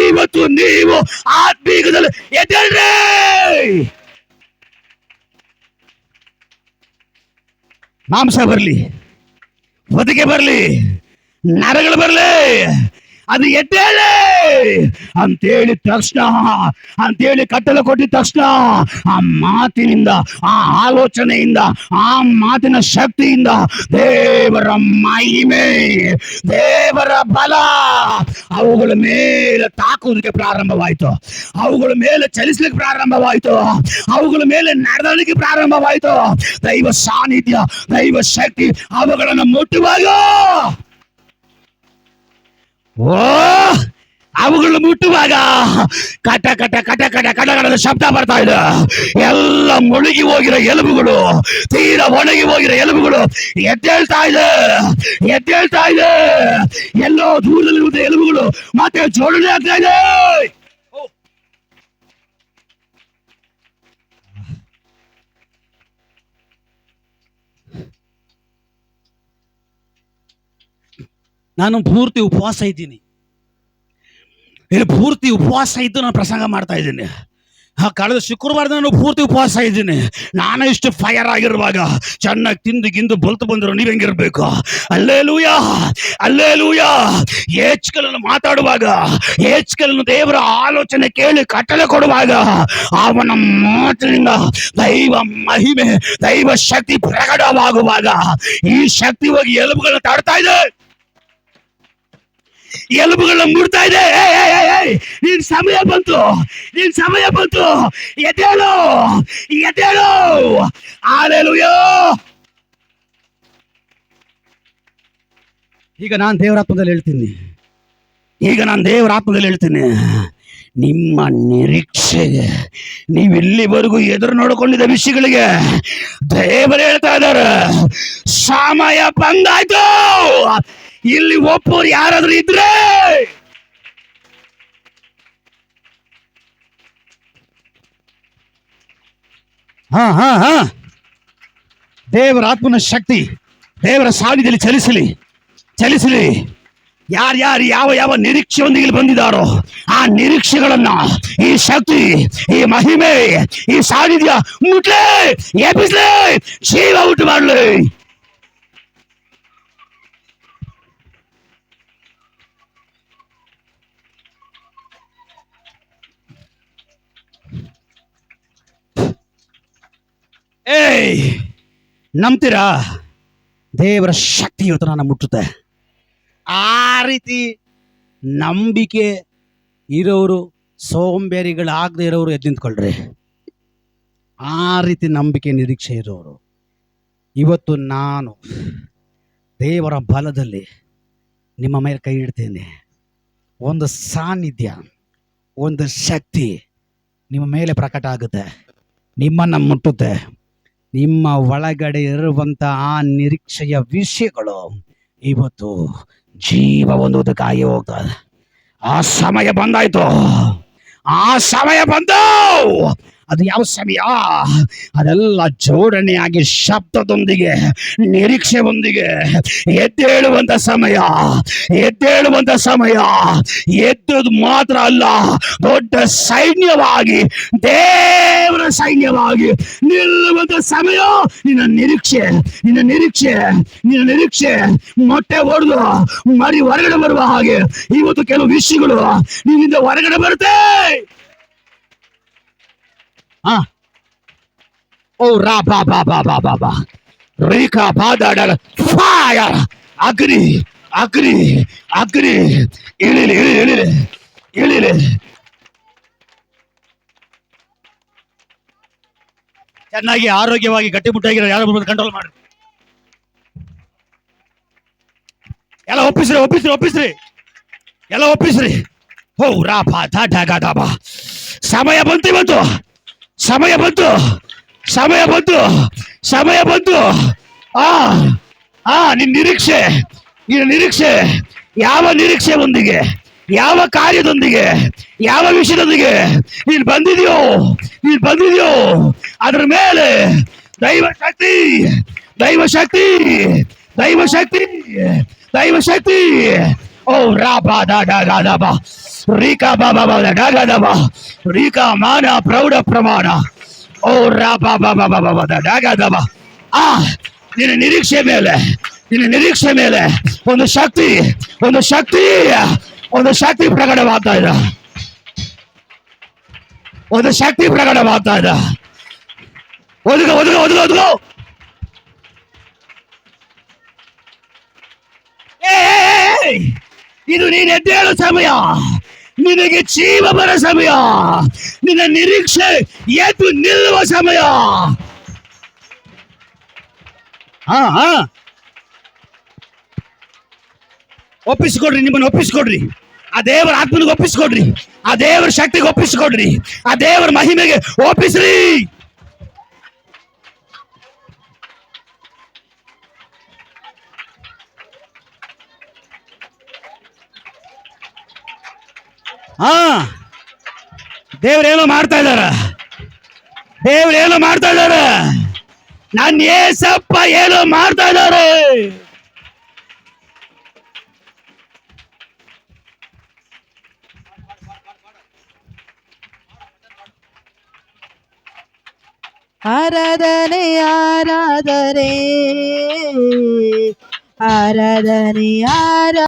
ಇವತ್ತು ನೀವು ಆತ್ಮೀಕದಲ್ಲಿ ಎದ್ದೇಳ್ರಿ. ಮಾಂಸ ಬರ್ಲಿ, ಬದುಕೆ ಬರ್ಲಿ, ನರಗಳು ಬರ್ಲಿ, ಅದು ಎದ್ದೇಳಿ ಅಂತೇಳಿ ತಕ್ಷಣ, ಅಂತೇಳಿ ಕಟ್ಟಲು ಕೊಟ್ಟಿದ ತಕ್ಷಣ, ಆ ಮಾತಿನಿಂದ, ಆ ಆಲೋಚನೆಯಿಂದ, ಆ ಮಾತಿನ ಶಕ್ತಿಯಿಂದ ದೇವರ ಮಹಿಮೆ, ದೇವರ ಬಲ ಅವುಗಳ ಮೇಲೆ ತಾಕುವುದಕ್ಕೆ ಪ್ರಾರಂಭವಾಯಿತು, ಅವುಗಳ ಮೇಲೆ ಚಲಿಸ್ಲಿಕ್ಕೆ ಪ್ರಾರಂಭವಾಯಿತು, ಅವುಗಳ ಮೇಲೆ ನಡೆದಲಿಕ್ಕೆ ಪ್ರಾರಂಭವಾಯಿತು. ದೈವ ಸಾನ್ನಿಧ್ಯ, ದೈವ ಶಕ್ತಿ ಅವುಗಳನ್ನು ಮುಟ್ಟುವಾಗ, ಅವುಗಳು ಮುಟ್ಟುವಾಗ ಕಟ ಕಟ ಕಟ ಕಟ ಕಟಕಟದ ಶಬ್ದ ಬರ್ತಾ ಇದೆ. ಎಲ್ಲ ಮುಳುಗಿ ಹೋಗಿರೋ ಎಲುಬುಗಳು, ತೀರ ಒಣಗಿ ಹೋಗಿರೋ ಎಲುಬುಗಳು ಎದ್ದೇಳ್ತಾ ಇದೆ, ಎದ್ದೇಳ್ತಾ ಇದೆ. ಎಲ್ಲೋ ದೂರದಲ್ಲಿರುವ ಎಲುಬುಗಳು ಮತ್ತೆ ಜೋಡಣೆ ಆಗ್ತಾ ಇದೆ. ನಾನು ಪೂರ್ತಿ ಉಪವಾಸ ಇದ್ದೀನಿ, ಪೂರ್ತಿ ಉಪವಾಸ ಇದ್ದು ನಾನು ಪ್ರಸಂಗ ಮಾಡ್ತಾ ಇದ್ದೀನಿ. ಕಳೆದ ಶುಕ್ರವಾರದ ನಾನು ಪೂರ್ತಿ ಉಪವಾಸ ಇದ್ದೀನಿ. ನಾನು ಇಷ್ಟು ಫೈರ್ ಆಗಿರುವಾಗ ಚೆನ್ನಾಗಿ ತಿಂದು ಗಿಂದು ಬಲ್ತು ಬಂದ್ರು ನೀವ್ ಹೆಂಗಿರ್ಬೇಕು? Hallelujah, hallelujah. ಯೆಹೆಜ್ಕೇಲನು ಮಾತಾಡುವಾಗ, ಯೆಹೆಜ್ಕೇಲನು ದೇವರ ಆಲೋಚನೆ ಕೇಳಿ ಕಟ್ಟಲೆ ಕೊಡುವಾಗ, ಅವನ ಮಾತಿನಿಂದ ದೈವ ಮಹಿಮೆ, ದೈವ ಶಕ್ತಿ ಪ್ರಕಟವಾಗುವಾಗ ಈ ಶಕ್ತಿ ಹೋಗಿ ಎಲುಬುಗಳನ್ನ ತಡ್ತಾ ಇದೆ. ಎಲುಬುಗಳನ್ನ ಮುಡ್ತಾ ಇದೆ. ನಿನ್ ಸಮಯ ಬಂತು, ನಿನ್ ಸಮಯ ಬಂತು. ಎದ್ದೇಳು, ಎದ್ದೇಳು. ಹಲ್ಲೆಲೂಯಾ. ಈಗ ನಾನು ದೇವರಾತ್ಮದಲ್ಲಿ ಹೇಳ್ತೀನಿ, ನಿಮ್ಮ ನಿರೀಕ್ಷೆಗೆ, ನೀವು ಇಲ್ಲಿವರೆಗೂ ಎದುರು ನೋಡಿಕೊಂಡಿದ್ದ ವಿಷಯಗಳಿಗೆ ದೇವರು ಹೇಳ್ತಾ ಇದ್ದಾರೆ, ಸಮಯ ಬಂದಾಯ್ತು. ಇಲ್ಲಿ ಒಪ್ಪೋರು ಯಾರಾದ್ರೂ ಇದ್ರೆ ದೇವರ ಆತ್ಮನ ಶಕ್ತಿ ದೇವರ ಸಾನ್ನಿಧ್ಯದಲ್ಲಿ ಚಲಿಸಲಿ. ಯಾರ್ಯಾರು ಯಾವ ನಿರೀಕ್ಷೆಯೊಂದಿಗೆ ಇಲ್ಲಿ ಬಂದಿದ್ದಾರೋ ಆ ನಿರೀಕ್ಷೆಗಳನ್ನ ಈ ಶಕ್ತಿ, ಈ ಮಹಿಮೆ, ಈ ಸಾನ್ನಿಧ್ಯ ಮುಟ್ಲಿ, ಎಬ್ಬಿಸ್ಲಿ, ಜೀವ ಉಂಟು ಮಾಡಲಿ. ನಂಬ್ತೀರಾ? ದೇವರ ಶಕ್ತಿ ಇವತ್ತು ನನ್ನ ಮುಟ್ಟುತ್ತೆ. ಆ ರೀತಿ ನಂಬಿಕೆ ಇರೋರು, ಸೋಂಬೇರಿಗಳಾಗದೆ ಇರೋರು ಎದ್ದು ನಿಂತ್ಕೊಳ್ರಿ. ಆ ರೀತಿ ನಂಬಿಕೆ ನಿರೀಕ್ಷೆ ಇರೋರು ಇವತ್ತು ನಾನು ದೇವರ ಬಲದಲ್ಲಿ ನಿಮ್ಮ ಮೇಲೆ ಕೈ ಇಡ್ತೇನೆ. ಒಂದು ಸಾನ್ನಿಧ್ಯ, ಒಂದು ಶಕ್ತಿ ನಿಮ್ಮ ಮೇಲೆ ಪ್ರಕಟ ಆಗುತ್ತೆ, ನಿಮ್ಮನ್ನು ಮುಟ್ಟುತ್ತೆ. ನಿಮ್ಮ ಒಳಗಡೆ ಇರುವಂತ ಆ ನಿರೀಕ್ಷೆಯ ವಿಷಯಗಳು ಇವತ್ತು ಜೀವ ಹೊಂದುವುದಕ್ಕಾಗಿ ಹೋಗ್ತದೆ. ಆ ಸಮಯ ಬಂದಾಯ್ತು, ಆ ಸಮಯ ಬಂದು. ಅದು ಯಾವ ಸಮಯ? ಅದೆಲ್ಲ ಜೋಡಣೆಯಾಗಿ ಶಬ್ದದೊಂದಿಗೆ, ನಿರೀಕ್ಷೆಯೊಂದಿಗೆ ಎದ್ದೇಳುವಂತ ಸಮಯ. ಎದ್ದದು ಮಾತ್ರ ಅಲ್ಲ, ದೊಡ್ಡ ಸೈನ್ಯವಾಗಿ, ದೇವರ ಸೈನ್ಯವಾಗಿ ನಿಲ್ಲುವಂತ ಸಮಯ. ನಿನ್ನ ನಿರೀಕ್ಷೆ ಮೊಟ್ಟೆ ಹೊಡೆದು ಮರಿ ಹೊರಗಡೆ ಬರುವ ಹಾಗೆ ಇವತ್ತು ಕೆಲವು ವಿಷಯಗಳು ನಿನ್ನಿಂದ ಹೊರಗಡೆ ಬರುತ್ತೆ. ಓ ರಾ ಬಾ ಬಾ ಬಾ ಬಾ ಬಾ ಬಾ ರೀಕಾ ಬಾದಾಡ ಫೈರ್ ಅಗ್ನಿ ಇಳಿಲಿ. ಚೆನ್ನಾಗಿ ಆರೋಗ್ಯವಾಗಿ ಗಟ್ಟಿಮುಟ್ಟಾಗಿರೋ ಯಾರು ಕಂಟ್ರೋಲ್ ಮಾಡ್ರಿ. ಎಲ್ಲ ಒಪ್ಪಿಸ್ರಿ. ಓ ರಾ ಬಾ ದಾ ಬಾ. ಸಮಯ ಬಂತು ಇವತ್ತು, ಸಮಯ ಬಂತು. ನಿನ್ನ ನಿರೀಕ್ಷೆ ಯಾವ ನಿರೀಕ್ಷೆಯೊಂದಿಗೆ, ಯಾವ ಕಾರ್ಯದೊಂದಿಗೆ, ಯಾವ ವಿಷಯದೊಂದಿಗೆ ನೀನು ಬಂದಿದೆಯೋ ಅದರ ಮೇಲೆ ದೈವ ಶಕ್ತಿ. ಓ ರಾಬಾ ಡಾ ರೀಕಾ ಬಾಬಾ ಡಾಗಾ ರೀಕಾ ಮಾನ ಪ್ರೌಢ ಪ್ರಮಾಣ. ಓ ರಾಬಾ ಬಾಬಾ ಬಾಬಾ ಡಾಗಾ. ನಿನ್ನ ನಿರೀಕ್ಷೆ ಮೇಲೆ ಒಂದು ಶಕ್ತಿ ಪ್ರಕಟವಾಗ್ತಾ ಇದೆ. ಒದಗೋ. ಇದು ನೀನು ಎದ್ದೇಳೋ ಸಮಯ, ನಿನಗೆ ಜೀವ ಬರೋ ಸಮಯ, ನಿನ್ನ ನಿರೀಕ್ಷೆ ಎದ್ದು ನಿಲ್ಲುವ ಸಮಯ. ನಿಮ್ಮನ್ನು ಒಪ್ಪಿಸ್ಕೊಡ್ರಿ. ಆ ದೇವರ ಆತ್ಮನಿಗೆ ಒಪ್ಪಿಸ್ಕೊಡ್ರಿ, ಆ ದೇವರ ಶಕ್ತಿಗೆ ಒಪ್ಪಿಸ್ಕೊಡ್ರಿ, ಆ ದೇವರ ಮಹಿಮೆಗೆ ಒಪ್ಪಿಸ್ರಿ. ದೇವರೇನೋ ಮಾಡ್ತಾ ಇದ್ದಾರೆ. ನನ್ನ ಏಸಪ್ಪ ಏನೋ ಮಾಡ್ತಾ ಇದ್ದಾರೆ. ಆರಾಧನೆ